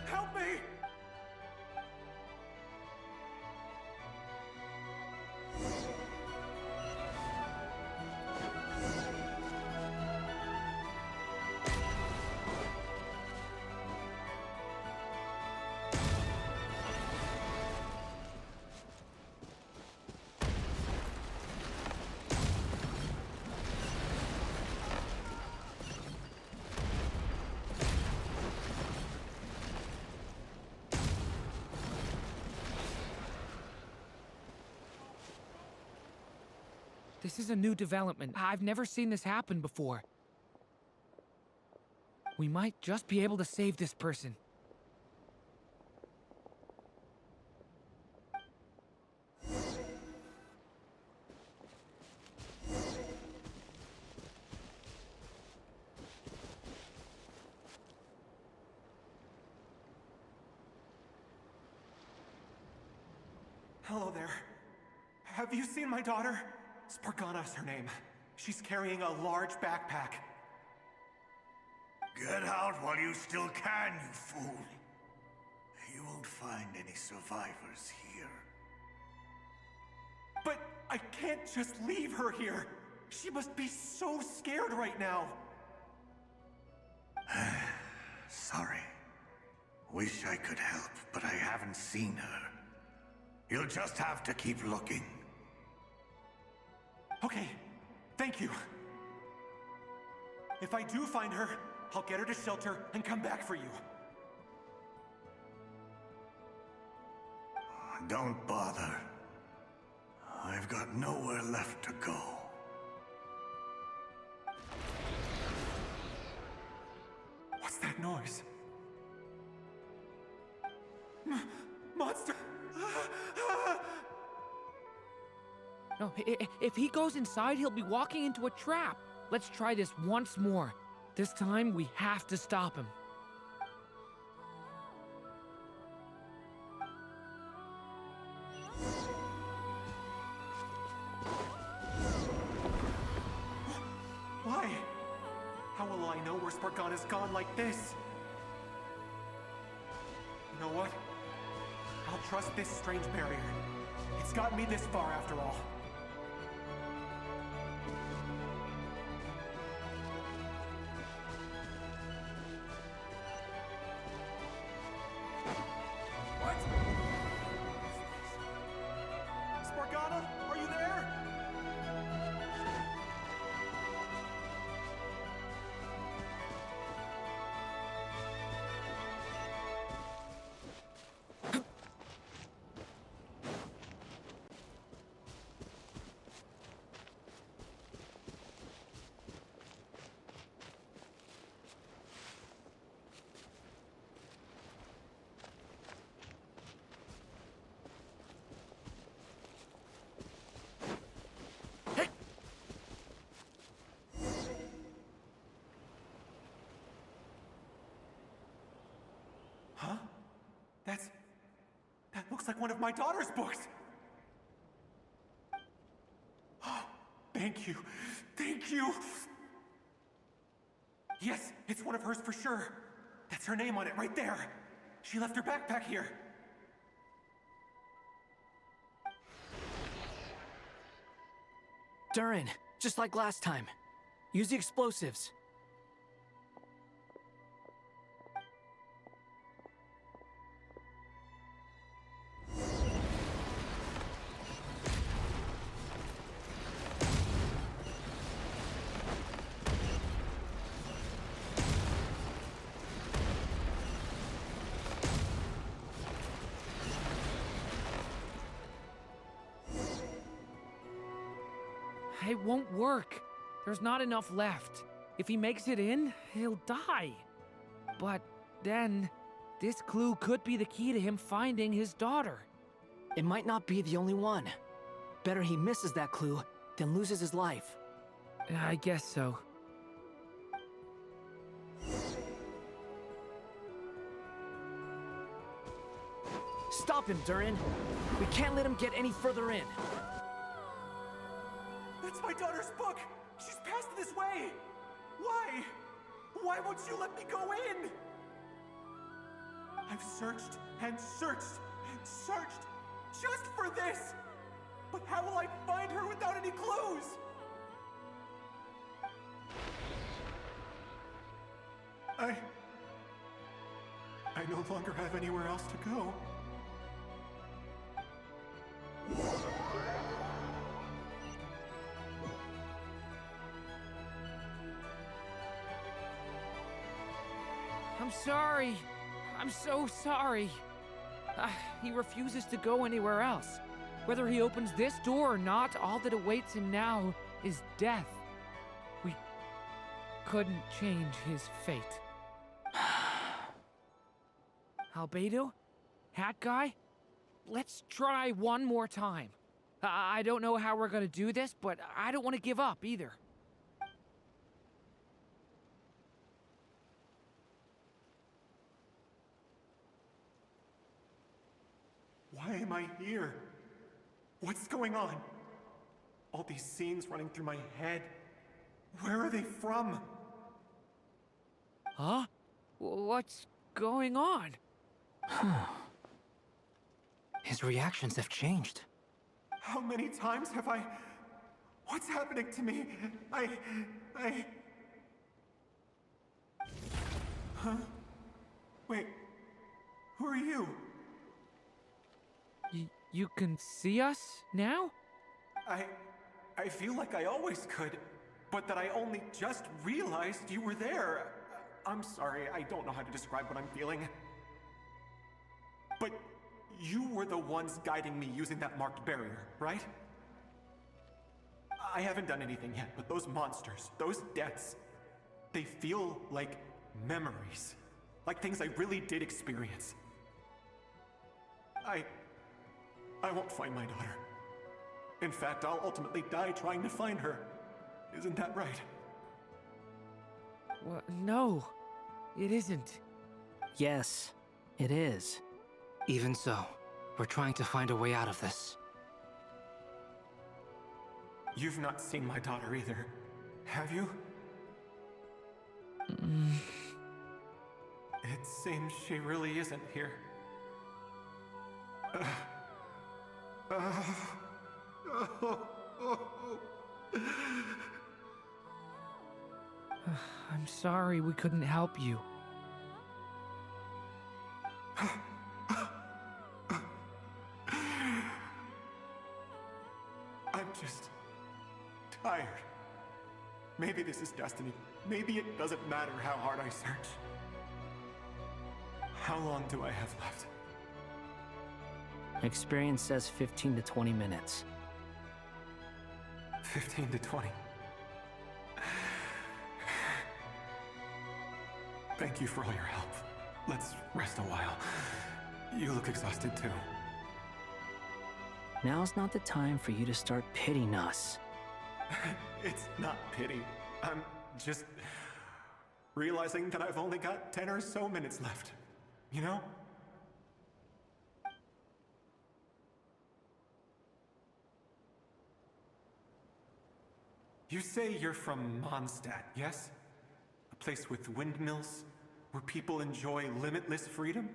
Help me! This is a new development. I've never seen this happen before. We might just be able to save this person. Hello there. Have you seen my daughter? Spargana's her name. She's carrying a large backpack. Get out while you still can, you fool. You won't find any survivors here. But I can't just leave her here. She must be so scared right now. Sorry. Wish I could help, but I haven't seen her. You'll just have to keep looking. Okay, thank you. If I do find her, I'll get her to shelter and come back for you. Don't bother. I've got nowhere left to go. What's that noise? Monster! No, if he goes inside, he'll be walking into a trap. Let's try this once more. This time, we have to stop him. Why? How will I know where Spargana's gone like this? You know what? I'll trust this strange barrier. It's gotten me this far after all. What? Spargana, are you there? like one of my daughter's books! Thank you. Thank you! Yes, it's one of hers for sure. That's her name on it right there. She left her backpack here. Durin, just like last time. Use the explosives. It won't work. There's not enough left. If he makes it in, he'll die. But then, this clue could be the key to him finding his daughter. It might not be the only one. Better he misses that clue than loses his life. I guess so. Stop him, Durin. We can't let him get any further in. That's my daughter's book! She's passed this way! Why? Why won't you let me go in? I've searched and searched and searched just for this! But how will I find her without any clues? I no longer have anywhere else to go. I'm sorry. I'm so sorry. He refuses to go anywhere else. Whether he opens this door or not, all that awaits him now is death. We couldn't change his fate. Albedo? Hat Guy? Let's try one more time. I don't know how we're gonna do this, but I don't want to give up either. Why am I here? What's going on? All these scenes running through my head. Where are they from? Huh? What's going on? His reactions have changed. How many times have I... What's happening to me? Huh? Wait, who are you? You can see us now? I feel like I always could, but that I only just realized you were there. I'm sorry, I don't know how to describe what I'm feeling. But you were the ones guiding me using that marked barrier, right? I haven't done anything yet, but those monsters, those deaths, they feel like memories. Like things I really did experience. I won't find my daughter. In fact, I'll ultimately die trying to find her. Isn't that right? Well, no, it isn't. Yes, it is. Even so, we're trying to find a way out of this. You've not seen my daughter either, have you? It seems she really isn't here. I'm sorry we couldn't help you. I'm just tired. Maybe this is destiny. Maybe it doesn't matter how hard I search. How long do I have left? Experience says 15 to 20 minutes. 15 to 20. Thank you for all your help. Let's rest a while. You look exhausted too. Now's not the time for you to start pitying us. It's not pity. I'm just realizing that I've only got 10 or so minutes left. You know? You say you're from Mondstadt, yes? A place with windmills, where people enjoy limitless freedom?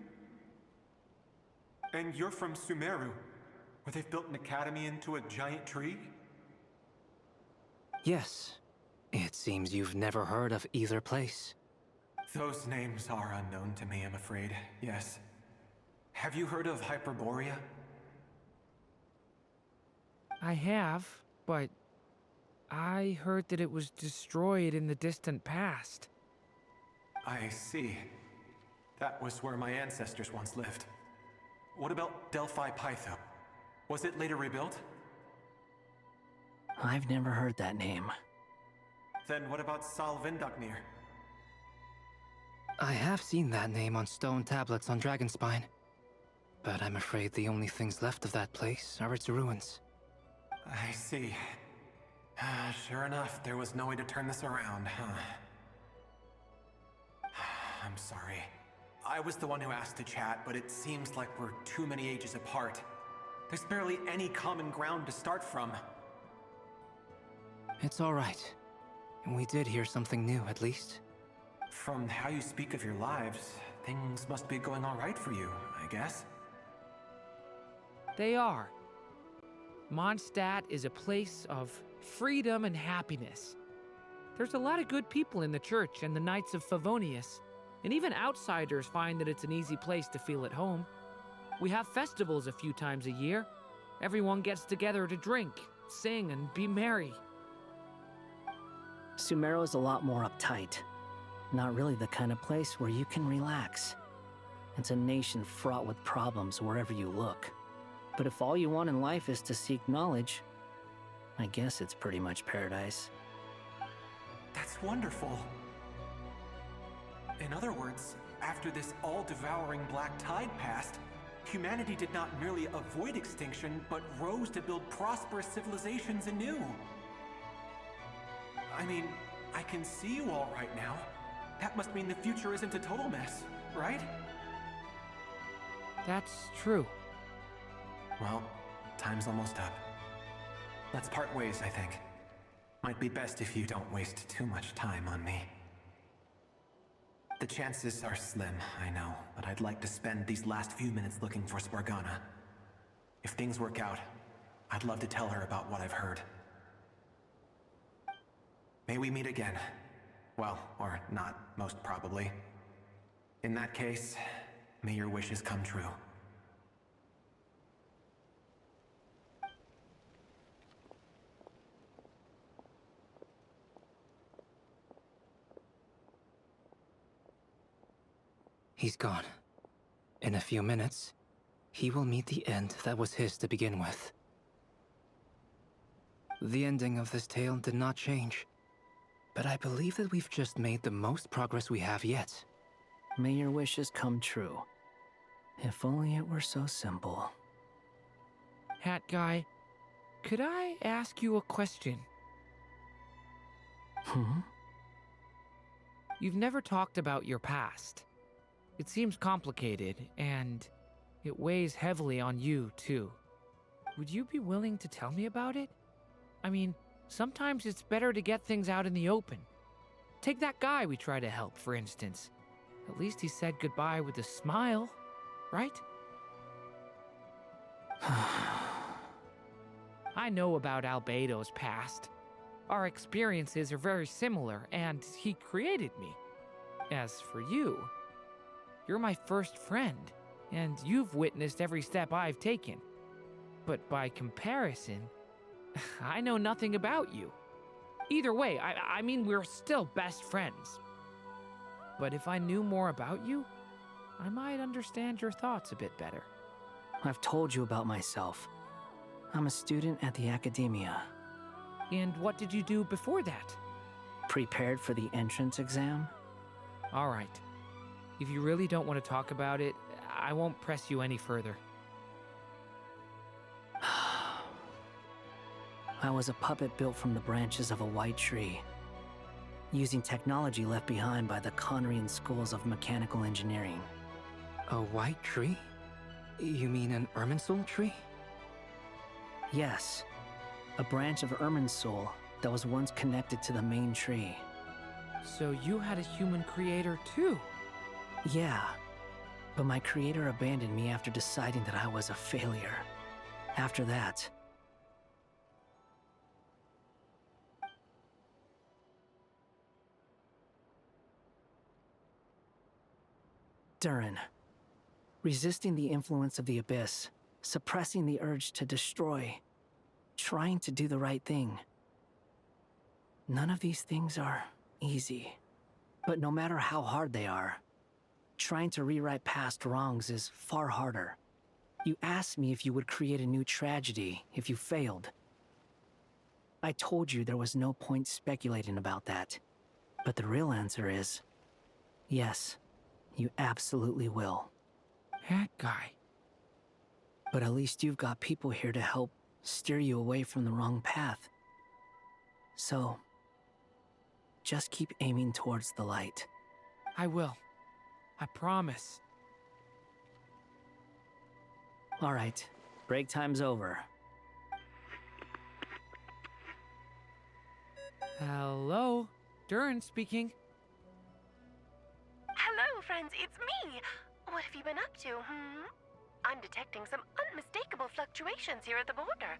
And you're from Sumeru, where they've built an academy into a giant tree? Yes. It seems you've never heard of either place. Those names are unknown to me, I'm afraid, yes. Have you heard of Hyperborea? I have, but I heard that it was destroyed in the distant past. I see. That was where my ancestors once lived. What about Delphi Pytho? Was it later rebuilt? I've never heard that name. Then what about Sal Vindagnir? I have seen that name on stone tablets on Dragonspine. But I'm afraid the only things left of that place are its ruins. I see. Sure enough, there was no way to turn this around, huh? I'm sorry. I was the one who asked to chat, but it seems like we're too many ages apart. There's barely any common ground to start from. It's all right. We did hear something new, at least. From how you speak of your lives, things must be going all right for you, I guess. They are. Mondstadt is a place of freedom and happiness. There's a lot of good people in the church and the Knights of Favonius, and even outsiders find that it's an easy place to feel at home. We have festivals a few times a year. Everyone gets together to drink, sing, and be merry. Sumeru is a lot more uptight. Not really the kind of place where you can relax. It's a nation fraught with problems wherever you look. But if all you want in life is to seek knowledge, I guess it's pretty much paradise. That's wonderful. In other words, after this all-devouring black tide passed, humanity did not merely avoid extinction, but rose to build prosperous civilizations anew. I mean, I can see you all right now. That must mean the future isn't a total mess, right? That's true. Well, time's almost up. Let's part ways, I think. Might be best if you don't waste too much time on me. The chances are slim, I know, but I'd like to spend these last few minutes looking for Spargana. If things work out, I'd love to tell her about what I've heard. May we meet again. Well, or not, most probably. In that case, may your wishes come true. He's gone. In a few minutes, he will meet the end that was his to begin with. The ending of this tale did not change, but I believe that we've just made the most progress we have yet. May your wishes come true. If only it were so simple. Hat Guy, could I ask you a question? You've never talked about your past. It seems complicated, and it weighs heavily on you, too. Would you be willing to tell me about it? I mean, sometimes it's better to get things out in the open. Take that guy we try to help, for instance. At least he said goodbye with a smile, right? I know about Albedo's past. Our experiences are very similar, and he created me. As for you, you're my first friend, and you've witnessed every step I've taken. But by comparison, I know nothing about you. Either way, I mean, we're still best friends. But if I knew more about you, I might understand your thoughts a bit better. I've told you about myself. I'm a student at the academia. And what did you do before that? Prepared for the entrance exam? All right. If you really don't want to talk about it, I won't press you any further. I was a puppet built from the branches of a white tree, using technology left behind by the Conrian schools of mechanical engineering. A white tree? You mean an Irminsul tree? Yes. A branch of Irminsul, that was once connected to the main tree. So you had a human creator too? Yeah, but my creator abandoned me after deciding that I was a failure. After that, Durin. Resisting the influence of the Abyss, suppressing the urge to destroy, trying to do the right thing. None of these things are easy. But no matter how hard they are, trying to rewrite past wrongs is far harder. You asked me if you would create a new tragedy if you failed. I told you there was no point speculating about that. But the real answer is, yes, you absolutely will. That guy. But at least you've got people here to help steer you away from the wrong path. So, just keep aiming towards the light. I will. I promise. All right, break time's over. Hello? Durin speaking. Hello, friends, it's me. What have you been up to, I'm detecting some unmistakable fluctuations here at the border.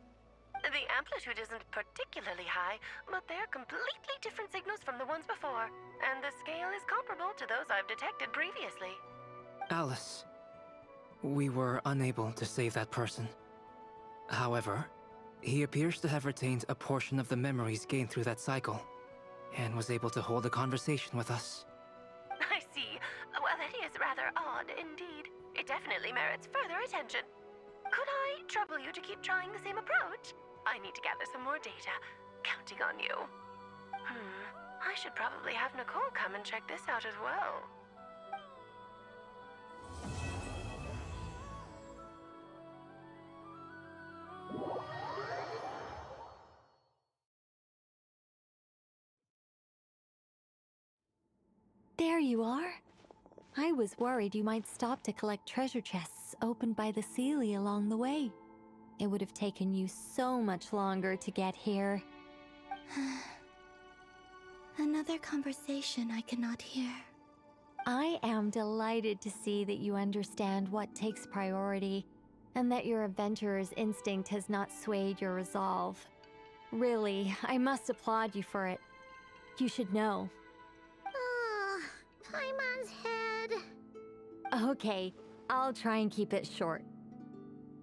The amplitude isn't particularly high, but they're completely different signals from the ones before, and the scale is comparable to those I've detected previously. Alice, we were unable to save that person. However, he appears to have retained a portion of the memories gained through that cycle, and was able to hold a conversation with us. I see. Well, that is rather odd indeed. It definitely merits further attention. Could I trouble you to keep trying the same approach? I need to gather some more data. Counting on you. I should probably have Nicole come and check this out as well. There you are. I was worried you might stop to collect treasure chests opened by the Seelie along the way. It would have taken you so much longer to get here. Another conversation I cannot hear. I am delighted to see that you understand what takes priority, and that your adventurer's instinct has not swayed your resolve. Really, I must applaud you for it. You should know. Paimon's head. Okay, I'll try and keep it short.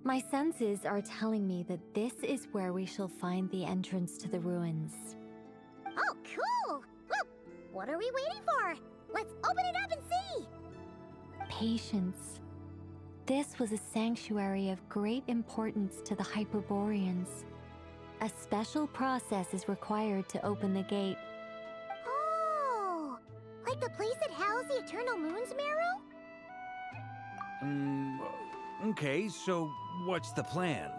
My senses are telling me that this is where we shall find the entrance to the ruins. Oh, cool! Well, what are we waiting for? Let's open it up and see! Patience. This was a sanctuary of great importance to the Hyperboreans. A special process is required to open the gate. Oh! Like the place that housed the Eternal Moon's Marrow? Okay, so what's the plan?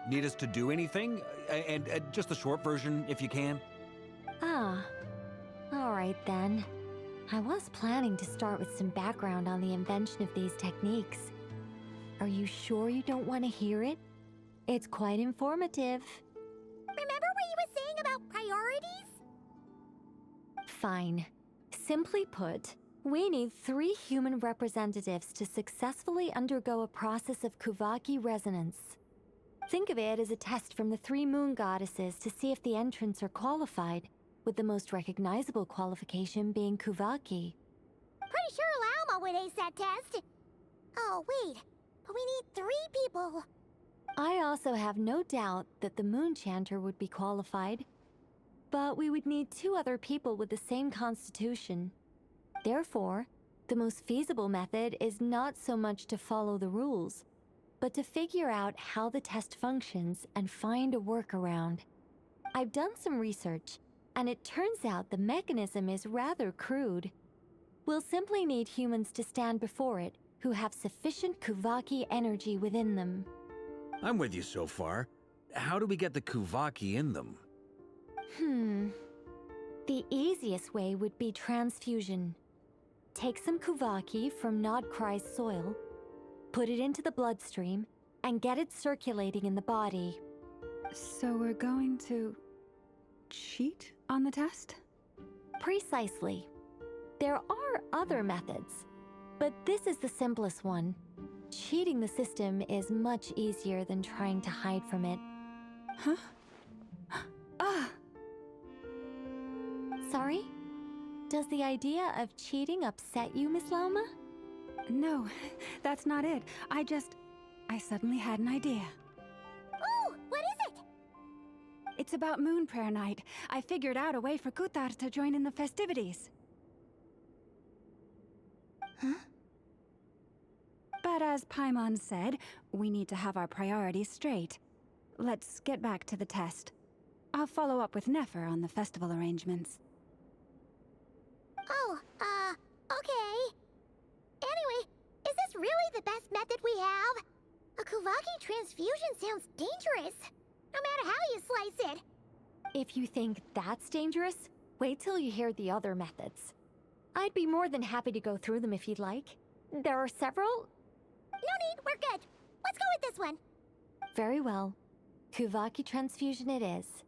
Need us to do anything? And just the short version, if you can. Ah. Alright then. I was planning to start with some background on the invention of these techniques. Are you sure you don't want to hear it? It's quite informative. Remember what you were saying about priorities? Fine. Simply put, we need 3 human representatives to successfully undergo a process of Kuvaki resonance. Think of it as a test from the 3 moon goddesses to see if the entrants are qualified, with the most recognizable qualification being Kuvaki. Pretty sure Lauma would ace that test. Oh, wait. But we need 3 people. I also have no doubt that the Moon Chanter would be qualified. But we would need 2 other people with the same constitution. Therefore, the most feasible method is not so much to follow the rules, but to figure out how the test functions and find a workaround. I've done some research, and it turns out the mechanism is rather crude. We'll simply need humans to stand before it who have sufficient Kuvaki energy within them. I'm with you so far. How do we get the Kuvaki in them? The easiest way would be transfusion. Take some Kuvaki from Nodkrai's soil, put it into the bloodstream, and get it circulating in the body. So we're going to cheat on the test? Precisely. There are other methods, but this is the simplest one. Cheating the system is much easier than trying to hide from it. Huh? Ah! Sorry? Does the idea of cheating upset you, Miss Lauma? No, that's not it. I suddenly had an idea. Oh, what is it? It's about Moon Prayer Night. I figured out a way for Kuthar to join in the festivities. Huh? But as Paimon said, we need to have our priorities straight. Let's get back to the test. I'll follow up with Nefer on the festival arrangements. Oh, okay. Anyway, is this really the best method we have? A Kuvaki transfusion sounds dangerous, no matter how you slice it. If you think that's dangerous, wait till you hear the other methods. I'd be more than happy to go through them if you'd like. There are several. No need, we're good. Let's go with this one. Very well. Kuvaki transfusion it is.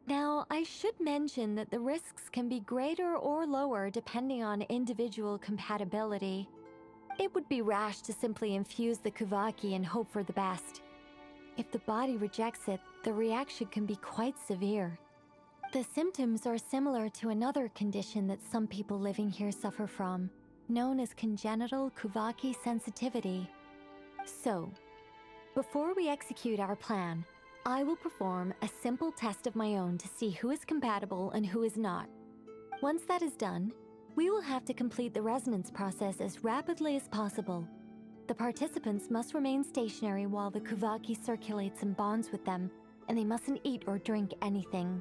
Now, I should mention that the risks can be greater or lower depending on individual compatibility. It would be rash to simply infuse the Kuvaki and hope for the best. If the body rejects it, the reaction can be quite severe. The symptoms are similar to another condition that some people living here suffer from, known as congenital Kuvaki sensitivity. So, before we execute our plan, I will perform a simple test of my own to see who is compatible and who is not. Once that is done, we will have to complete the resonance process as rapidly as possible. The participants must remain stationary while the Kuvaki circulates and bonds with them, and they mustn't eat or drink anything.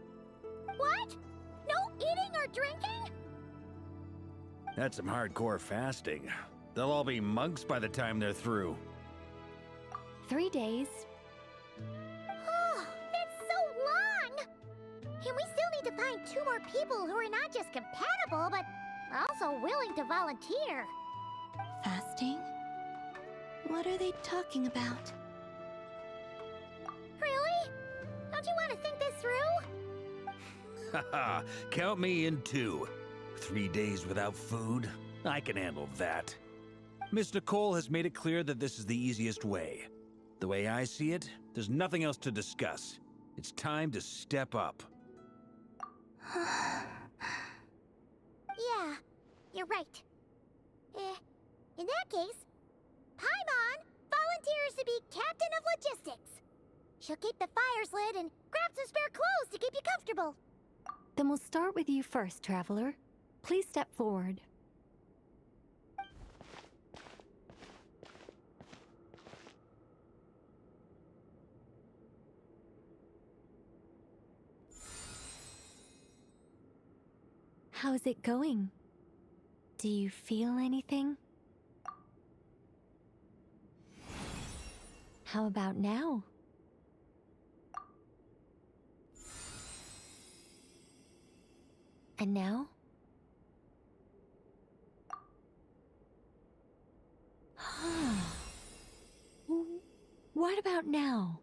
What? No eating or drinking? That's some hardcore fasting. They'll all be monks by the time they're through. 3 days. Oh, that's so long! And we still need to find 2 more people who are not just compatible, but also willing to volunteer. Fasting? What are they talking about? Really? Don't you want to think this through? Haha, count me in too. 3 days without food? I can handle that. Miss Nicole has made it clear that this is the easiest way. The way I see it, there's nothing else to discuss. It's time to step up. Yeah, you're right. In that case, Paimon volunteers to be captain of logistics. She'll keep the fires lit and grab some spare clothes to keep you comfortable. Then we'll start with you first, Traveler. Please step forward. How's it going? Do you feel anything? How about now? And now? What about now?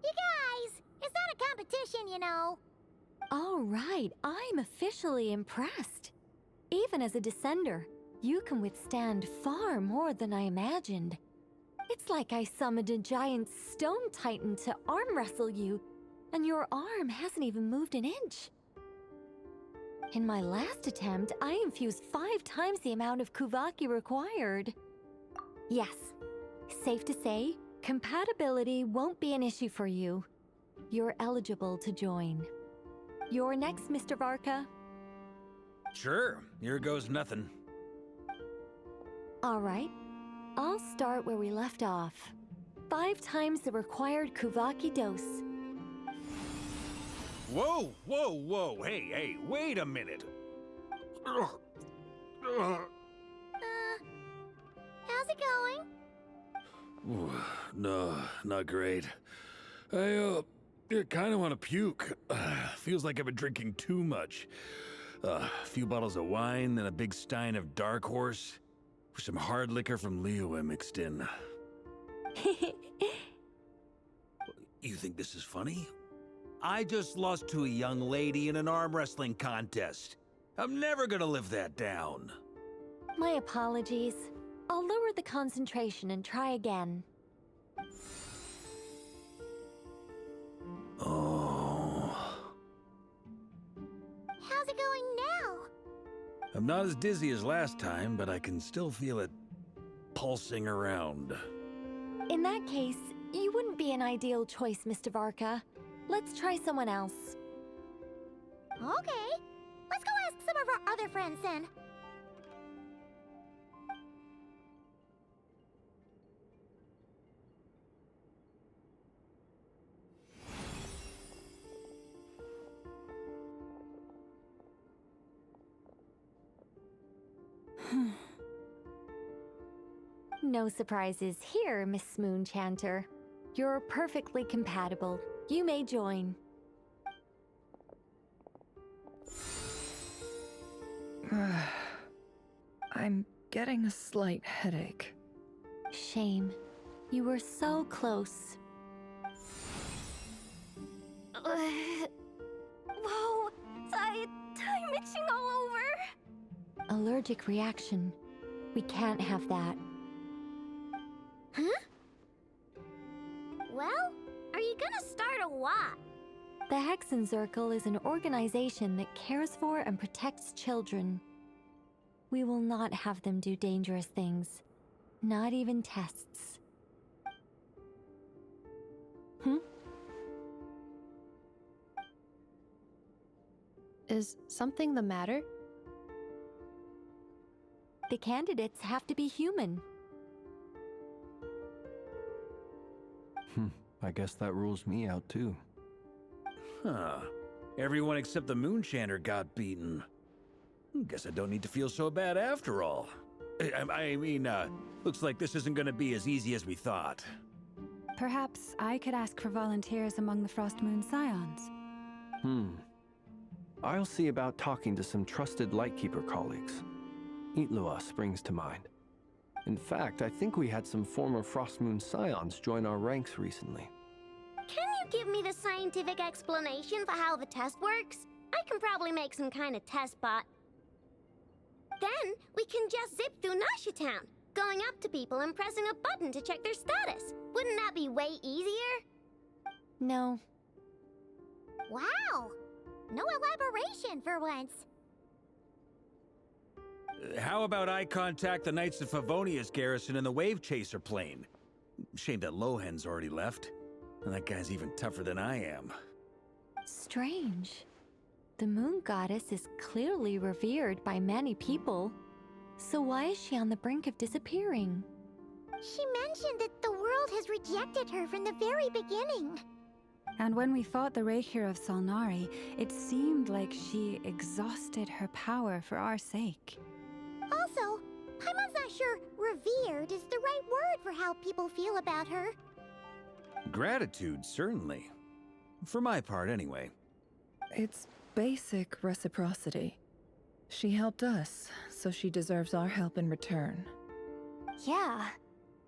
You guys, it's not a competition, you know. All right, I'm officially impressed. Even as a descender, you can withstand far more than I imagined. It's like I summoned a giant stone titan to arm wrestle you, and your arm hasn't even moved an inch. In my last attempt, I infused 5 times the amount of Kuvaki required. Yes, safe to say, compatibility won't be an issue for you. You're eligible to join. You're next, Mr. Varka. Sure, here goes nothing. All right, I'll start where we left off. 5 times the required Kuvaki dose. Whoa, whoa, whoa, hey, wait a minute. How's it going? Ooh, no, not great. I kind of want to puke. Feels like I've been drinking too much. A few bottles of wine, then a big stein of Dark Horse. With some hard liquor from Liyue mixed in. You think this is funny? I just lost to a young lady in an arm wrestling contest. I'm never gonna live that down. My apologies. I'll lower the concentration and try again. Oh. How's it going now? I'm not as dizzy as last time, but I can still feel it pulsing around. In that case, you wouldn't be an ideal choice, Mr. Varka. Let's try someone else. Okay. Let's go ask some of our other friends then. No surprises here, Miss Moonchanter. You're perfectly compatible. You may join. I'm getting a slight headache. Shame. You were so close. Whoa, I'm itching all over. Allergic reaction. We can't have that. Huh? Well, are you gonna start a what? The Hexenzirkel is an organization that cares for and protects children. We will not have them do dangerous things. Not even tests. Is something the matter? The candidates have to be human. I guess that rules me out too. Huh. Everyone except the Moonchanter got beaten. Guess I don't need to feel so bad after all. I mean, looks like this isn't gonna be as easy as we thought. Perhaps I could ask for volunteers among the Frost Moon Scions. I'll see about talking to some trusted Lightkeeper colleagues. Itlua springs to mind. In fact, I think we had some former Frost Moon Scions join our ranks recently. Can you give me the scientific explanation for how the test works? I can probably make some kind of test bot. Then we can just zip through Nashatown, going up to people and pressing a button to check their status. Wouldn't that be way easier? No. Wow! No elaboration for once. How about I contact the Knights of Favonia's garrison in the Wave Chaser plane? Shame that Lohan's already left. And that guy's even tougher than I am. Strange. The moon goddess is clearly revered by many people. So why is she on the brink of disappearing? She mentioned that the world has rejected her from the very beginning. And when we fought the Reikir of Solnari, it seemed like she exhausted her power for our sake. Also, Paimon's not sure revered is the right word for how people feel about her. Gratitude, certainly. For my part, anyway. It's basic reciprocity. She helped us, so she deserves our help in return. Yeah.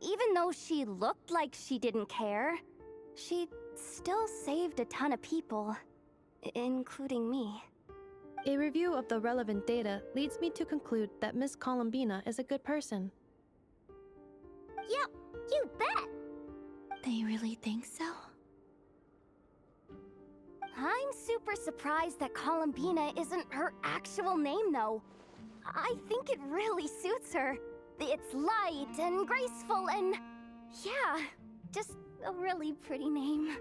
Even though she looked like she didn't care, she still saved a ton of people, including me. A review of the relevant data leads me to conclude that Miss Columbina is a good person. Yep, you bet! They really think so? I'm super surprised that Columbina isn't her actual name, though. I think it really suits her. It's light and graceful and... yeah, just a really pretty name.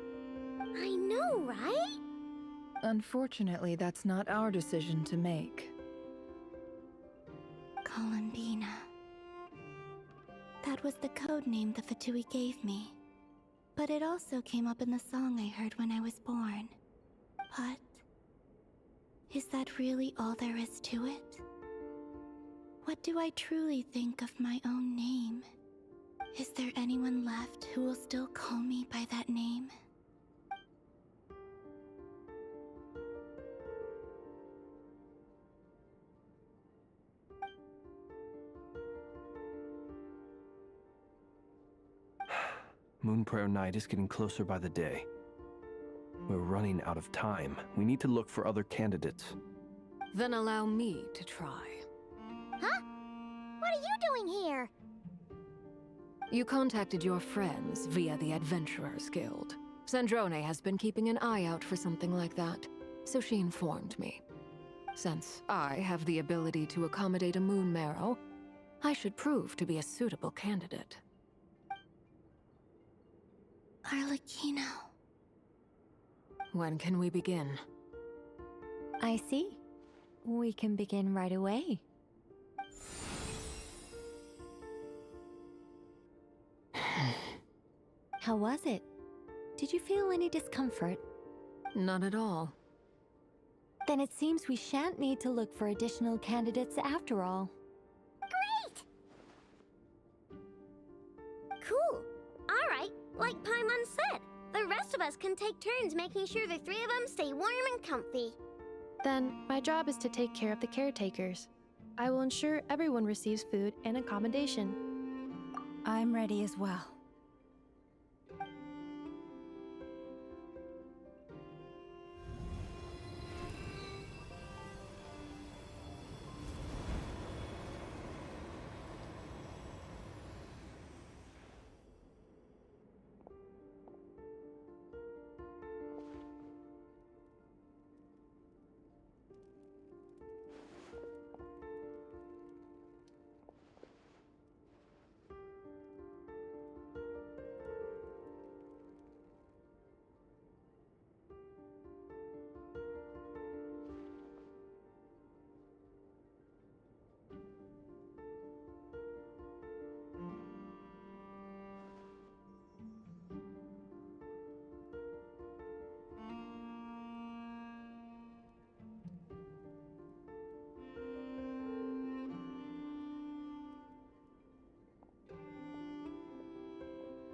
I know, right? Unfortunately, that's not our decision to make. Columbina. That was the code name the Fatui gave me. But it also came up in the song I heard when I was born. But... is that really all there is to it? What do I truly think of my own name? Is there anyone left who will still call me by that name? Moon Prayer Night is getting closer by the day. We're running out of time. We need to look for other candidates. Then allow me to try. Huh? What are you doing here? You contacted your friends via the Adventurers Guild. Sandrone has been keeping an eye out for something like that, so she informed me. Since I have the ability to accommodate a moon marrow, I should prove to be a suitable candidate. Arlecchino. When can we begin? I see. We can begin right away. How was it? Did you feel any discomfort? Not at all. Then it seems we shan't need to look for additional candidates after all. Great! Cool. All right, like Paimon said, the rest of us can take turns making sure the three of them stay warm and comfy. Then, my job is to take care of the caretakers. I will ensure everyone receives food and accommodation. I'm ready as well.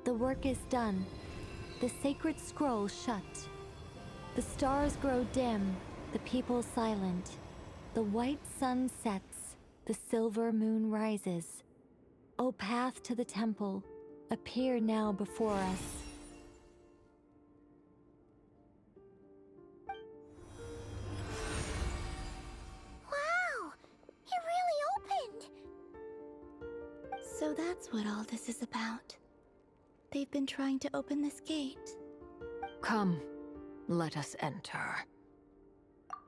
The work is done. The sacred scroll shut. The stars grow dim, the people silent. The white sun sets, the silver moon rises. O path to the temple, appear now before us. Wow! It really opened! So that's what all this is about. They've been trying to open this gate. Come, let us enter.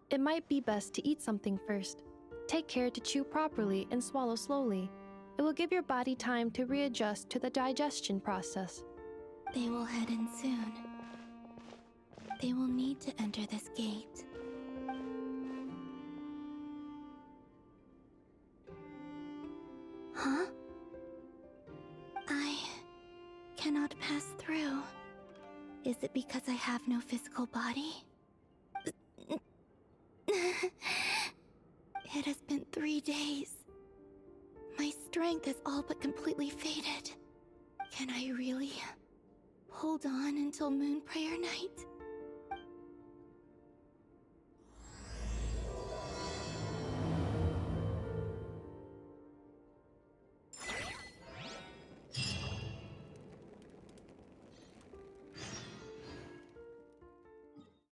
It might be best to eat something first. Take care to chew properly and swallow slowly. It will give your body time to readjust to the digestion process. They will head in soon. They will need to enter this gate. Huh? I cannot pass through. Is it because I have no physical body? It has been 3 days. My strength has all but completely faded. Can I really hold on until Moon Prayer Night?